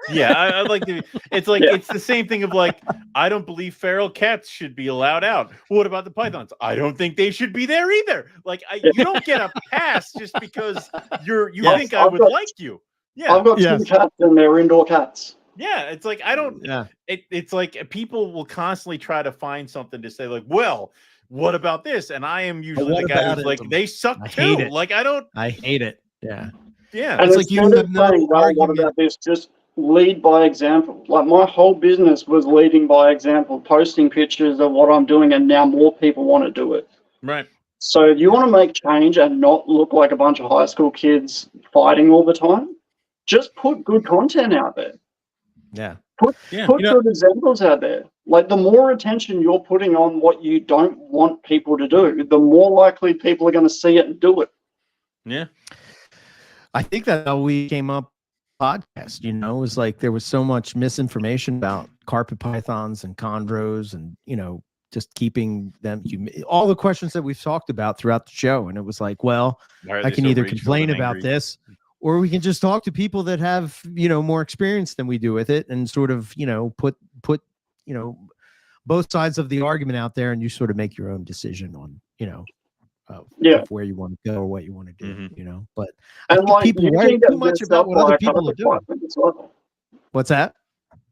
Yeah, I like to. It's like it's the same thing of like, I don't believe feral cats should be allowed out. What about the pythons? I don't think they should be there either. Like, you don't get a pass just because you think I would like you. Yeah, I've got 2 cats and they're indoor cats. Yeah, it's like I don't. Yeah, it's like people will constantly try to find something to say like, well, what about this? And I am usually the guy who's like, they suck too. Like I hate it. Yeah. Yeah, and it's like you have no what about this? Just lead by example. Like my whole business was leading by example, posting pictures of what I'm doing, and now more people want to do it. Right. So if you want to make change and not look like a bunch of high school kids fighting all the time, just put good content out there. Yeah. Put good examples out there. Like the more attention you're putting on what you don't want people to do, the more likely people are going to see it and do it. Yeah. I think that's how we came up podcast, it was like there was so much misinformation about carpet pythons and chondros and, just keeping them, all the questions that we've talked about throughout the show. And it was like, well, I can either complain about this or we can just talk to people that have, more experience than we do with it and sort of, put, both sides of the argument out there and you sort of make your own decision on, of where you want to go or what you want to do, but I think people worry too much about what other people are doing. What's that?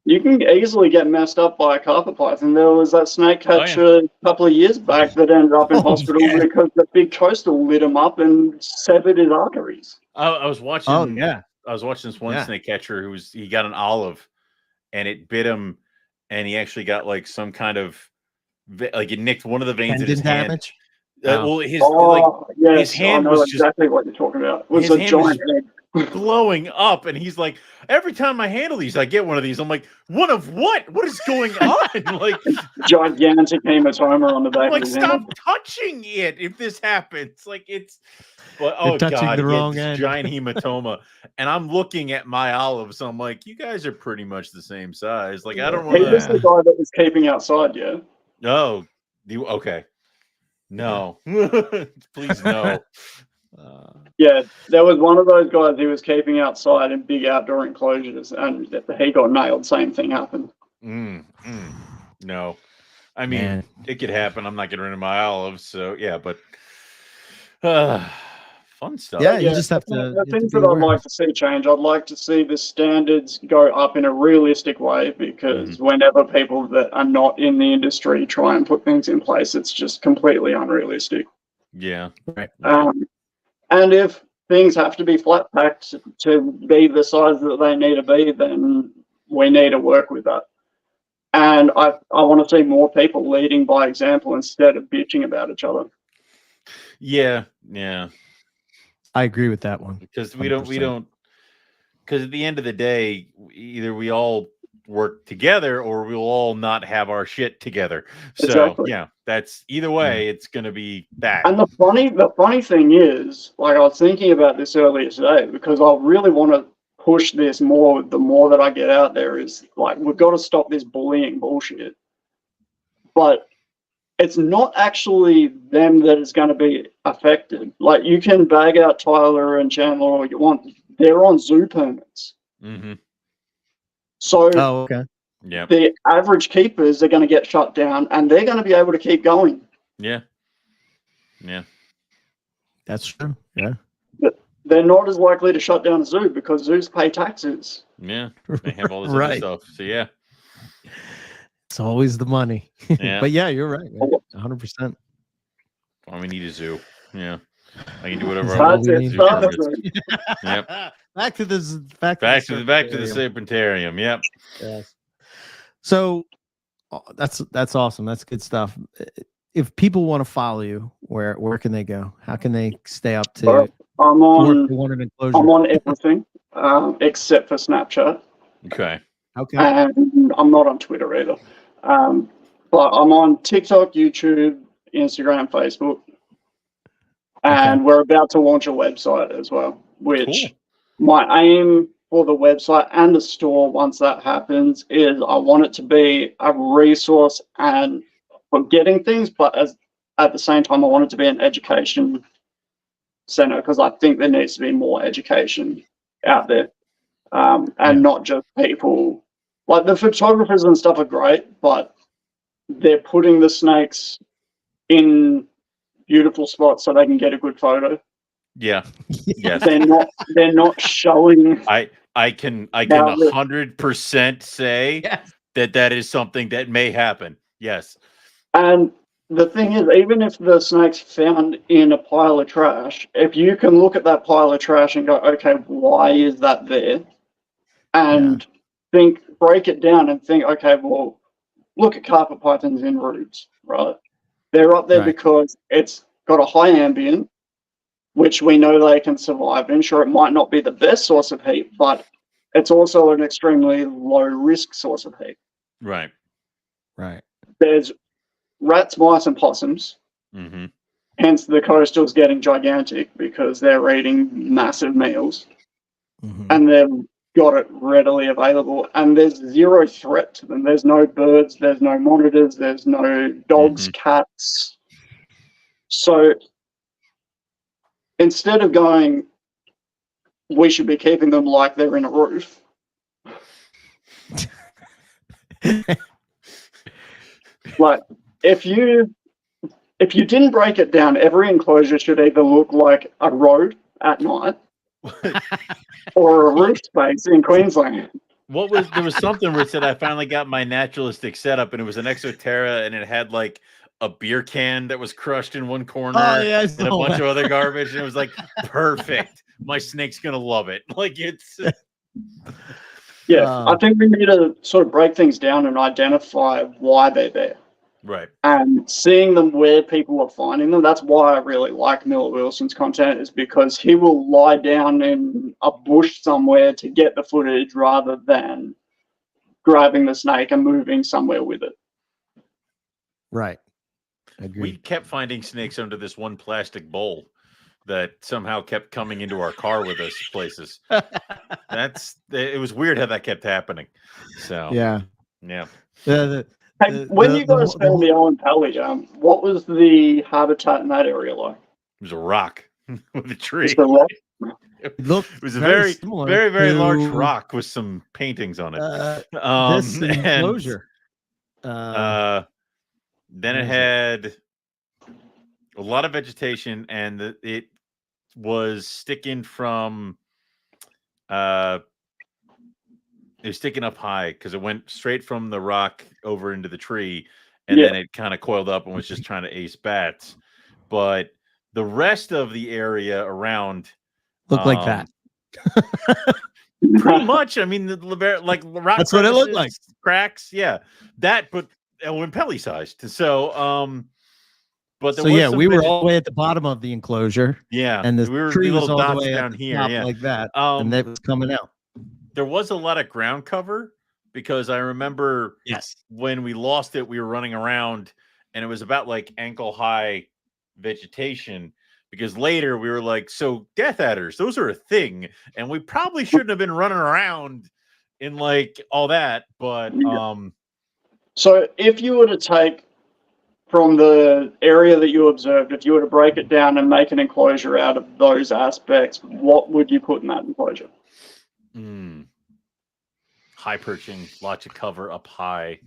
You can easily get messed up by a carpet python. There was that snake catcher a couple of years back that ended up in hospital because the big coastal lit him up and severed his arteries. I was watching. I was watching this one snake catcher he got an olive, and it bit him, and he actually got like some kind of it nicked one of the veins in his hand. Well, his hand was just exactly what you're talking about. It was a giant head blowing up, and he's like, every time I handle these, I get one of these. I'm like, one of what? What is going on? Like gigantic hematoma on the back. Like, stop touching it if this happens. Like it's, but oh god, the wrong end. Giant hematoma, and I'm looking at my olives. So I'm like, you guys are pretty much the same size. Like I don't want to. He was the guy that was keeping outside. Yeah. Oh, okay. No, please no. Yeah, there was one of those guys he was keeping outside in big outdoor enclosures, and he got nailed. Same thing happened. No. I mean, Man. it could happen. I'm not getting rid of my olives, so yeah, but fun stuff. Yeah, you just have to. The things that I'd like to see change, I'd like to see the standards go up in a realistic way, because whenever people that are not in the industry try and put things in place, it's just completely unrealistic. Yeah. Right. And if things have to be flat packed to be the size that they need to be, then we need to work with that. And I want to see more people leading by example instead of bitching about each other. Yeah. Yeah. I agree with that one. Because we don't, because at the end of the day, either we all work together or we'll all not have our shit together. So Exactly. yeah, that's either way, it's going to be that. And the funny thing is, like, I was thinking about this earlier today, because I really want to push this more. The more that I get out there, is like, we've got to stop this bullying bullshit. But it's not actually them that is going to be affected. Like, you can bag out Tyler and Chandler all you want. They're on zoo permits. So okay. Yeah. The average keepers are going to get shut down, and they're going to be able to keep going. Yeah. Yeah. That's true. Yeah. But they're not as likely to shut down a zoo because zoos pay taxes. Yeah. They have all this other stuff. So yeah. It's always the money. Yeah. But yeah, you're right. 100%. All we need is zoo. Yeah. I can do whatever That's I all want. we need. Yep. Back to the Serpentarium. Yep. Yes. So that's awesome. That's good stuff. If people want to follow you, where can they go? How can they stay up to? I'm on Enclosure? I'm on everything except for Snapchat. Okay. Okay. And I'm not on Twitter either. But I'm on TikTok, YouTube, Instagram, Facebook. And we're about to launch a website as well, which my aim for the website and the store, once that happens, is I want it to be a resource and for getting things, but at the same time, I want it to be an education center, because I think there needs to be more education out there, and not just people. Like, the photographers and stuff are great, but they're putting the snakes in beautiful spots so they can get a good photo. Yeah. Yes. They're not showing. I can 100% say that is something that may happen. Yes. And the thing is, even if the snake's found in a pile of trash, if you can look at that pile of trash and go, okay, why is that there? And break it down and think, okay, well, look at carpet pythons in roots, right? They're up there because it's got a high ambient, which we know they can survive in. Sure, it might not be the best source of heat, but it's also an extremely low risk source of heat. Right. Right. There's rats, mice, and possums. Hence, the coastal's getting gigantic because they're eating massive meals, and they've got it readily available. And there's zero threat to them. There's no birds. There's no monitors. There's no dogs, cats. So instead of going, we should be keeping them like they're in a roof. Like, if you didn't break it down, every enclosure should either look like a road at night or a roof space in Queensland. There was something where it said I finally got my naturalistic setup, and it was an Exoterra, and it had like a beer can that was crushed in one corner and a bunch of other garbage, and it was like, perfect. My snake's gonna love it. Like, it's I think we need to sort of break things down and identify why they're there. Right. And seeing them where people are finding them. That's why I really like Miller Wilson's content, is because he will lie down in a bush somewhere to get the footage rather than grabbing the snake and moving somewhere with it. Right. Agreed. We kept finding snakes under this one plastic bowl that somehow kept coming into our car with us places. It was weird how that kept happening. So yeah. When you guys found the Owen Pally, what was the habitat in that area like? It was a rock with a tree. It was it was a very, very, very large rock with some paintings on it. This enclosure. Then it had a lot of vegetation, and it was sticking from it was sticking up high because it went straight from the rock over into the tree, and then it kind of coiled up and was just trying to ace bats. But the rest of the area around looked like that. Pretty much. I mean, the like rock. That's what it looked like. Cracks, yeah. That, but when Pelly sized. So, but so yeah, we were all the way at the bottom of the enclosure. Yeah, and the tree was all the way down here, like that, and that was coming out. There was a lot of ground cover because I remember when we lost it, we were running around, and it was about like ankle high vegetation. Because later we were like, so death adders, those are a thing, and we probably shouldn't have been running around in like all that. But so if you were to take from the area that you observed, if you were to break it down and make an enclosure out of those aspects, what would you put in that enclosure? High perching, lots of cover up high.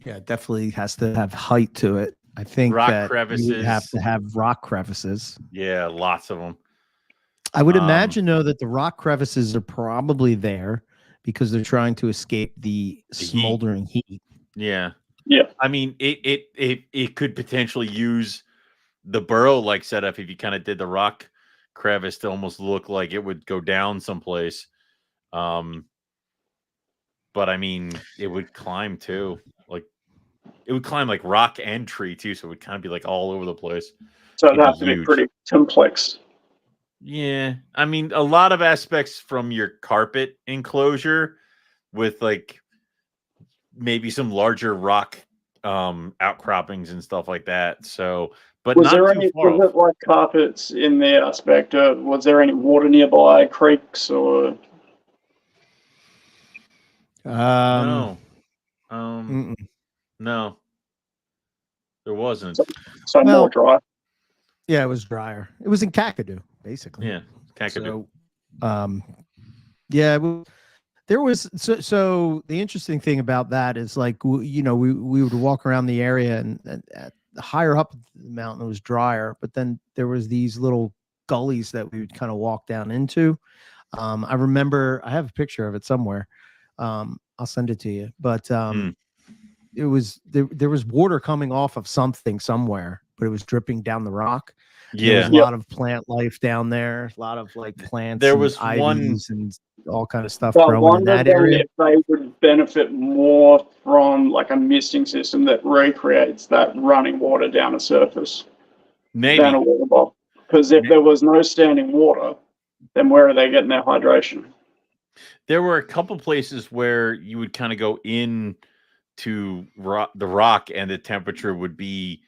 Yeah, it definitely has to have height to it. I think rock crevices. You have to have rock crevices. Yeah, lots of them. I would imagine, though, that the rock crevices are probably there because they're trying to escape the smoldering heat. Yeah. Yeah. I mean, it could potentially use the burrow-like setup if you kind of did the rock crevice to almost look like it would go down someplace. But I mean, it would climb too. It would climb like rock and tree too, so it would kind of be like all over the place. So it'd have to be pretty complex. Yeah, I mean, a lot of aspects from your carpet enclosure with like maybe some larger rock outcroppings and stuff like that. So, but was not there too any far was it like carpets in the aspect? Was there any water nearby, creeks or? No. No, there wasn't. So more dry. Yeah, it was drier. It was in Kakadu, basically. Yeah, Kakadu. So, yeah, there was. So the interesting thing about that is, like, you know, we would walk around the area, and higher up the mountain it was drier, but then there was these little gullies that we would kind of walk down into. I remember, I have a picture of it somewhere. I'll send it to you, but it was there was water coming off of something somewhere, but it was dripping down the rock. Yeah, there was a lot of plant life down there, a lot of like plants. There was one and all kind of stuff growing in that area. If they would benefit more from like a misting system that recreates that running water down a surface, maybe down a water ball. Because if there was no standing water, then where are they getting their hydration? There were a couple places where you would kind of go in to the rock and the temperature would be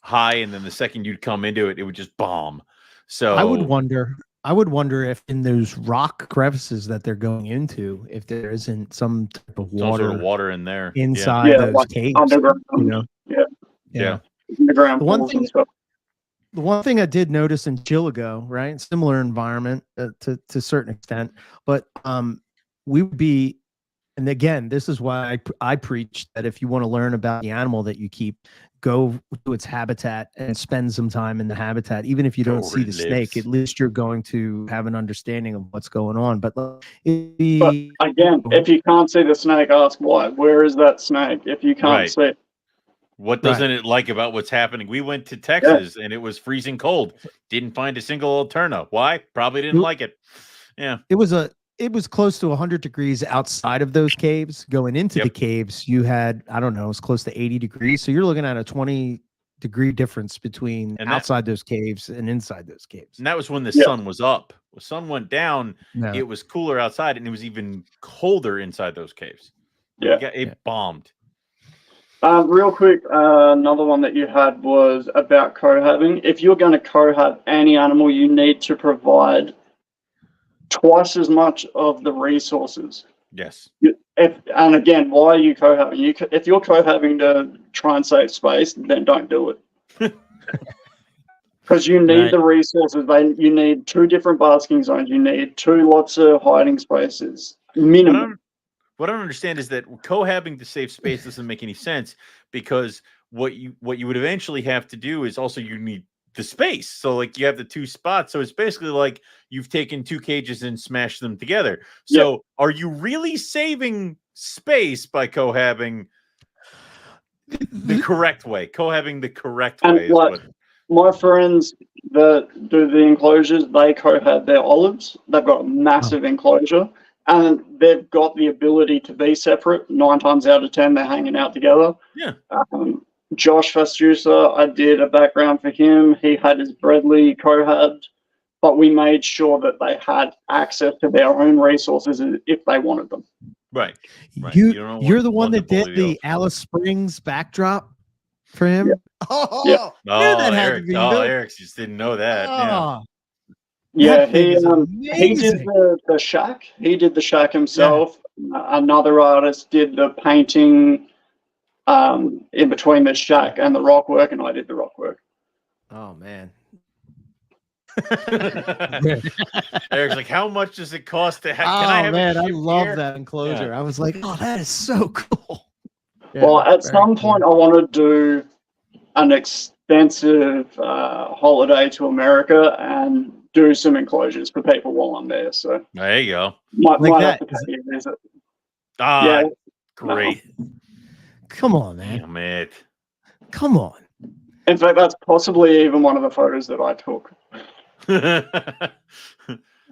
high, and then the second you'd come into it, it would just bomb. So I would wonder if in those rock crevices that they're going into, if there isn't some type of water, in there inside those like caves. Underground, you know? Yeah. Underground the one thing I did notice in Chillago, right? Similar environment to a certain extent, but we would be, and again, this is why I preach that if you want to learn about the animal that you keep, go to its habitat and spend some time in the habitat. Even if you don't see the snake, at least you're going to have an understanding of what's going on. But again, if you can't see the snake, ask why. Where is that snake? If you can't see it. What doesn't it like about what's happening? We went to Texas and it was freezing cold. Didn't find a single alterna. Why? Probably didn't like it. Yeah. It was close to 100 degrees outside of those caves. Going into the caves, you had, I don't know, it was close to 80 degrees. So you're looking at a 20-degree difference between outside those caves and inside those caves. And that was when the sun was up. When the sun went down, it was cooler outside, and it was even colder inside those caves. It bombed. Real quick, another one that you had was about cohabbing. If you're going to cohab any animal, you need to provide twice as much of the resources. Yes. And again, why are you cohabbing? If you're cohabbing to try and save space, then don't do it. Because you need the resources. You need 2 different basking zones. You need 2 lots of hiding spaces. Minimum. what I don't understand is that cohabbing to save space doesn't make any sense, because what you would eventually have to do is also you need the space. So like you have the 2 spots. So it's basically like you've taken 2 cages and smashed them together. So are you really saving space by cohabbing the correct way? Cohabbing the correct way is what my friends that do the enclosures, they cohab their olives. They've got a massive enclosure, and they've got the ability to be separate. 9 times out of 10, they're hanging out together. Yeah. Josh Fastusa, I did a background for him. He had his Bradley cohabbed, but we made sure that they had access to their own resources if they wanted them. Right. You're the one that did the Alice Springs backdrop for him? Yeah. Oh, that had Eric, to be Eric just didn't know that. Yeah, he did the shack. He did the shack himself. Yeah. Another artist did the painting in between the shack and the rock work, and I did the rock work. Oh man. Eric's like, how much does it cost to have? I love that enclosure. Yeah. I was like, oh, that is so cool. Yeah, well, at some point, I want to do an extensive holiday to America and do some enclosures for people while I'm there. So there you go. Might have to pay you a visit. Yeah, great. No. Come on, man. Damn it. Come on. In fact, that's possibly even one of the photos that I took.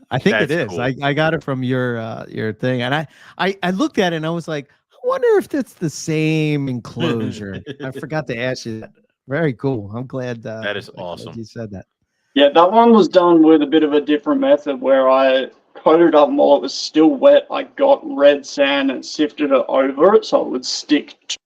I think it is. Cool. I got it from your thing, and I looked at it and I was like, I wonder if that's the same enclosure. I forgot to ask you that. Very cool. I'm glad. That is awesome. You said that. Yeah, that one was done with a bit of a different method where I coated up, and while it was still wet, I got red sand and sifted it over it so it would stick to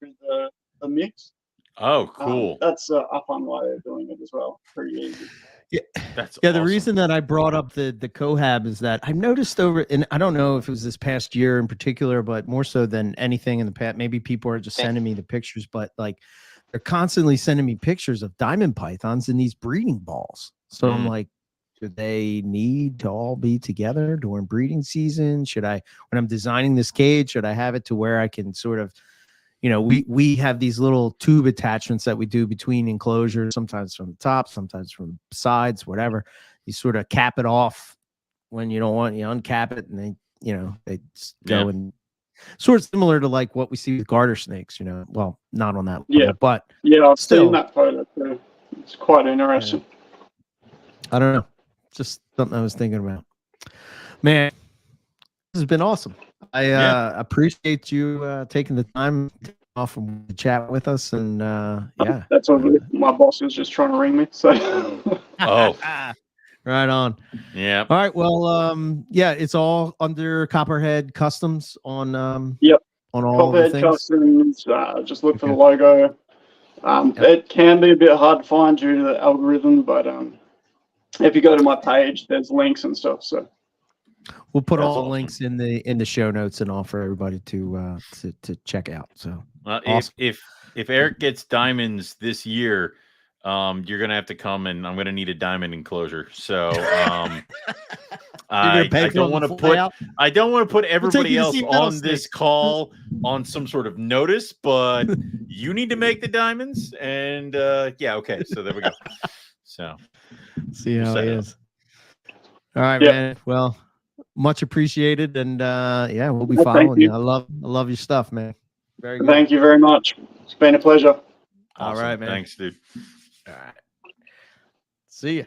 the mix. Oh, cool. That's a fun way of doing it as well. Pretty easy. Yeah, that's awesome. The reason that I brought up the cohab is that I've noticed and I don't know if it was this past year in particular, but more so than anything in the past, maybe people are just sending me the pictures, but like they're constantly sending me pictures of diamond pythons in these breeding balls. So I'm like, do they need to all be together during breeding season? Should I, when I'm designing this cage, should I have it to where I can sort of, you know, we have these little tube attachments that we do between enclosures, sometimes from the top, sometimes from sides, whatever. You sort of cap it off when you don't want, you uncap it, and they go and sort of similar to like what we see with garter snakes, well, not on that level, but I've seen that photo too. It's quite interesting. I don't know. Just something I was thinking about. Man, this has been awesome. I appreciate you taking the time off from the chat with us, and that's all good. My boss is just trying to ring me. So right on. Yeah. All right. Well, it's all under Copperhead Customs on on all Copperhead the things. Customs. Just look for the logo. It can be a bit hard to find due to the algorithm, but if you go to my page, there's links and stuff. So we'll put all the links in the show notes and all for everybody to check out. So awesome. if Eric gets diamonds this year, you're gonna have to come, and I'm gonna need a diamond enclosure. So I don't want to put everybody else on this call on some sort of notice, but you need to make the diamonds, and okay. So there we go. So see how it is. All right, man. Well, much appreciated, and we'll be following you. I love your stuff, man. Very good. Thank you very much. It's been a pleasure. Awesome. All right, man. Thanks, dude. All right. See you.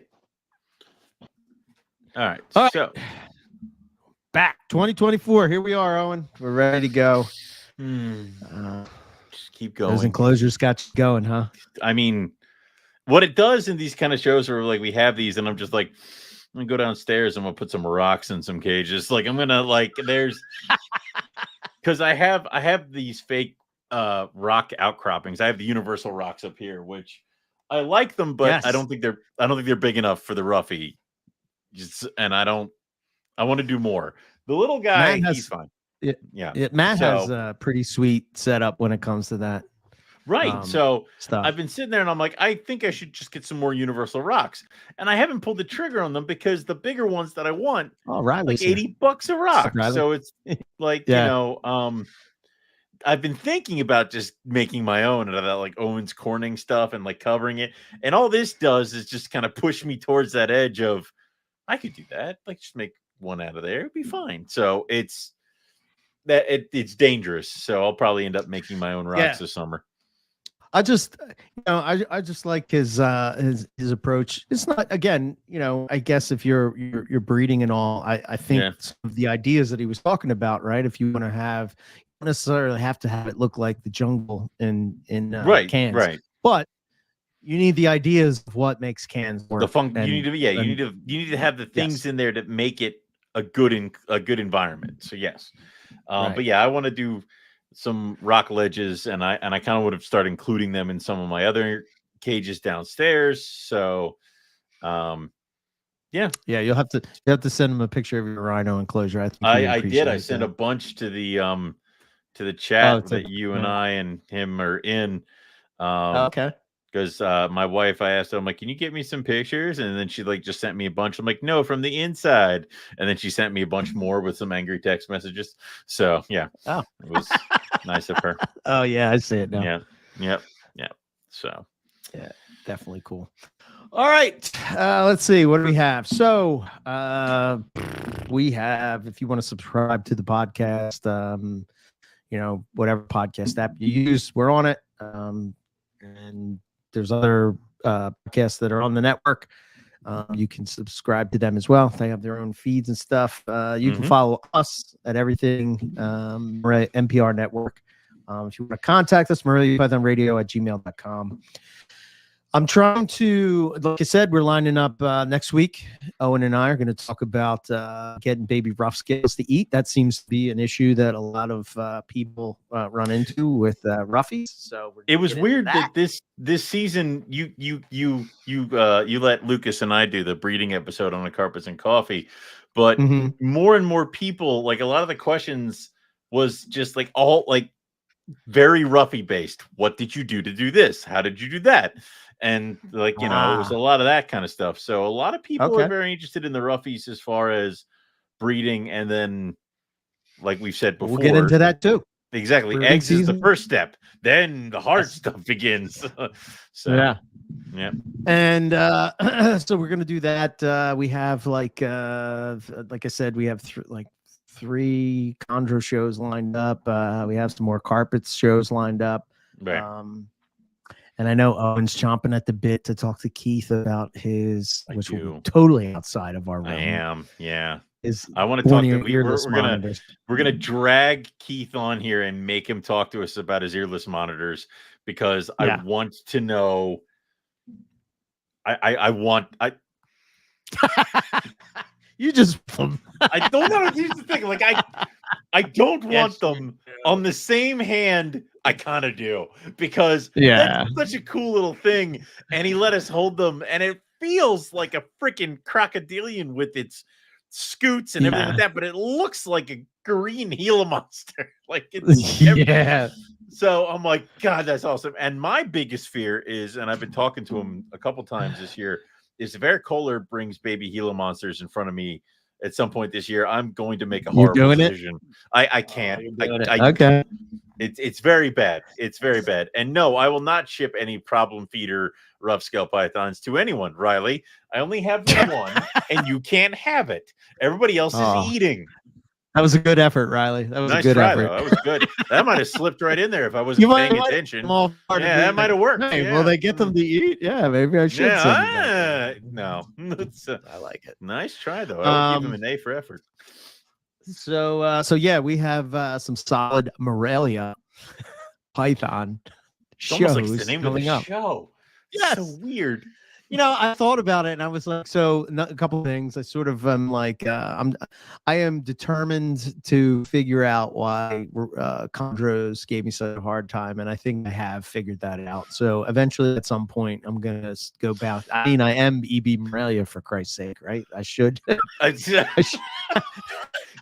All right. So back 2024. Here we are, Owen. We're ready to go. Just keep going. Those enclosures got you going, huh? I mean, what it does in these kind of shows where like we have these, and I'm just like, I'm gonna go downstairs and I'm gonna put some rocks in some cages. Like I'm gonna there's because I have these fake rock outcroppings. I have the universal rocks up here, which I like them, but I don't think they're big enough for the roughy. And I want to do more. The little guy, he's fine. Matt has a pretty sweet setup when it comes to that. Right. So stuff. I've been sitting there and I'm like, I think I should just get some more universal rocks. And I haven't pulled the trigger on them because the bigger ones that I want, Riley's like $80 a rock. Riley. So it's like, I've been thinking about just making my own out of that like Owens Corning stuff and like covering it. And all this does is just kind of push me towards that edge of I could do that. Like just make one out of there. It'd be fine. So it's dangerous. So I'll probably end up making my own rocks this summer. I just, I just like his approach. It's not, again, I guess if you're breeding and all, I think some of the ideas that he was talking about, right? If you want to have, you don't necessarily have to have it look like the jungle in cans, right? But you need the ideas of what makes cans work. You need to have the things in there that make it a good environment. So yes, but yeah, I want to do some rock ledges, and I kind of would have started including them in some of my other cages downstairs. So, you'll have to send him a picture of your rhino enclosure. I think I did. I sent a bunch to the chat that you and I and him are in. Okay. Because my wife, I asked her, I'm like, can you get me some pictures? And then she like just sent me a bunch. I'm like, no, from the inside. And then she sent me a bunch more with some angry text messages. So yeah, it was nice of her. Oh yeah, I see it now. Yeah. So yeah, definitely cool. All right, let's see, what do we have? So we have, if you want to subscribe to the podcast, whatever podcast app you use, we're on it. And there's other podcasts that are on the network. You can subscribe to them as well. They have their own feeds and stuff. You can follow us at everything, MPR Network. If you want to contact us, MORELIA@gmail.com. I'm trying to, like I said, we're lining up next week. Owen and I are going to talk about getting baby rough scales to eat. That seems to be an issue that a lot of people run into with roughies. So it was weird that this season you let Lucas and I do the breeding episode on the Carpets and Coffee, but more and more people, like a lot of the questions was just like all like very roughy based. What did you do to do this? How did you do that? And like, it was a lot of that kind of stuff. So a lot of people are very interested in the roughies as far as breeding. And then, like we've said before, we'll get into that too. Exactly. Breeding eggs season is the first step. Then the hard stuff begins. So yeah. And so we're going to do that. We have like I said, we have three chondro shows lined up. We have some more carpets shows lined up. Right. And I know Owen's chomping at the bit to talk to Keith about his, which will be totally outside of our realm. I am, yeah. I want to talk to we're gonna drag Keith on here and make him talk to us about his earless monitors, because I want to know. You just I don't know. Here's the thing, like I don't want them on the same hand. I kind of do, because that's such a cool little thing, and he let us hold them, and it feels like a freaking crocodilian with its scoots and everything like that, but it looks like a green Gila monster. Like it's So I'm like, God, that's awesome. And my biggest fear is, and I've been talking to him a couple times this year, is if Eric Kohler brings baby Gila monsters in front of me at some point this year, I'm going to make a horrible decision. I can't. Okay. It's very bad. It's very bad. And no, I will not ship any problem feeder rough scale pythons to anyone, Riley. I only have one, and you can't have it. Everybody else is eating. That was a good effort, Riley. That was nice a good try, effort. Though. That was good. That might have slipped right in there if I wasn't paying attention. That might have worked. Hey, will they get them to eat? Yeah, maybe I should. No. I like it. Nice try, though. I would give him an A for effort. So we have some solid Morelia Python shows almost like the name coming of the up. show. Yes. So weird. I thought about it and I was like, a couple of things. I sort of like, I am determined to figure out why chondros gave me such a hard time, and I think I have figured that out. So eventually, at some point, I'm gonna go back. I mean, I am EB Morelia, for Christ's sake, right? I should. You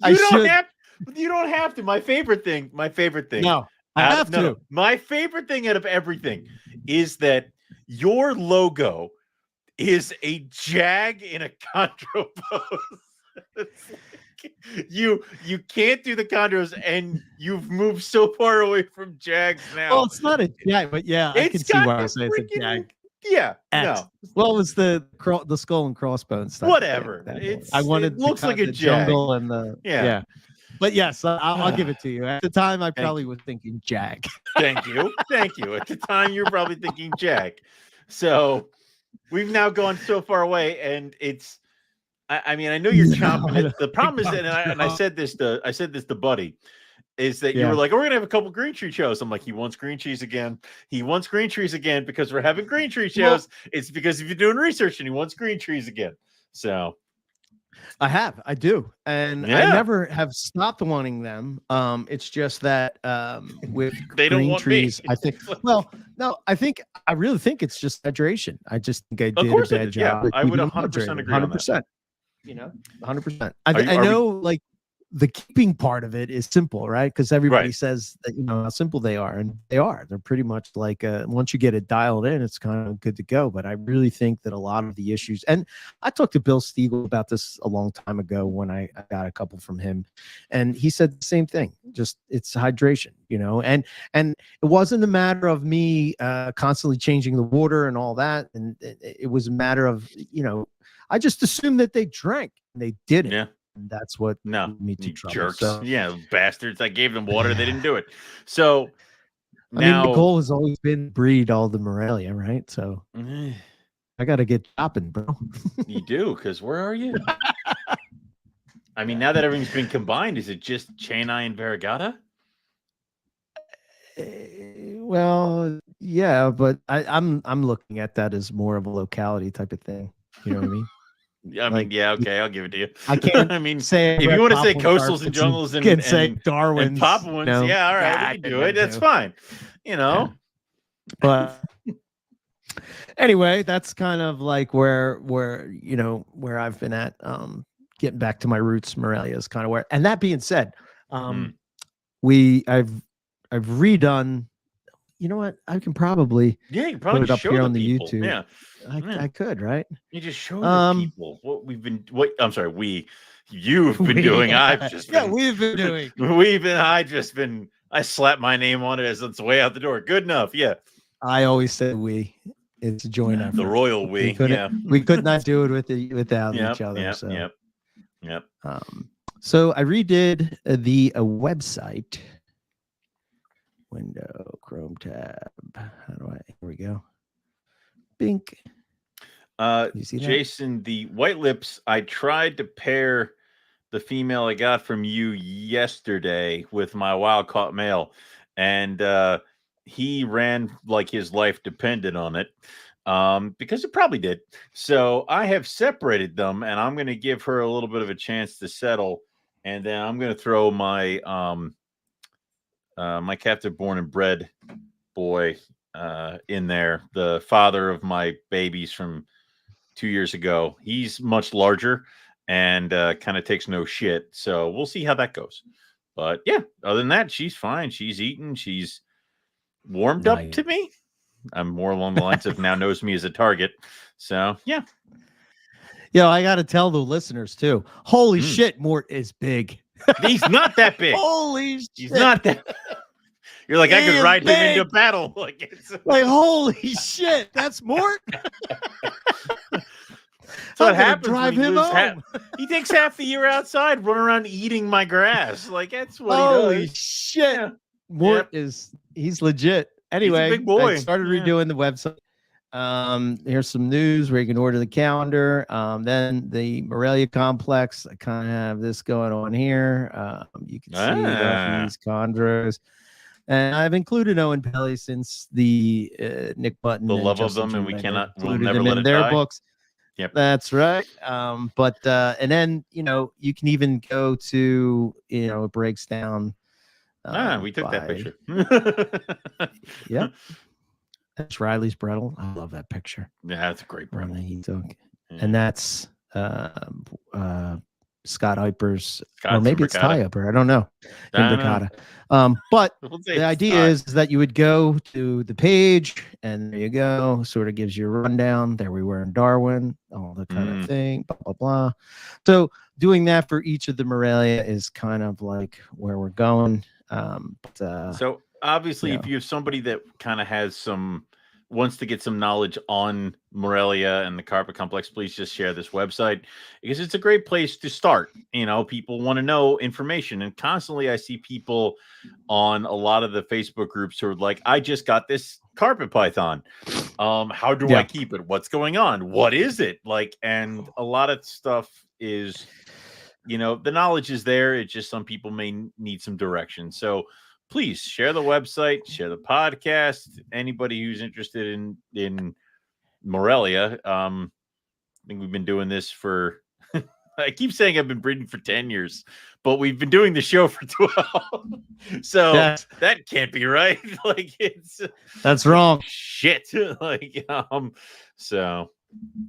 don't have to. My favorite thing. No, I have to. No. My favorite thing out of everything is that your logo is a jag in a chondro pose. It's like you can't do the chondros, and you've moved so far away from jags now. Well, it's not a jag, but yeah, I can see why I say it's a jag. Yeah, X. no. Well, it was the skull and crossbones. Whatever. I wanted it looks like a jungle and the yeah. But yes, I'll give it to you. At the time, I probably was thinking jag. Thank you. At the time, you're probably thinking jag. So we've now gone so far away, and it's. I mean, I know you're chomping it. The problem is, and I said this to Buddy, is that you were like, oh, we're gonna have a couple green tree shows. I'm like, he wants green trees again. He wants green trees again because we're having green tree shows. Well, it's because if you're doing research and he wants green trees again. So I do. And I never have stopped wanting them. It's just that with they don't green want trees, me. I think, well, no, I really think it's just hydration. I just think I did a bad job. Yeah, I would 100% agree 100%. On that. 100%. I know, like, the keeping part of it is simple, right? Because everybody says that, how simple they are, and they are. They're pretty much like once you get it dialed in, it's kind of good to go. But I really think that a lot of the issues, and I talked to Bill Stiegel about this a long time ago when I got a couple from him, and he said the same thing. Just it's hydration, and it wasn't a matter of me constantly changing the water and all that, and it was a matter of I just assumed that they drank, and they didn't. Yeah. That's what me to trouble. Jerks. So, yeah, bastards. I gave them water. They didn't do it. So now, the goal has always been breed all the Morelia, right? So I got to get chopping, bro. You do, because where are you? I mean, now that everything's been combined, is it just Chennai and Variegata? Well, yeah, but I'm looking at that as more of a locality type of thing. You know what I mean? I mean, yeah, okay, I'll give it to you. I can't. I mean, say if you want to say coastals and jungles and say Darwin's and Papuans, yeah, all right, we can do it. That's fine. But anyway, that's kind of like where I've been at. Getting back to my roots, Morelia is kind of where. And that being said, I've redone. You know what? I can probably put it up here on the people. YouTube. Yeah. I could, right? You just show the people you've been doing. I've just been, we've been doing. I slapped my name on it as it's way out the door. Good enough. Yeah. I always say we. It's a joint effort. The royal we. We could not do it without each other. Yep. So I redid the website. Window, Chrome tab. Here we go. Bink. You see that? Jason, the white lips, I tried to pair the female I got from you yesterday with my wild caught male, and he ran like his life depended on it, because it probably did. So I have separated them, and I'm going to give her a little bit of a chance to settle, and then I'm going to throw my my captive born and bred boy in there, the father of my babies from 2 years ago. He's much larger and kind of takes no shit. So we'll see how that goes. But yeah, other than that, she's fine. She's eaten. She's warmed up to me. I'm more along the lines of now knows me as a target. So yeah. I got to tell the listeners too. Holy shit, Mort is big. He's not that big. Holy shit. He's not that. You're like, I could ride him into battle. Like holy shit, that's Mort. So what happens? Drive him home. He takes half the year outside, running around eating my grass. Like that's what he does. Holy shit, yeah. Mort he's legit. Anyway, he's a big boy. I started redoing the website. Here's some news where you can order the calendar. Then the Morelia complex. I kind of have this going on here. You can see these chondros. And I've included Owen Pelly since the Nick Button, the love Justin of them, and we'll never them let in it their die. books. Yep, that's right. But and then you can even go to it breaks down. We took that picture. Yep, that's Riley's Brettle. I love that picture. Yeah, that's a great Brettle he took, and that's Scott Hyper's, Scott or maybe it's Ty Hyper. I don't know. Imbricata. But the idea is that you would go to the page, and there you go. Sort of gives you a rundown. There we were in Darwin, all that kind of thing. Blah blah blah. So doing that for each of the Morelia is kind of like where we're going. So obviously, if you have somebody that kind of has wants to get some knowledge on Morelia and the carpet complex, please just share this website, because it's a great place to start. People want to know information, and constantly I see people on a lot of the Facebook groups who are like, I just got this carpet python. How do I keep it? What's going on? What is it like? And a lot of stuff is, the knowledge is there. It's just some people may need some direction. So please share the website, share the podcast. Anybody who's interested in Morelia, I think we've been doing this for, I keep saying I've been breeding for 10 years, but we've been doing the show for 12. So that can't be right. That's wrong. Shit. So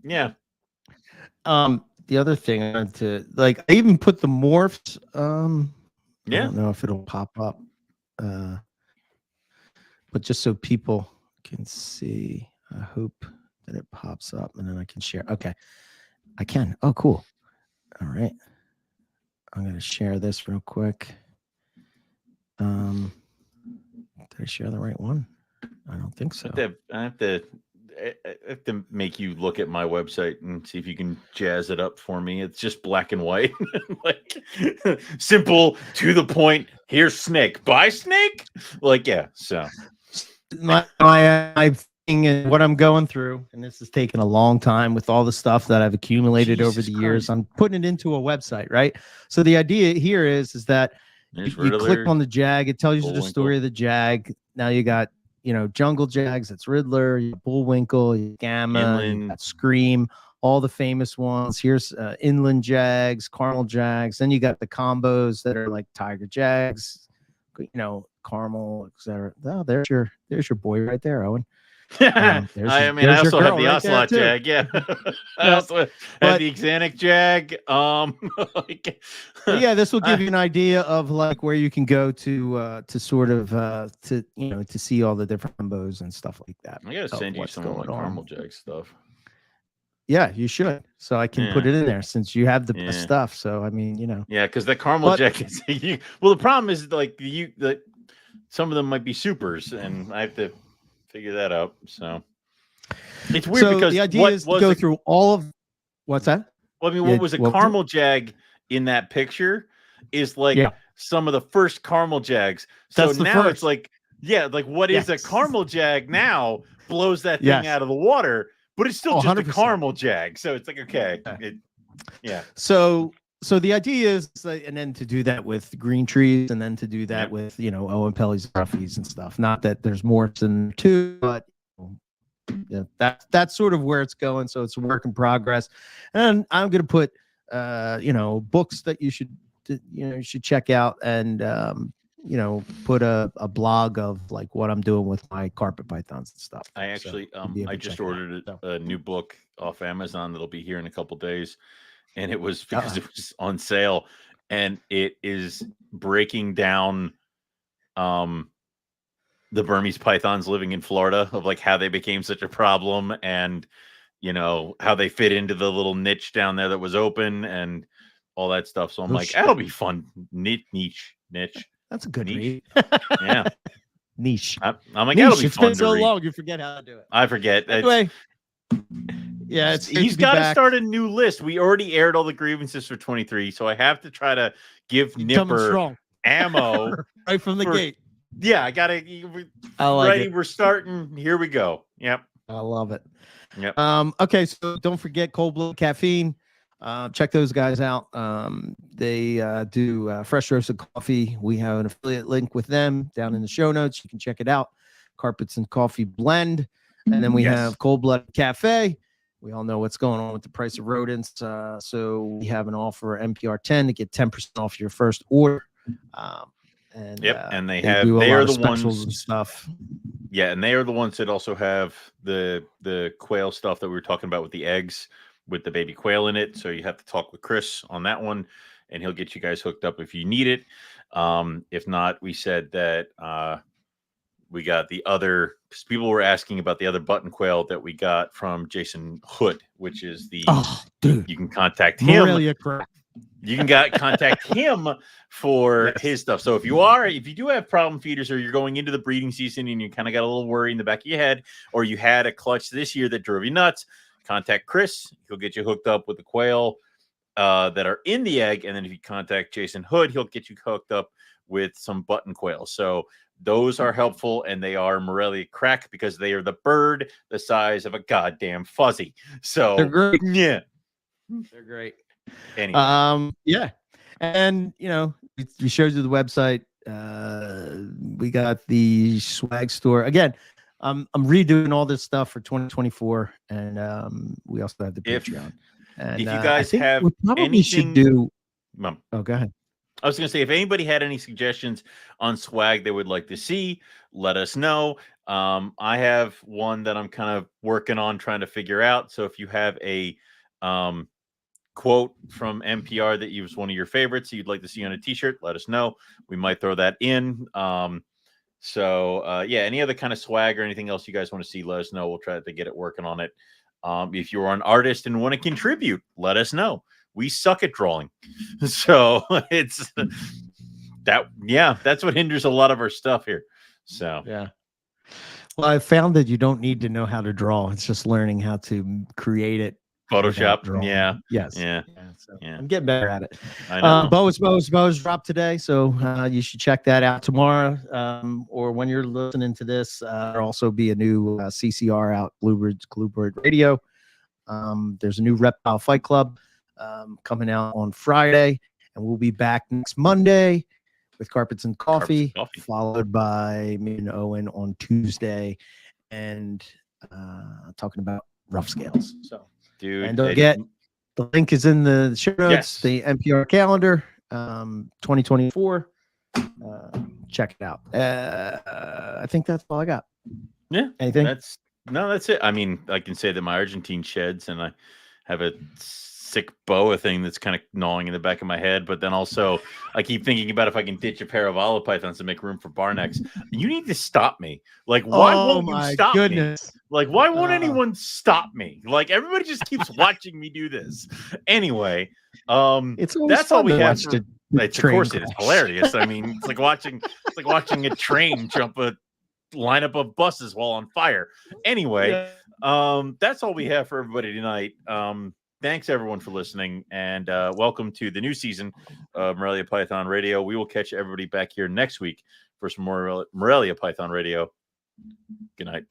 yeah. The other thing I wanted to, I even put the morphs. I don't know if it'll pop up. But just so people can see, I hope that it pops up and then I can share. Okay, I can. Oh, cool. All right, I'm going to share this real quick. Did I share the right one? I don't think so. I have to make you look at my website and see if you can jazz it up for me. It's just black and white, simple, to the point. Here's snake. Buy snake. So my thing and what I'm going through, and this has taken a long time with all the stuff that I've accumulated over the years. I'm putting it into a website, right? So the idea here is that you click on the Jag, it tells you the story of the Jag. Now you got jungle jags, that's Riddler, you Bullwinkle, you Gamma, you got Scream, all the famous ones. Here's inland jags, caramel jags. Then you got the combos that are like tiger jags, caramel, etc. Oh, there's your boy right there, Owen. I also have the Ocelot Jag. Yeah. I also have the Xanic Jag. This will give you an idea of where you can go to sort of to see all the different combos and stuff like that. I gotta send you some of my caramel jag stuff. Yeah, you should. So I can put it in there since you have the best stuff. So I mean, Yeah, because the caramel jag is well, the problem is some of them might be supers, and I have to figure that out. So it's weird because the idea is to go through all of what's that? Well, I mean, what was a caramel jag in that picture is some of the first caramel jags. So now it's what is a caramel jag now blows that thing out of the water, but it's still just 100%. A caramel jag. So it's okay. So the idea is, and then to do that with green trees, and then to do that with Owen Pelly's roughies and stuff. Not that there's more than two, but that's sort of where it's going. So it's a work in progress, and I'm going to put books that you should check out, and put a blog of what I'm doing with my carpet pythons and stuff. I actually I just ordered a new book off Amazon that'll be here in a couple days. And it was because it was on sale, and it is breaking down the Burmese pythons living in Florida, of how they became such a problem, and how they fit into the little niche down there that was open and all that stuff. So I'm that'll be fun. Niche. That's a good read. Yeah. Niche. I'm that'll be it's fun been so read. long you forget how to do it. I forget. Anyway. Yeah, he's got to start a new list. We already aired all the grievances for 23, so I have to try to give Nipper ammo right from the gate. Yeah, I gotta. Ready? We're starting. Here we go. Yep, I love it. Yep. Okay, so don't forget Cold Blood Caffeine. Check those guys out. They do fresh roasted coffee. We have an affiliate link with them down in the show notes. You can check it out. Carpets and Coffee Blend. And then we have Cold Blood Cafe. We all know what's going on with the price of rodents. So we have an offer MPR 10 to get 10% off your first order. And they are the ones and stuff. Yeah, and they are the ones that also have the quail stuff that we were talking about with the eggs. with the baby quail in it. So you have to talk with Chris on that one, and he'll get you guys hooked up if you need it. If not, we said that we got the other, because people were asking about the other button quail that we got from Jason Hood, which is the dude, you can contact him. MORELIA crap. You can contact him for his stuff. So if you do have problem feeders, or you're going into the breeding season and you kind of got a little worry in the back of your head, or you had a clutch this year that drove you nuts, contact Chris. He'll get you hooked up with the quail that are in the egg. And then if you contact Jason Hood, he'll get you hooked up with some button quail. So those are helpful, and they are Morelia crack because they are the bird the size of a goddamn fuzzy. So They're great. Yeah. They're great. Anyway. Yeah. And, we showed you the website. We got the swag store. Again, I'm redoing all this stuff for 2024. And we also have the Patreon. And if you guys have we probably anything, should do. Oh, go ahead. I was going to say, if anybody had any suggestions on swag they would like to see, let us know. I have one that I'm kind of working on trying to figure out. So if you have a quote from MPR that was one of your favorites you'd like to see on a t-shirt, let us know. We might throw that in. Any other kind of swag or anything else you guys want to see, let us know. We'll try to get it working on it. If you're an artist and want to contribute, let us know. We suck at drawing. So it's that's what hinders a lot of our stuff here. So yeah. Well, I found that you don't need to know how to draw. It's just learning how to create it. Photoshop. Yeah. Yes. Yeah. I'm getting better at it. I know. Bo's dropped today, so you should check that out tomorrow, or when you're listening to this. There'll also be a new CCR out, Bluebird Radio. There's a new Reptile Fight Club coming out on Friday, and we'll be back next Monday with Carpets and Coffee, followed by me and Owen on Tuesday, and talking about rough scales. So. Dude, and don't forget, the link is in the show notes, the MPR calendar, 2024. Check it out. I think that's all I got. Yeah. Anything? That's it. I mean, I can say that my Argentine sheds, and I have a sick boa thing that's kind of gnawing in the back of my head. But then also, I keep thinking about if I can ditch a pair of olive pythons to make room for barnecks. You need to stop me. Like, why won't you stop me? Like, why won't anyone stop me? Like, everybody just keeps watching me do this. Anyway, that's all we have. Of course, it is hilarious. I mean, it's like watching a train jump a lineup of buses while on fire. Anyway, that's all we have for everybody tonight. Thanks everyone for listening, and welcome to the new season of Morelia Python Radio. We will catch everybody back here next week for some more Morelia Python Radio. Good night.